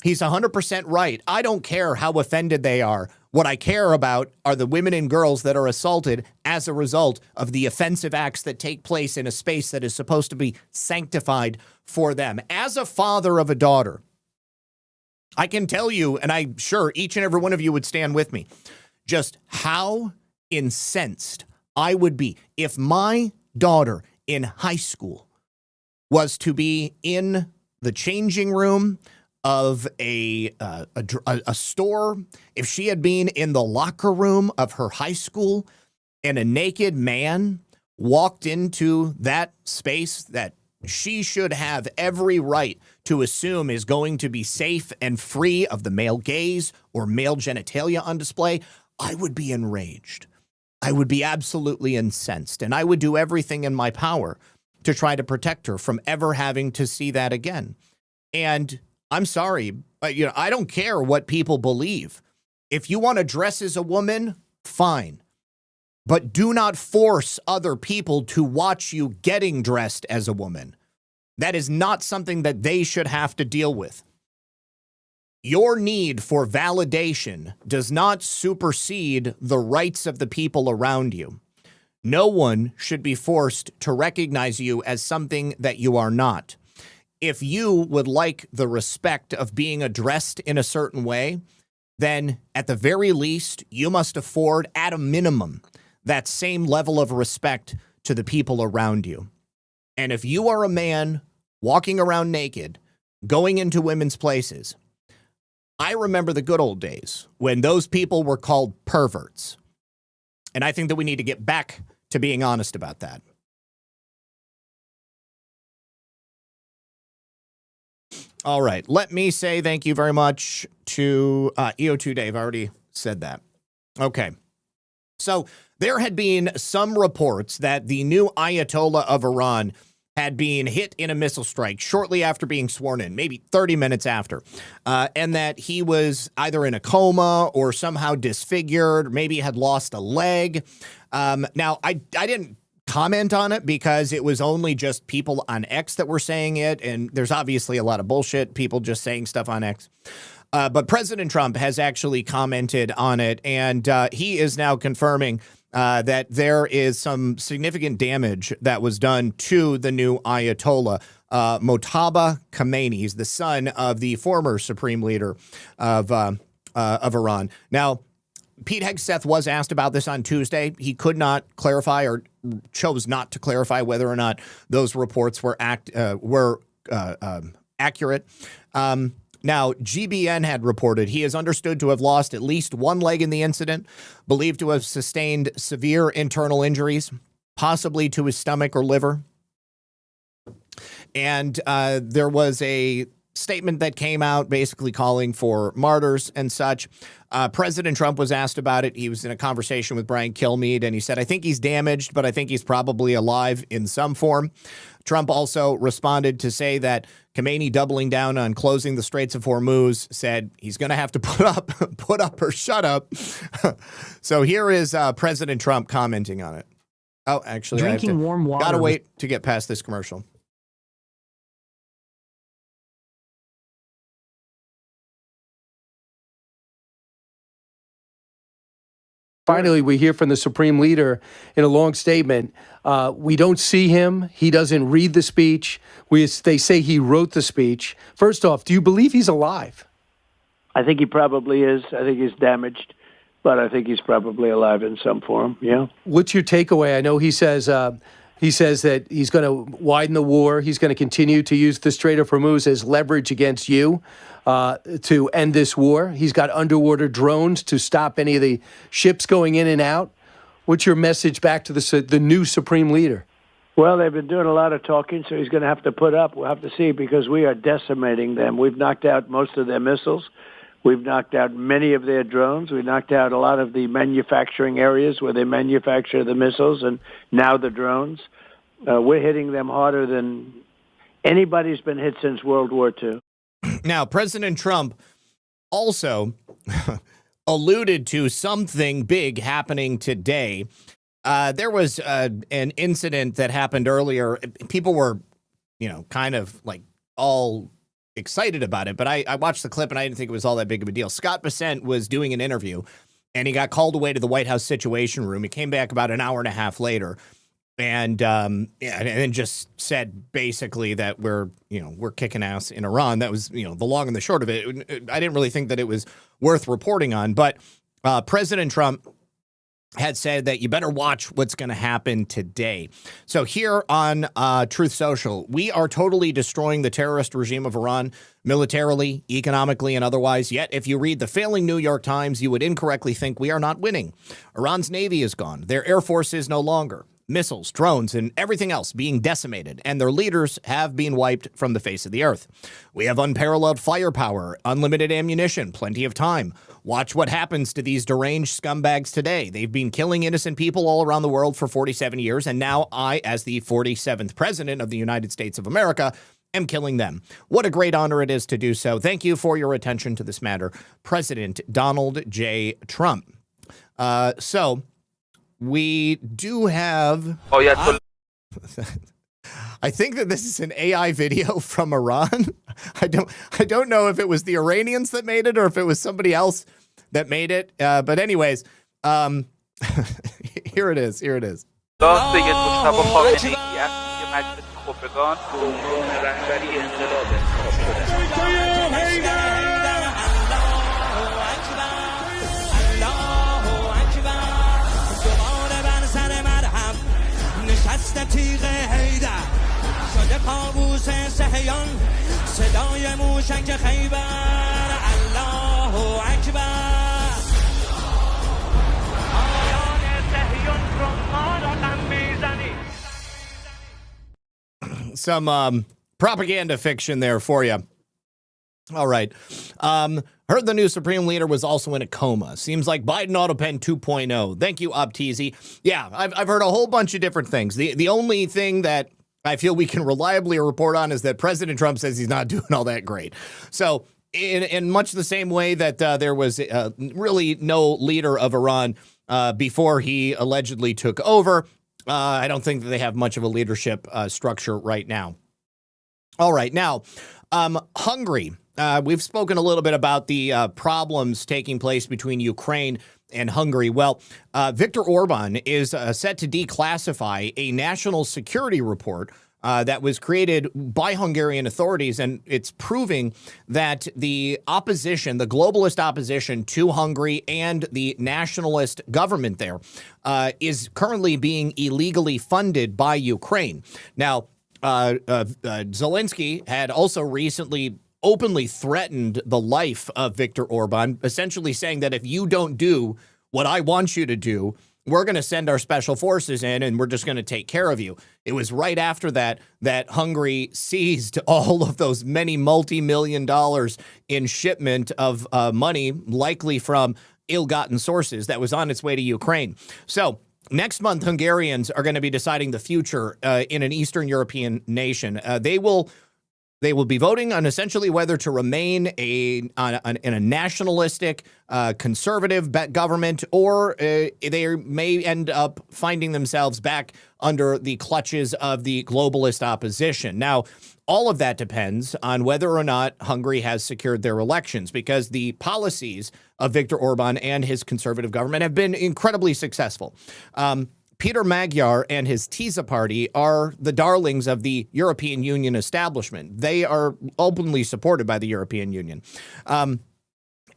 He's 100% right. I don't care how offended they are. What I care about are the women and girls that are assaulted as a result of the offensive acts that take place in a space that is supposed to be sanctified for them. As a father of a daughter, I can tell you, and I'm sure each and every one of you would stand with me, just how incensed I would be if my daughter in high school was to be in the changing room of a store, if she had been in the locker room of her high school and a naked man walked into that space that she should have every right to assume is going to be safe and free of the male gaze or male genitalia on display, I would be enraged. I would be absolutely incensed, and I would do everything in my power to try to protect her from ever having to see that again. And I'm sorry, but I don't care what people believe. If you want to dress as a woman, fine. But do not force other people to watch you getting dressed as a woman. That is not something that they should have to deal with. Your need for validation does not supersede the rights of the people around you. No one should be forced to recognize you as something that you are not. If you would like the respect of being addressed in a certain way, then at the very least, you must afford, at a minimum, that same level of respect to the people around you. And if you are a man walking around naked, going into women's places, I remember the good old days when those people were called perverts. And I think that we need to get back to being honest about that. All right. Let me say thank you very much to EO2 Dave. I already said that. Okay. So there had been some reports that the new Ayatollah of Iran had been hit in a missile strike shortly after being sworn in, maybe 30 minutes after, and that he was either in a coma or somehow disfigured, maybe had lost a leg. Now, I didn't comment on it because it was only just people on X that were saying it, and there's obviously a lot of bullshit, people just saying stuff on X. But President Trump has actually commented on it, and he is now confirming that there is some significant damage that was done to the new Ayatollah, Mojtaba Khomeini. He's the son of the former supreme leader of Iran. Now, Pete Hegseth was asked about this on Tuesday. He could not clarify or chose not to clarify whether or not those reports were accurate. Now, GBN had reported he is understood to have lost at least one leg in the incident, believed to have sustained severe internal injuries, possibly to his stomach or liver. And there was a statement that came out basically calling for martyrs and such. President Trump was asked about it. He was in a conversation with Brian Kilmeade, and he said, I think he's damaged, but I think he's probably alive in some form. Trump also responded to say that Khomeini, doubling down on closing the Straits of Hormuz, said he's going to have to put up or shut up. So here is President Trump commenting on it. Oh, actually, drinking warm water. Gotta wait to get past this commercial. Finally, we hear from the Supreme Leader in a long statement. We don't see him. He doesn't read the speech. They say he wrote the speech. First off, do you believe he's alive? I think he probably is. I think he's damaged, but I think he's probably alive in some form, yeah. What's your takeaway? I know he says that he's going to widen the war. He's going to continue to use the Strait of Hormuz as leverage against you to end this war. He's got underwater drones to stop any of the ships going in and out. What's your message back to the new Supreme Leader? Well, they've been doing a lot of talking, so he's going to have to put up. We'll have to see, because we are decimating them. We've knocked out most of their missiles. We've knocked out many of their drones. We knocked out a lot of the manufacturing areas where they manufacture the missiles and now the drones. We're hitting them harder than anybody's been hit since World War II. Now, President Trump also alluded to something big happening today. There was an incident that happened earlier. People were, kind of like all excited about it, but I watched the clip and I didn't think it was all that big of a deal. Scott Bessent was doing an interview and he got called away to the White House Situation Room. He came back about an hour and a half later and then just said basically that we're kicking ass in Iran. That was, the long and the short of it. I didn't really think that it was worth reporting on, but President Trump had said that you better watch what's going to happen today. So here on Truth Social, we are totally destroying the terrorist regime of Iran, militarily, economically, and otherwise. Yet, if you read the failing New York Times, you would incorrectly think we are not winning. Iran's Navy is gone. Their Air Force is no longer. Missiles, drones, and everything else being decimated, and their leaders have been wiped from the face of the earth. We have unparalleled firepower, unlimited ammunition, plenty of time. Watch what happens to these deranged scumbags today. They've been killing innocent people all around the world for 47 years, and now I, as the 47th president of the United States of America, am killing them. What a great honor it is to do so. Thank you for your attention to this matter, President Donald J. Trump. We do have... Oh, yeah. I think that this is an AI video from Iran. I don't know if it was the Iranians that made it or if it was somebody else that made it. But anyways, here it is. Here it is. تیغ حیدر شده کابوس صهیون صدای موشک خیبر الله اکبر آیان صهیون رو ما رقم میزنی. Some propaganda fiction there for you. All right. Heard the new Supreme Leader was also in a coma. Seems like Biden AutoPen 2.0. Thank you, Opteasy. Yeah, I've heard a whole bunch of different things. The only thing that I feel we can reliably report on is that President Trump says he's not doing all that great. So in much the same way that there was really no leader of Iran before he allegedly took over. I don't think that they have much of a leadership structure right now. All right, now, Hungary. We've spoken a little bit about the problems taking place between Ukraine and Hungary. Well, Viktor Orban is set to declassify a national security report that was created by Hungarian authorities, and it's proving that the opposition, the globalist opposition to Hungary and the nationalist government there, is currently being illegally funded by Ukraine. Now, Zelensky had also recently openly threatened the life of Viktor Orban, essentially saying that if you don't do what I want you to do, we're going to send our special forces in and we're just going to take care of you. It was right after that Hungary seized all of those many multi-million dollars in shipment of money, likely from ill-gotten sources, that was on its way to Ukraine. So next month, Hungarians are going to be deciding the future in an Eastern European nation. They will be voting on essentially whether to remain in a nationalistic, conservative government, or they may end up finding themselves back under the clutches of the globalist opposition. Now, all of that depends on whether or not Hungary has secured their elections, because the policies of Viktor Orban and his conservative government have been incredibly successful. Peter Magyar and his TISA party are the darlings of the European Union establishment. They are openly supported by the European Union.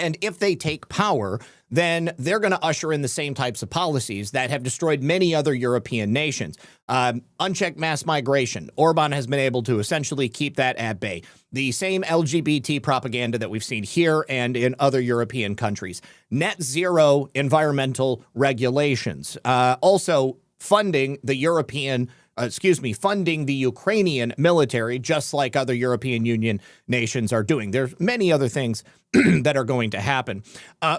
And if they take power, then they're going to usher in the same types of policies that have destroyed many other European nations. Unchecked mass migration. Orban has been able to essentially keep that at bay. The same LGBT propaganda that we've seen here and in other European countries. Net zero environmental regulations. Also funding the funding the Ukrainian military, just like other European Union nations are doing. There's many other things that are going to happen.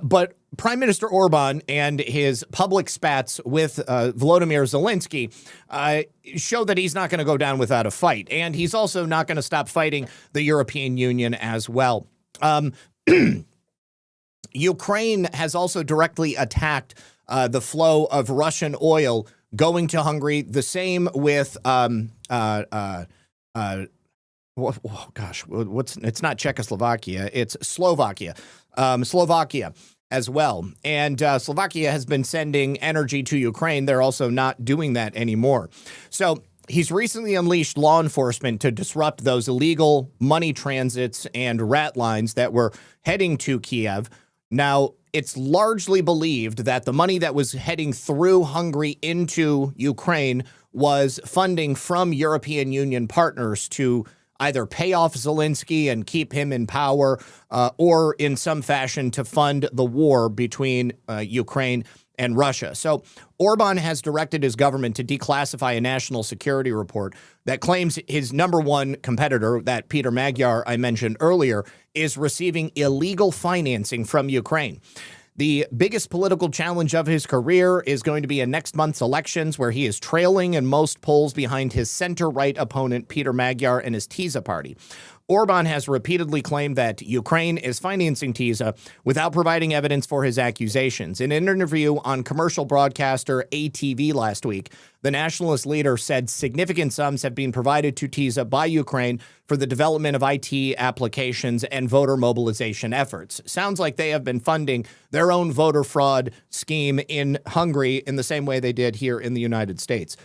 But Prime Minister Orban and his public spats with Volodymyr Zelensky show that he's not going to go down without a fight. And he's also not going to stop fighting the European Union as well. Ukraine has also directly attacked the flow of Russian oil going to Hungary. The same with it's not Czechoslovakia, it's Slovakia. Slovakia as well. And Slovakia has been sending energy to Ukraine. They're also not doing that anymore. So he's recently unleashed law enforcement to disrupt those illegal money transits and rat lines that were heading to Kiev. Now, it's largely believed that the money that was heading through Hungary into Ukraine was funding from European Union partners to either pay off Zelensky and keep him in power, or in some fashion to fund the war between Ukraine and Russia. So Orban has directed his government to declassify a national security report that claims his number one competitor, that Peter Magyar I mentioned earlier, is receiving illegal financing from Ukraine. The biggest political challenge of his career is going to be in next month's elections, where he is trailing in most polls behind his center-right opponent, Peter Magyar, and his TISA party. Orban has repeatedly claimed that Ukraine is financing TISA without providing evidence for his accusations. In an interview on commercial broadcaster ATV last week, the nationalist leader said significant sums have been provided to TISA by Ukraine for the development of IT applications and voter mobilization efforts. Sounds like they have been funding their own voter fraud scheme in Hungary in the same way they did here in the United States.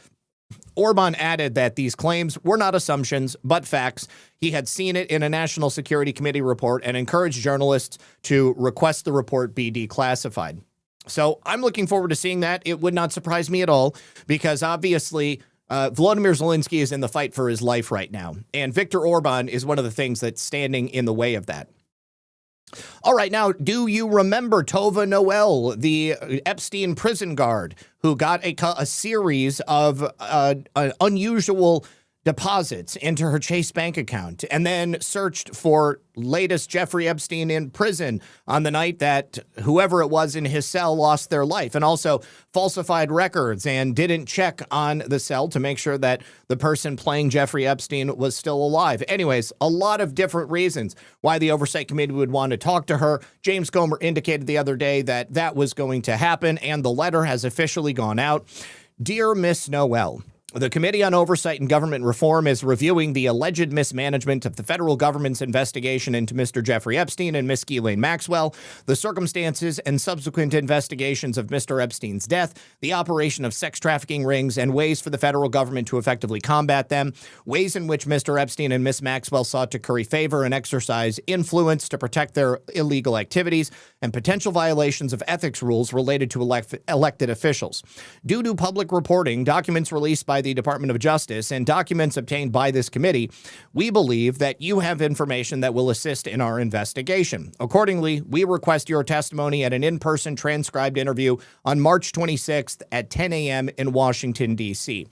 Orban added that these claims were not assumptions, but facts. He had seen it in a National Security Committee report and encouraged journalists to request the report be declassified. So I'm looking forward to seeing that. It would not surprise me at all, because obviously Volodymyr Zelensky is in the fight for his life right now. And Viktor Orban is one of the things that's standing in the way of that. All right, now, do you remember Tova Noel, the Epstein prison guard who got a series of unusual deposits into her Chase bank account and then searched for latest Jeffrey Epstein in prison on the night that whoever it was in his cell lost their life, and also falsified records and didn't check on the cell to make sure that the person playing Jeffrey Epstein was still alive. Anyways, a lot of different reasons why the Oversight Committee would want to talk to her. James Comer indicated the other day that that was going to happen, and the letter has officially gone out. Dear Miss Noel, the Committee on Oversight and Government Reform is reviewing the alleged mismanagement of the federal government's investigation into Mr. Jeffrey Epstein and Miss Ghislaine Maxwell, the circumstances and subsequent investigations of Mr. Epstein's death, the operation of sex trafficking rings, and ways for the federal government to effectively combat them, ways in which Mr. Epstein and Miss Maxwell sought to curry favor and exercise influence to protect their illegal activities, and potential violations of ethics rules related to elected officials. Due to public reporting, documents released by the Department of Justice, and documents obtained by this committee, we believe that you have information that will assist in our investigation. Accordingly, we request your testimony at an in-person transcribed interview on March 26th at 10 a.m. in Washington, D.C.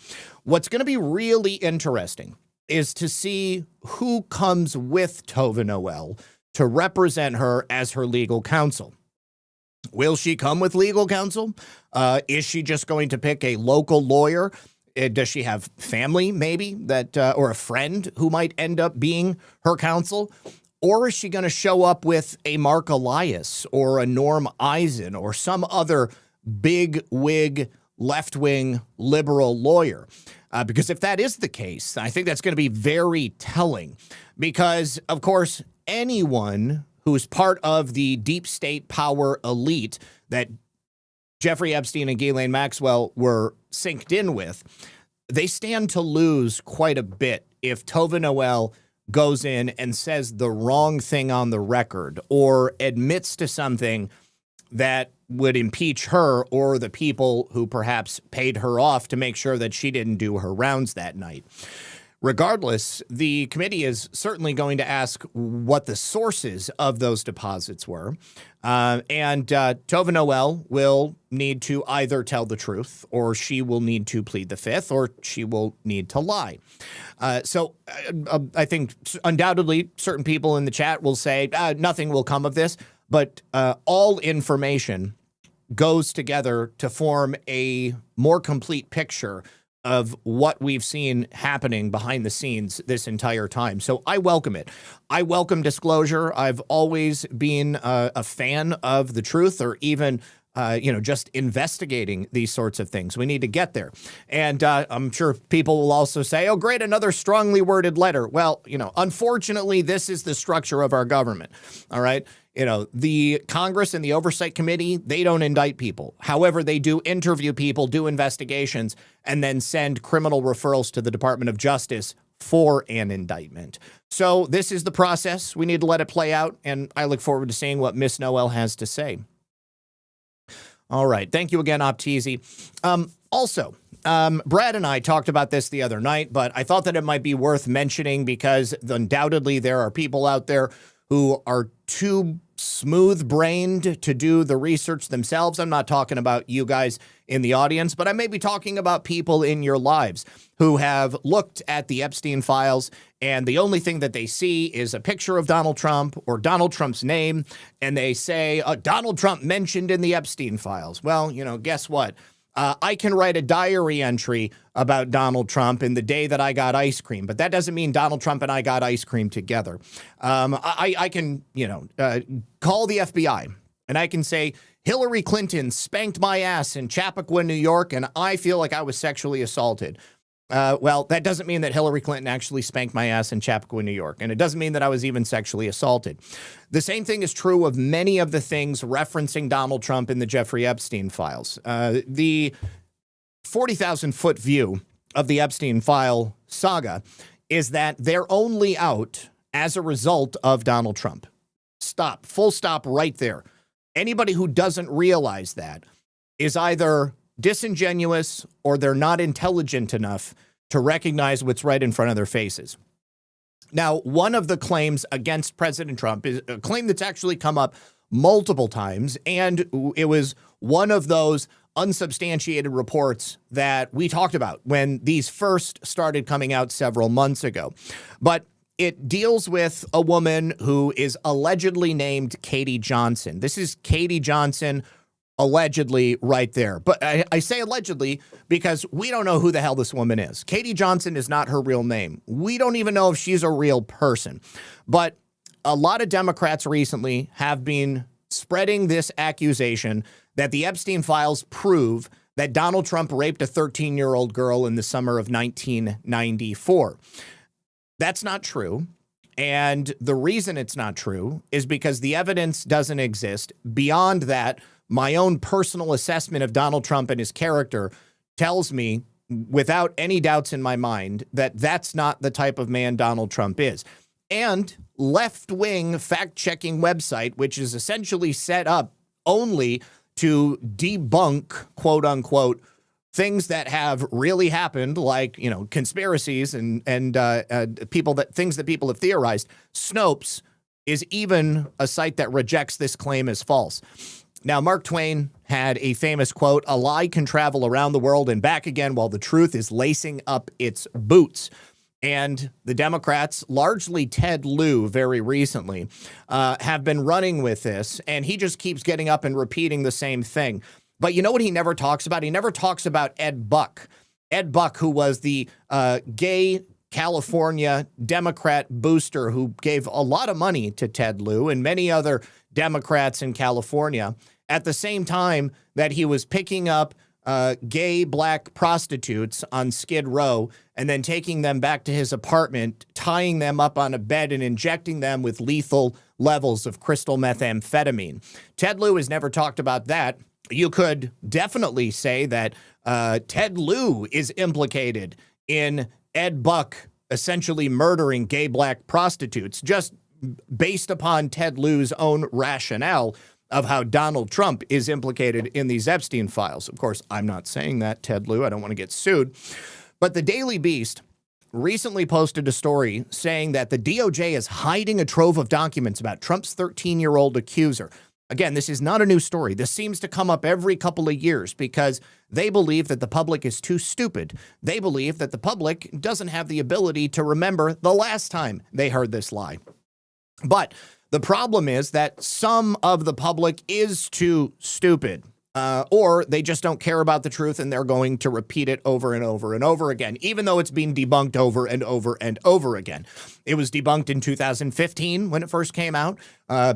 What's going to be really interesting is to see who comes with Tova Noel to represent her as her legal counsel. Will she come with legal counsel? Is she just going to pick a local lawyer? Does she have family, maybe, that or a friend who might end up being her counsel? Or is she going to show up with a Mark Elias or a Norm Eisen or some other big wig, left-wing liberal lawyer? Because if that is the case, I think that's going to be very telling. Because, of course, anyone who's part of the deep state power elite that Jeffrey Epstein and Ghislaine Maxwell were synced in with, they stand to lose quite a bit if Tova Noel goes in and says the wrong thing on the record or admits to something that would impeach her or the people who perhaps paid her off to make sure that she didn't do her rounds that night. Regardless, the committee is certainly going to ask what the sources of those deposits were. And Tova Noel will need to either tell the truth, or she will need to plead the fifth, or she will need to lie. So I think undoubtedly certain people in the chat will say nothing will come of this, but all information goes together to form a more complete picture of what we've seen happening behind the scenes this entire time. So I welcome it. I welcome disclosure. I've always been a fan of the truth, or even just investigating these sorts of things. We need to get there. And I'm sure people will also say, oh, great, another strongly worded letter. Well, unfortunately, this is the structure of our government. All right. The Congress and the Oversight Committee, they don't indict people. However, they do interview people, do investigations, and then send criminal referrals to the Department of Justice for an indictment. So this is the process. We need to let it play out, and I look forward to seeing what Miss Noel has to say. All right. Thank you again, Opteasy. Also, Brad and I talked about this the other night, but I thought that it might be worth mentioning because undoubtedly there are people out there who are too smooth-brained to do the research themselves. I'm not talking about you guys in the audience, but I may be talking about people in your lives who have looked at the Epstein files, and the only thing that they see is a picture of Donald Trump or Donald Trump's name, and they say, Donald Trump mentioned in the Epstein files. Well, guess what? I can write a diary entry about Donald Trump in the day that I got ice cream, but that doesn't mean Donald Trump and I got ice cream together. I can, call the FBI and I can say, Hillary Clinton spanked my ass in Chappaqua, New York, and I feel like I was sexually assaulted. Well, that doesn't mean that Hillary Clinton actually spanked my ass in Chappaqua, New York, and it doesn't mean that I was even sexually assaulted. The same thing is true of many of the things referencing Donald Trump in the Jeffrey Epstein files. The 40,000-foot view of the Epstein file saga is that they're only out as a result of Donald Trump. Stop. Full stop right there. Anybody who doesn't realize that is either disingenuous or they're not intelligent enough to recognize what's right in front of their faces. Now, one of the claims against President Trump is a claim that's actually come up multiple times, and it was one of those unsubstantiated reports that we talked about when these first started coming out several months ago. But it deals with a woman who is allegedly named Katie Johnson. This is Katie Johnson, allegedly, right there. But I say allegedly because we don't know who the hell this woman is. Katie Johnson is not her real name. We don't even know if she's a real person. But a lot of Democrats recently have been spreading this accusation that the Epstein files prove that Donald Trump raped a 13-year-old girl in the summer of 1994. That's not true. And the reason it's not true is because the evidence doesn't exist. Beyond that, my own personal assessment of Donald Trump and his character tells me, without any doubts in my mind, that that's not the type of man Donald Trump is. And left-wing fact-checking website, which is essentially set up only to debunk, quote unquote, things that have really happened, like, you know, conspiracies and things that people have theorized. Snopes is even a site that rejects this claim as false. Now, Mark Twain had a famous quote, "A lie can travel around the world and back again while the truth is lacing up its boots." And the Democrats, largely Ted Lieu very recently, have been running with this, and he just keeps getting up and repeating the same thing. But you know what he never talks about? He never talks about Ed Buck. Ed Buck, who was the gay California Democrat booster who gave a lot of money to Ted Lieu and many other Democrats in California, at the same time that he was picking up gay black prostitutes on Skid Row and then taking them back to his apartment, tying them up on a bed and injecting them with lethal levels of crystal methamphetamine. Ted Lieu has never talked about that. You could definitely say that Ted Lieu is implicated in Ed Buck essentially murdering gay black prostitutes, just based upon Ted Lieu's own rationale of how Donald Trump is implicated in these Epstein files. Of course, I'm not saying that, Ted Lieu. I don't want to get sued. But the Daily Beast recently posted a story saying that the DOJ is hiding a trove of documents about Trump's 13-year-old accuser. Again, this is not a new story. This seems to come up every couple of years because they believe that the public is too stupid. They believe that the public doesn't have the ability to remember the last time they heard this lie. But the problem is that some of the public is too stupid, or they just don't care about the truth and they're going to repeat it over and over and over again, even though it's being debunked over and over and over again. It was debunked in 2015 when it first came out,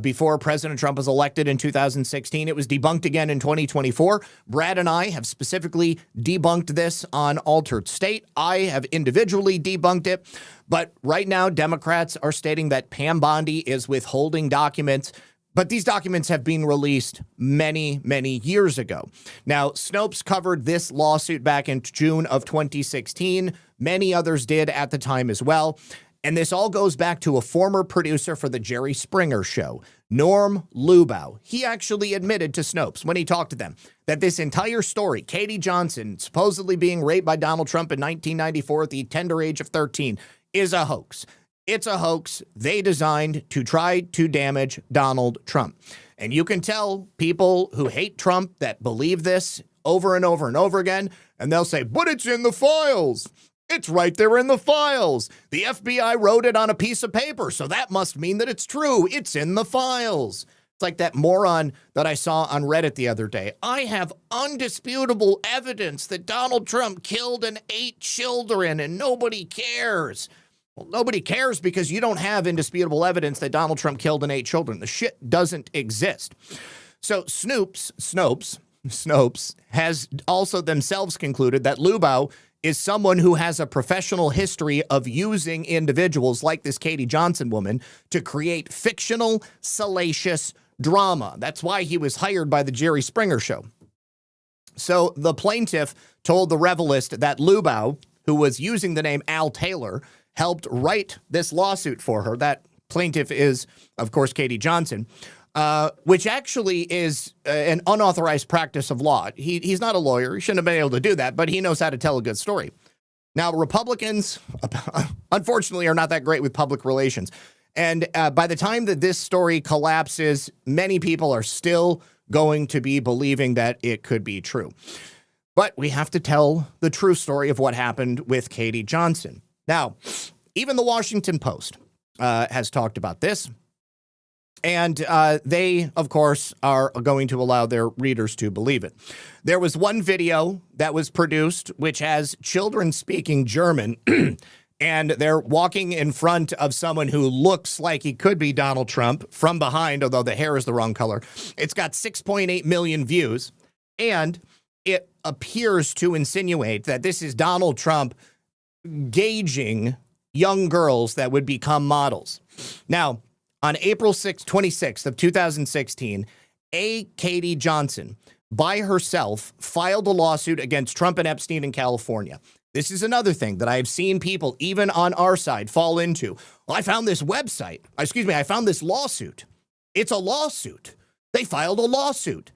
before President Trump was elected in 2016. It was debunked again in 2024. Brad and I have specifically debunked this on Altered State. I have individually debunked it. But right now, Democrats are stating that Pam Bondi is withholding documents. But these documents have been released many, many years ago. Now, Snopes covered this lawsuit back in June of 2016. Many others did at the time as well. And this all goes back to a former producer for the Jerry Springer show, Norm Lubow. He actually admitted to Snopes when he talked to them that this entire story, Katie Johnson supposedly being raped by Donald Trump in 1994 at the tender age of 13, is a hoax. It's a hoax they designed to try to damage Donald Trump. And you can tell people who hate Trump that believe this over and over and over again, and they'll say, but it's in the files. It's right there in the files. The FBI wrote it on a piece of paper, so that must mean that it's true. It's in the files. It's like that moron that I saw on Reddit the other day. I have undisputable evidence that Donald Trump killed and ate children, and nobody cares. Well, nobody cares because you don't have indisputable evidence that Donald Trump killed and ate children. The shit doesn't exist. So Snopes has also themselves concluded that Lubow is someone who has a professional history of using individuals like this Katie Johnson woman to create fictional, salacious drama. That's why he was hired by the Jerry Springer show. So the plaintiff told the Revelist that Lubow, who was using the name Al Taylor, helped write this lawsuit for her. That plaintiff is, of course, Katie Johnson, which actually is an unauthorized practice of law. He's not a lawyer. He shouldn't have been able to do that, but he knows how to tell a good story. Now, Republicans, unfortunately, are not that great with public relations. And by the time that this story collapses, many people are still going to be believing that it could be true. But we have to tell the true story of what happened with Katie Johnson. Now, even the Washington Post has talked about this. And they, of course, are going to allow their readers to believe it. There was one video that was produced which has children speaking German, and they're walking in front of someone who looks like he could be Donald Trump from behind, although the hair is the wrong color. It's got 6.8 million views, and it appears to insinuate that this is Donald Trump gauging young girls that would become models. Now, on April 26th of 2016, Katie Johnson, by herself, filed a lawsuit against Trump and Epstein in California. This is another thing that I've seen people, even on our side, fall into. Well, I found this I found this lawsuit. It's a lawsuit. They filed a lawsuit.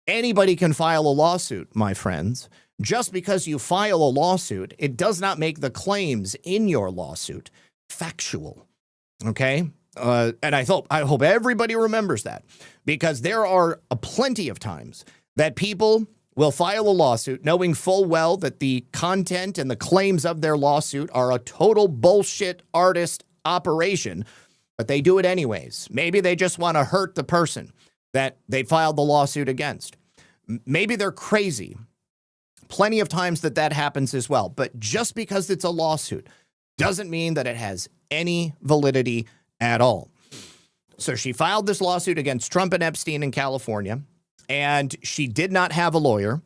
Anybody can file a lawsuit, my friends. Just because you file a lawsuit, it does not make the claims in your lawsuit factual. Okay? And I hope everybody remembers that, because there are plenty of times that people will file a lawsuit knowing full well that the content and the claims of their lawsuit are a total bullshit artist operation, but they do it anyways. Maybe they just want to hurt the person that they filed the lawsuit against. Maybe they're crazy. Plenty of times that happens as well. But just because it's a lawsuit doesn't mean that it has any validity at all. So she filed this lawsuit against Trump and Epstein in California, and she did not have a lawyer.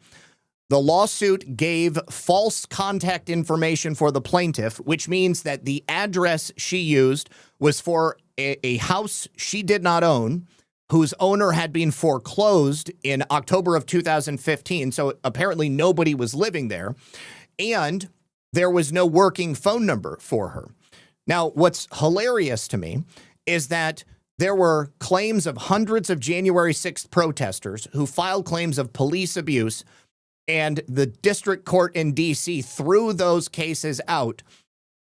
The lawsuit gave false contact information for the plaintiff, which means that the address she used was for a house she did not own, whose owner had been foreclosed in October of 2015. So apparently nobody was living there, and there was no working phone number for her. Now, what's hilarious to me is that there were claims of hundreds of January 6th protesters who filed claims of police abuse, and the district court in D.C. threw those cases out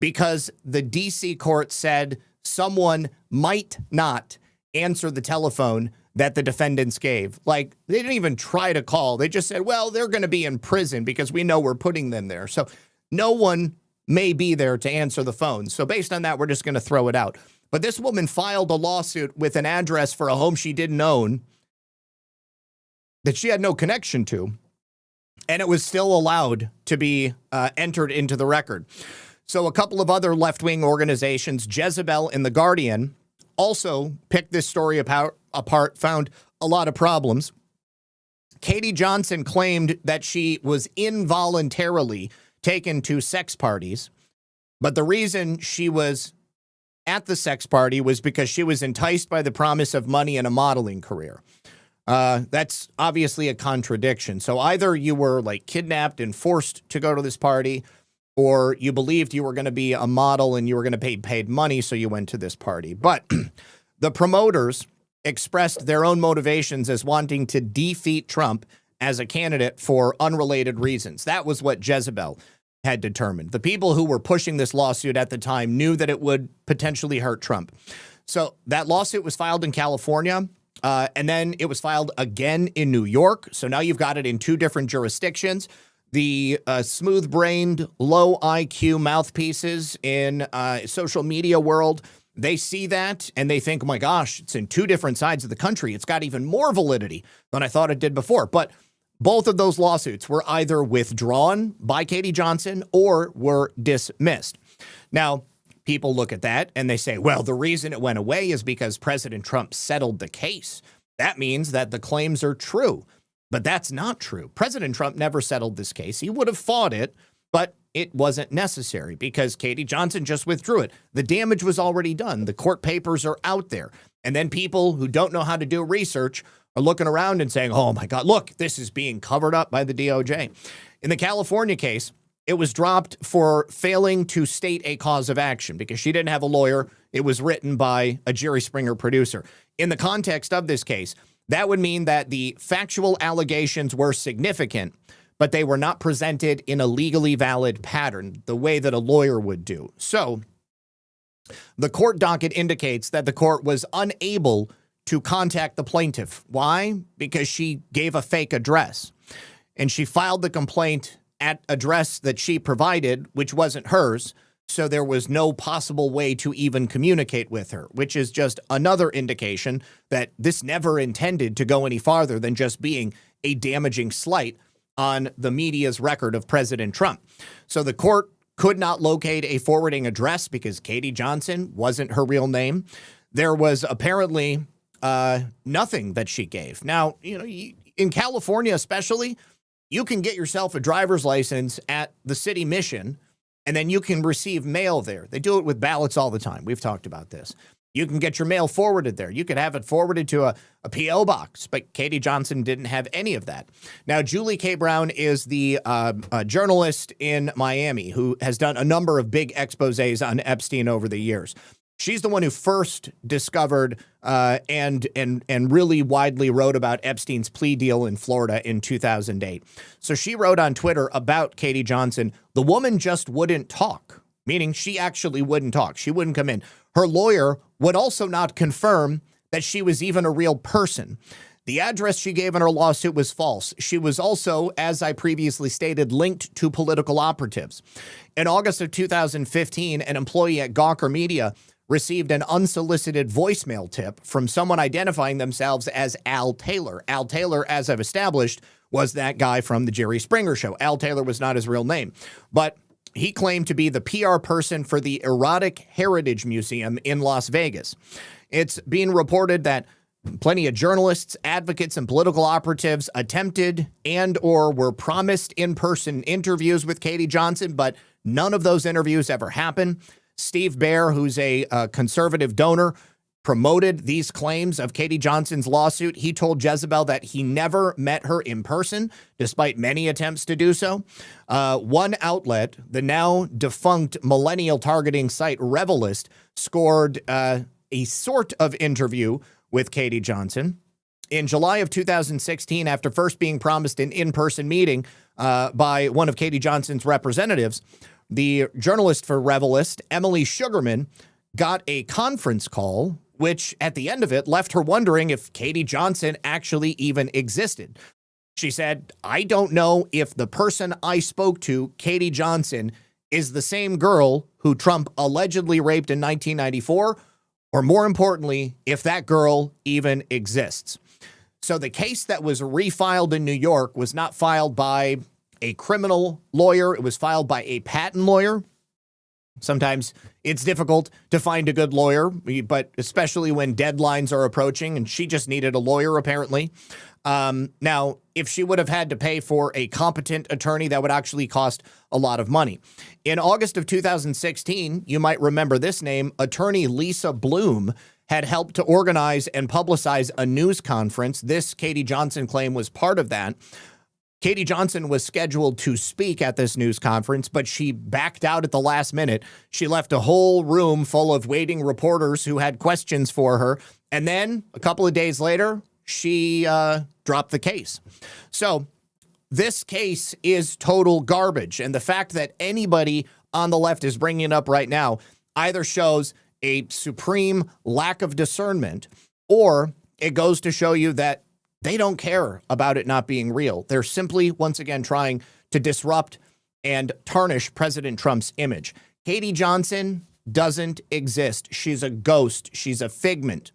because the D.C. court said someone might not answer the telephone that the defendants gave. Like, they didn't even try to call. They just said, well, they're going to be in prison because we know we're putting them there. So no one may be there to answer the phone. So based on that, we're just going to throw it out. But this woman filed a lawsuit with an address for a home she didn't own that she had no connection to, and it was still allowed to be entered into the record. So a couple of other left-wing organizations, Jezebel and The Guardian, also picked this story apart, found a lot of problems. Katie Johnson claimed that she was involuntarily taken to sex parties, but the reason she was at the sex party was because she was enticed by the promise of money and a modeling career. That's obviously a contradiction. So either you were like kidnapped and forced to go to this party, or you believed you were going to be a model and you were going to pay paid money, so you went to this party. But the promoters expressed their own motivations as wanting to defeat Trump as a candidate for unrelated reasons. That was what Jezebel had determined. The people who were pushing this lawsuit at the time knew that it would potentially hurt Trump. So that lawsuit was filed in California, and then it was filed again in New York. So now you've got it in two different jurisdictions. The smooth-brained, low IQ mouthpieces in social media world, they see that and they think, oh my gosh, it's in two different sides of the country. It's got even more validity than I thought it did before. But both of those lawsuits were either withdrawn by Katie Johnson or were dismissed. Now, people look at that and they say, well, the reason it went away is because President Trump settled the case. That means that the claims are true. But that's not true. President Trump never settled this case. He would have fought it, but it wasn't necessary because Katie Johnson just withdrew it. The damage was already done. The court papers are out there. And then people who don't know how to do research are looking around and saying, oh my God, look, this is being covered up by the DOJ. In the California case, it was dropped for failing to state a cause of action because she didn't have a lawyer. It was written by a Jerry Springer producer. In the context of this case, that would mean that the factual allegations were significant, but they were not presented in a legally valid pattern, the way that a lawyer would do. So the court docket indicates that the court was unable to contact the plaintiff. Why? Because she gave a fake address. And she filed the complaint at address that she provided, which wasn't hers. So there was no possible way to even communicate with her, which is just another indication that this never intended to go any farther than just being a damaging slight on the media's record of President Trump. So the court could not locate a forwarding address because Katie Johnson wasn't her real name. There was apparently nothing that she gave. Now, in California especially, you can get yourself a driver's license at the city mission, and then you can receive mail there. They do it with ballots all the time. We've talked about this. You can get your mail forwarded there. You could have it forwarded to a P.O. box, but Katie Johnson didn't have any of that. Now, Julie K. Brown is the journalist in Miami who has done a number of big exposés on Epstein over the years. She's the one who first discovered and really widely wrote about Epstein's plea deal in Florida in 2008. So she wrote on Twitter about Katie Johnson, the woman just wouldn't talk, meaning she actually wouldn't talk. She wouldn't come in. Her lawyer would also not confirm that she was even a real person. The address she gave in her lawsuit was false. She was also, as I previously stated, linked to political operatives. In August of 2015, an employee at Gawker Media received an unsolicited voicemail tip from someone identifying themselves as Al Taylor. Al Taylor, as I've established, was that guy from the Jerry Springer Show. Al Taylor was not his real name, but he claimed to be the PR person for the Erotic Heritage Museum in Las Vegas. It's being reported that plenty of journalists, advocates, and political operatives attempted and or were promised in-person interviews with Katie Johnson, but none of those interviews ever happened. Steve Baer, who's a conservative donor, promoted these claims of Katie Johnson's lawsuit. He told Jezebel that he never met her in person, despite many attempts to do so. One outlet, the now defunct millennial targeting site Revelist, scored a sort of interview with Katie Johnson. In July of 2016, after first being promised an in-person meeting by one of Katie Johnson's representatives, the journalist for Revelist, Emily Sugarman, got a conference call, which at the end of it left her wondering if Katie Johnson actually even existed. She said, I don't know if the person I spoke to, Katie Johnson, is the same girl who Trump allegedly raped in 1994, or more importantly, if that girl even exists. So the case that was refiled in New York was not filed by a criminal lawyer. It was filed by a patent lawyer. Sometimes it's difficult to find a good lawyer, but especially when deadlines are approaching, and she just needed a lawyer, apparently. Now, if she would have had to pay for a competent attorney, that would actually cost a lot of money. In August of 2016, you might remember this name, attorney Lisa Bloom had helped to organize and publicize a news conference. This Katie Johnson claim was part of that. Katie Johnson was scheduled to speak at this news conference, but she backed out at the last minute. She left a whole room full of waiting reporters who had questions for her. And then a couple of days later, she dropped the case. So this case is total garbage. And the fact that anybody on the left is bringing it up right now either shows a supreme lack of discernment, or it goes to show you that they don't care about it not being real. They're simply, once again, trying to disrupt and tarnish President Trump's image. Katie Johnson doesn't exist. She's a ghost. She's a figment.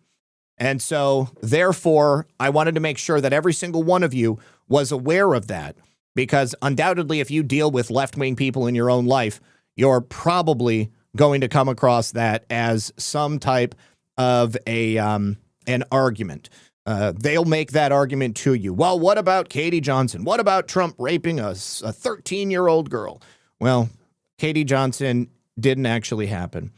And so, therefore, I wanted to make sure that every single one of you was aware of that, because undoubtedly, if you deal with left-wing people in your own life, you're probably going to come across that as some type of an argument. They'll make that argument to you. Well, what about Katie Johnson? What about Trump raping a 13-year-old girl? Well, Katie Johnson didn't actually happen.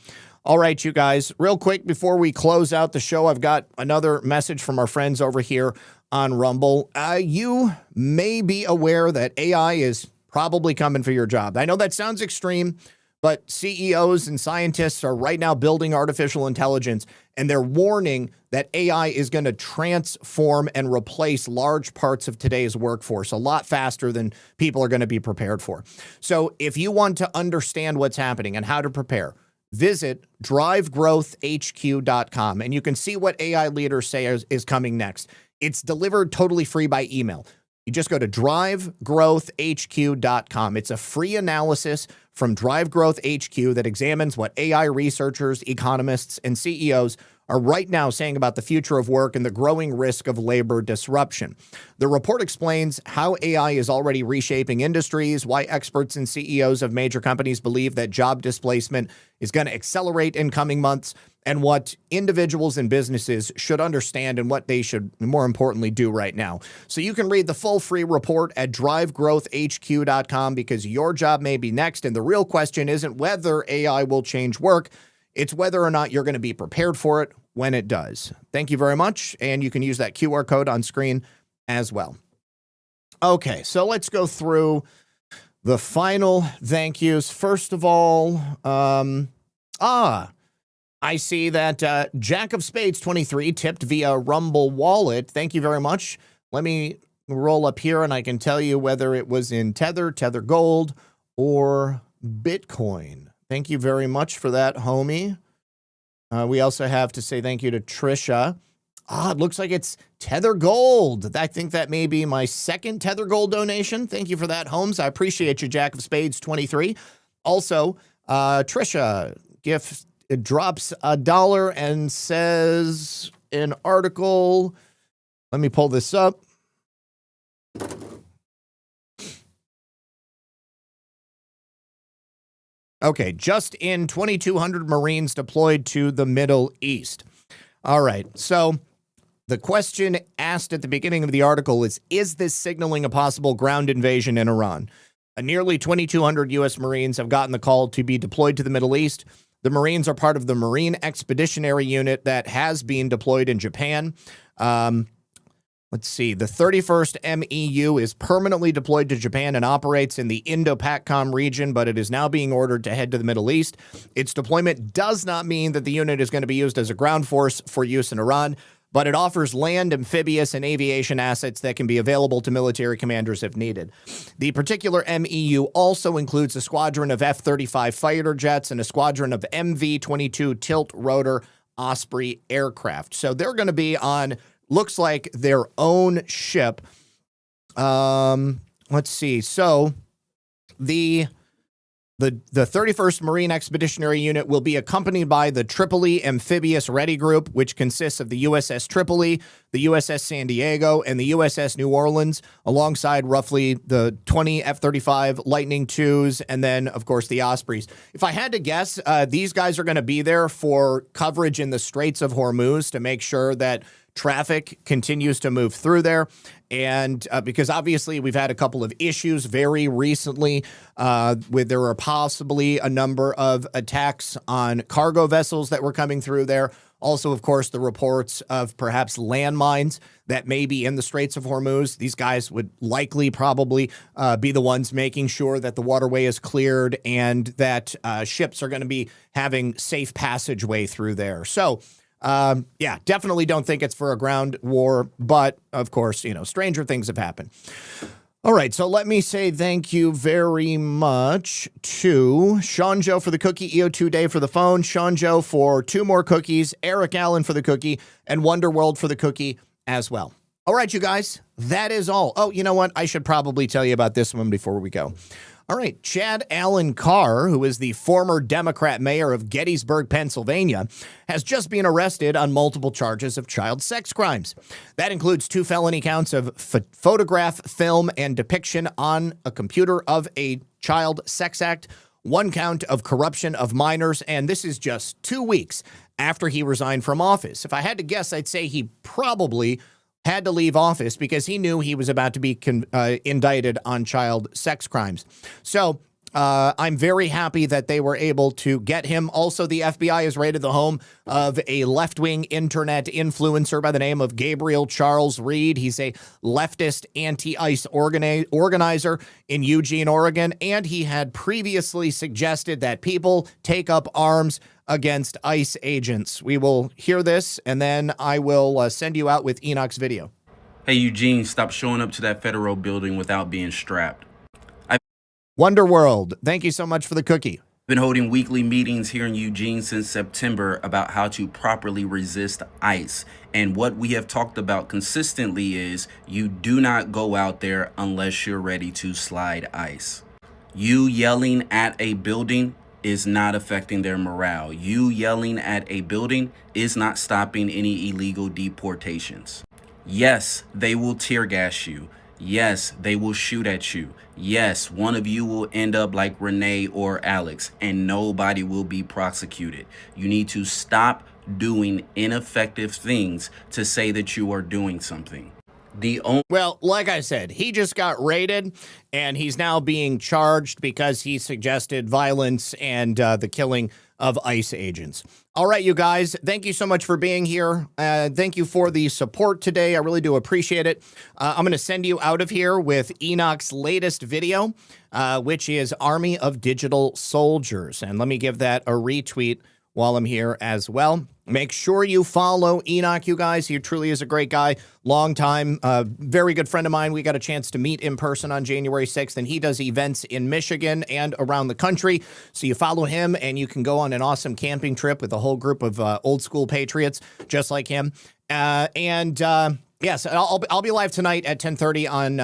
All right, you guys, real quick before we close out the show, I've got another message from our friends over here on Rumble. You may be aware that AI is probably coming for your job. I know that sounds extreme, but CEOs and scientists are right now building artificial intelligence, and they're warning that AI is going to transform and replace large parts of today's workforce a lot faster than people are going to be prepared for. So if you want to understand what's happening and how to prepare, visit drivegrowthhq.com, and you can see what AI leaders say is coming next. It's delivered totally free by email. You just go to drivegrowthhq.com. It's a free analysis from Drive Growth HQ that examines what AI researchers, economists, and CEOs are right now saying about the future of work and the growing risk of labor disruption. The report explains how AI is already reshaping industries, why experts and CEOs of major companies believe that job displacement is going to accelerate in coming months, and what individuals and businesses should understand and what they should, more importantly, do right now. So you can read the full free report at drivegrowthhq.com, because your job may be next, and the real question isn't whether AI will change work. It's whether or not you're going to be prepared for it when it does. Thank you very much, and you can use that QR code on screen as well. Okay, so let's go through the final thank yous. First of all, I see that Jack of Spades 23 tipped via Rumble Wallet. Thank you very much. Let me roll up here, and I can tell you whether it was in Tether, Tether Gold, or Bitcoin. Thank you very much for that, homie. We also have to say thank you to Trisha. It looks like it's Tether Gold. I think that may be my second Tether Gold donation. Thank you for that, Holmes. I appreciate you, Jack of Spades 23. Also, Trisha drops $1 and says an article. Let me pull this up. Okay, just in 2,200 Marines deployed to the Middle East. All right, so the question asked at the beginning of the article is this signaling a possible ground invasion in Iran? Nearly 2,200 U.S. Marines have gotten the call to be deployed to the Middle East. The Marines are part of the Marine Expeditionary Unit that has been deployed in Japan. Let's see. The 31st MEU is permanently deployed to Japan and operates in the Indo-PACOM region, but it is now being ordered to head to the Middle East. Its deployment does not mean that the unit is going to be used as a ground force for use in Iran, but it offers land, amphibious, and aviation assets that can be available to military commanders if needed. The particular MEU also includes a squadron of F-35 fighter jets and a squadron of MV-22 tilt-rotor Osprey aircraft. So they're going to be on, looks like, their own ship. Let's see. So the 31st Marine Expeditionary Unit will be accompanied by the Tripoli Amphibious Ready Group, which consists of the USS Tripoli, the USS San Diego, and the USS New Orleans, alongside roughly the 20 F-35 Lightning IIs, and then, of course, the Ospreys. If I had to guess, these guys are going to be there for coverage in the Straits of Hormuz to make sure that traffic continues to move through there. And because obviously we've had a couple of issues very recently with there were possibly a number of attacks on cargo vessels that were coming through there. Also, of course, the reports of perhaps landmines that may be in the Straits of Hormuz. These guys would likely probably be the ones making sure that the waterway is cleared and that ships are going to be having safe passageway through there. So yeah, definitely don't think it's for a ground war, but of course, you know, stranger things have happened. All right, so let me say thank you very much to Sean Joe for the cookie, EO2 Day for the phone, Sean Joe for 2 more cookies, Eric Allen for the cookie, and Wonderworld for the cookie as well. All right, you guys, that is all. Oh, you know what? I should probably tell you about this one before we go. All right, Chad Allen Carr, who is the former Democrat mayor of Gettysburg, Pennsylvania, has just been arrested on multiple charges of child sex crimes. That includes 2 felony counts of photograph, film, and depiction on a computer of a child sex act, 1 count of corruption of minors, and this is just 2 weeks after he resigned from office. If I had to guess, I'd say he probably had to leave office because he knew he was about to be indicted on child sex crimes. So I'm very happy that they were able to get him. Also, the FBI has raided the home of a left-wing internet influencer by the name of Gabriel Charles Reed. He's a leftist anti-ICE organizer in Eugene, Oregon, and he had previously suggested that people take up arms against ICE agents. We will hear this, and then I will send you out with Enoch's video. Hey, Eugene, stop showing up to that federal building without being strapped. Wonderworld, thank you so much for the cookie. Been holding weekly meetings here in Eugene since September about how to properly resist ICE. And what we have talked about consistently is you do not go out there unless you're ready to slide ICE. You yelling at a building is not affecting their morale. You yelling at a building is not stopping any illegal deportations. Yes, they will tear gas you. Yes, they will shoot at you. Yes, one of you will end up like Renee or Alex, and nobody will be prosecuted. You need to stop doing ineffective things to say that you are doing something. Well, like I said, he just got raided, and he's now being charged because he suggested violence and the killing of ICE agents. All right, you guys, thank you so much for being here. Thank you for the support today. I really do appreciate it. I'm going to send you out of here with Enoch's latest video, which is Army of Digital Soldiers. And let me give that a retweet while I'm here as well. Make sure you follow Enoch, you guys. He truly is a great guy. Long time, very good friend of mine. We got a chance to meet in person on January 6th, and he does events in Michigan and around the country. So you follow him, and you can go on an awesome camping trip with a whole group of old school patriots just like him. Yes, I'll be live tonight at 10:30 on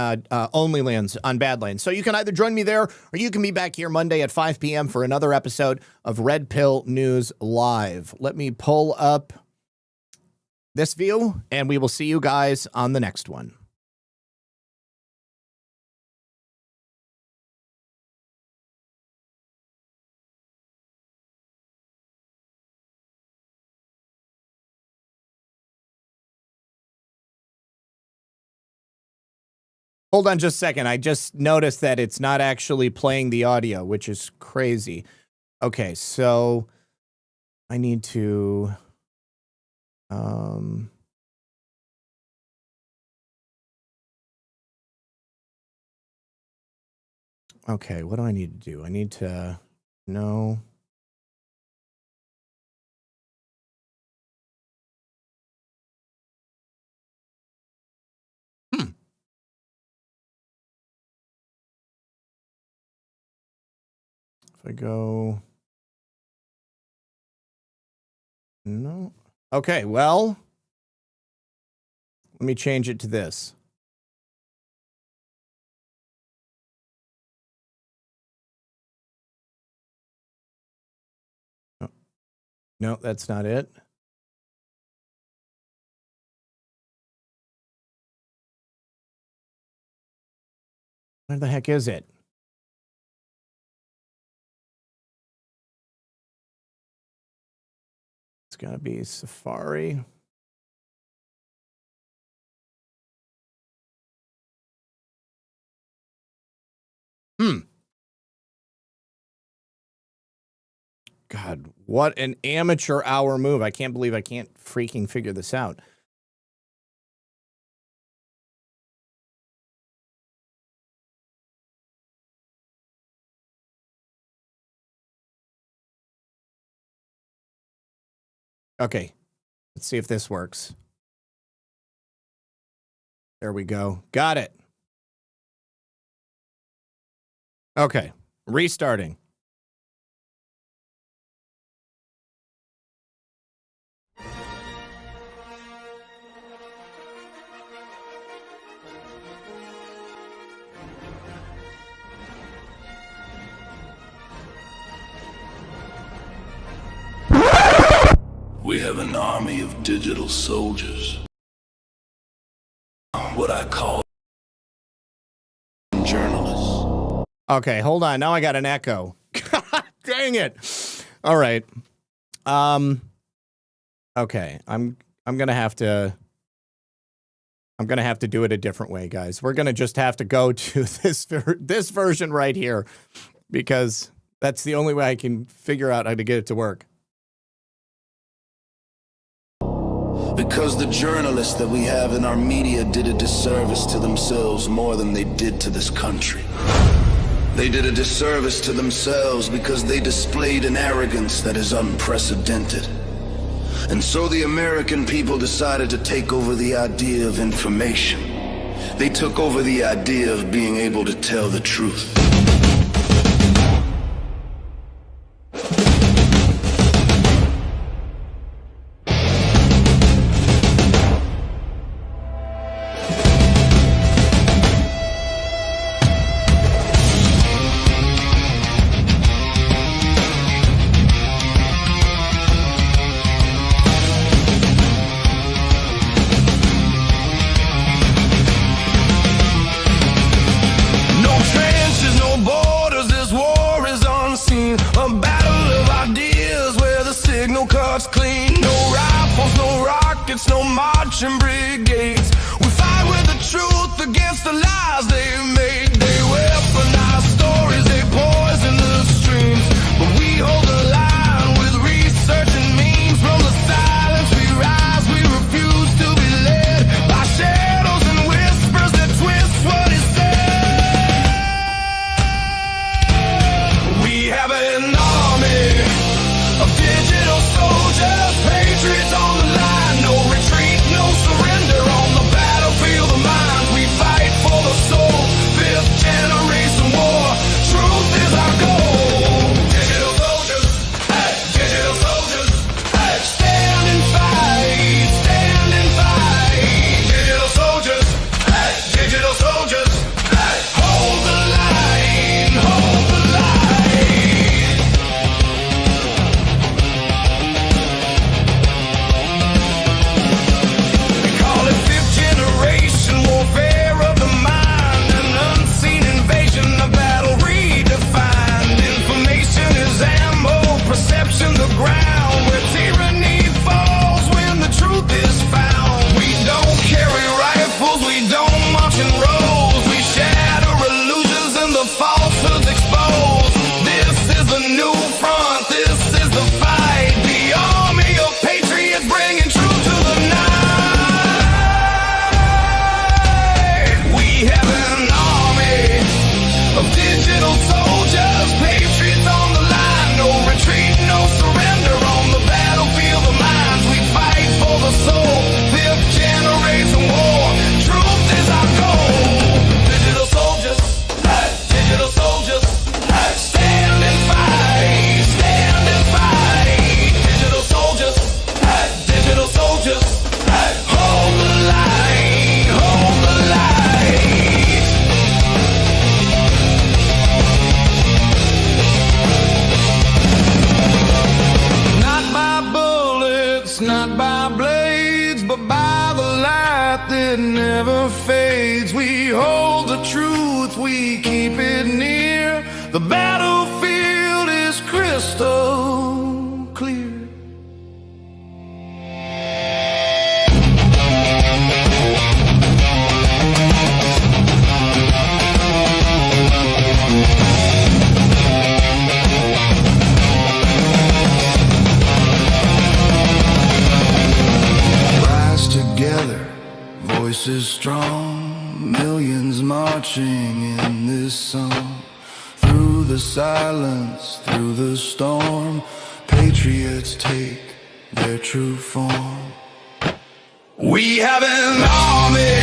OnlyLands on Badlands. So you can either join me there, or you can be back here Monday at 5 p.m. for another episode of Red Pill News Live. Let me pull up this view, and we will see you guys on the next one. Hold on just a second. I just noticed that it's not actually playing the audio, which is crazy. Okay, so I need to... Okay, what do I need to do? I need to... No... If I go... No. Okay, well, let me change it to this. Oh. No, that's not it. Where the heck is it? It's got to be Safari. God, what an amateur hour move. I can't believe I can't freaking figure this out. Okay, let's see if this works. There we go. Got it. Okay, restarting. We have an army of digital soldiers. What I call journalists. Okay, hold on. Now I got an echo. Dang it. All right. Okay, I'm gonna have to do it a different way, guys. We're gonna just have to go to this version right here, because that's the only way I can figure out how to get it to work. Because the journalists that we have in our media did a disservice to themselves more than they did to this country. They did a disservice to themselves because they displayed an arrogance that is unprecedented. And so the American people decided to take over the idea of information. They took over the idea of being able to tell the truth. marching brigades. We fight with the truth against the lies they make. They weaponize stories, they poison the streams. But we hold the line with research and memes. From the silence we rise, we refuse to be led by shadows and whispers that twist what is said. We have an army of digital soldiers, patriots on the line. No retreat, no surrender on the battlefield of minds. We fight for the soul, fifth generation war. Truth is our goal. Digital soldiers, hey, digital soldiers, hey, stand and fight, stand and fight. Digital soldiers, hey, digital soldiers, hey, hold the line, hold the line. We call it fifth generation warfare of the mind, an unseen invasion, a battle redefined. Information is ammo, perception the ground, where tyranny falls when the truth is found. We don't carry rifles, we don't march in rows. We shatter illusions and the falsehoods exposed. This is the new front, this is the fight. The army of patriots bringing truth to the night. We have an army of digital soldiers, patriots on the line. No retreat, no surrender on the battlefield of minds. We fight for the soul, fifth generation war. Truth is our goal. Digital soldiers, hey, digital soldiers, hey, stand and fight, stand and fight. Digital soldiers, hey, digital soldiers, hey, hold the line, hold the line. Not by bullets, not by blades, but by the light that never fades. We hold the truth, we keep it near. The battlefield is crystal clear. Rise together, voices strong, millions marching in this song. Through the silence, through the storm, patriots take their true form. We have an army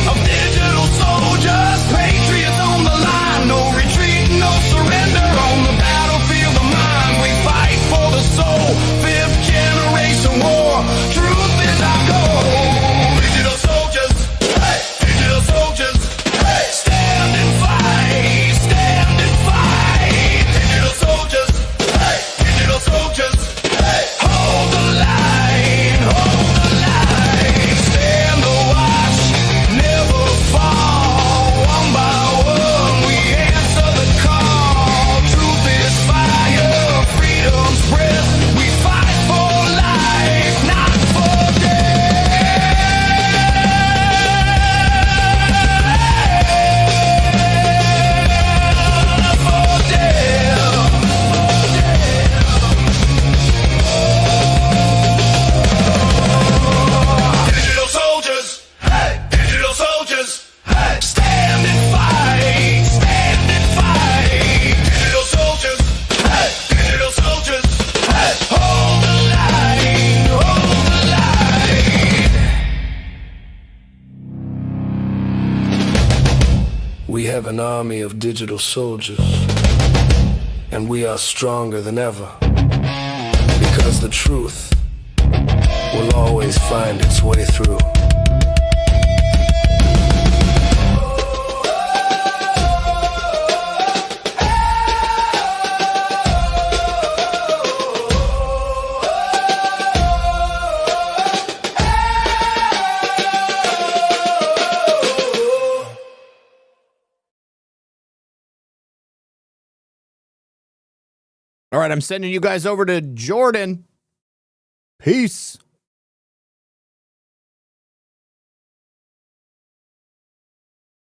of digital soldiers, patriots on the line. No retreat, no surrender on the battlefield of mind. We fight for the soul, fifth generation war. Truth is our goal. Digital soldiers, hey, digital soldiers, hey, stand and fight, stand and fight. Digital soldiers, hey, digital soldiers, hey, hold the line, hold the line. Stand the watch, never fall. One by one, we answer the call. Truth is fire, freedom's breath. We fight for life, not for digital soldiers, hey, digital soldiers, hey, stand and fight, stand and fight. Digital soldiers, hey, digital soldiers, hey, hold the line, hold the line. We have an army of digital soldiers, and we are stronger than ever, because the truth will always find its way through. All right, I'm sending you guys over to Jordan. Peace.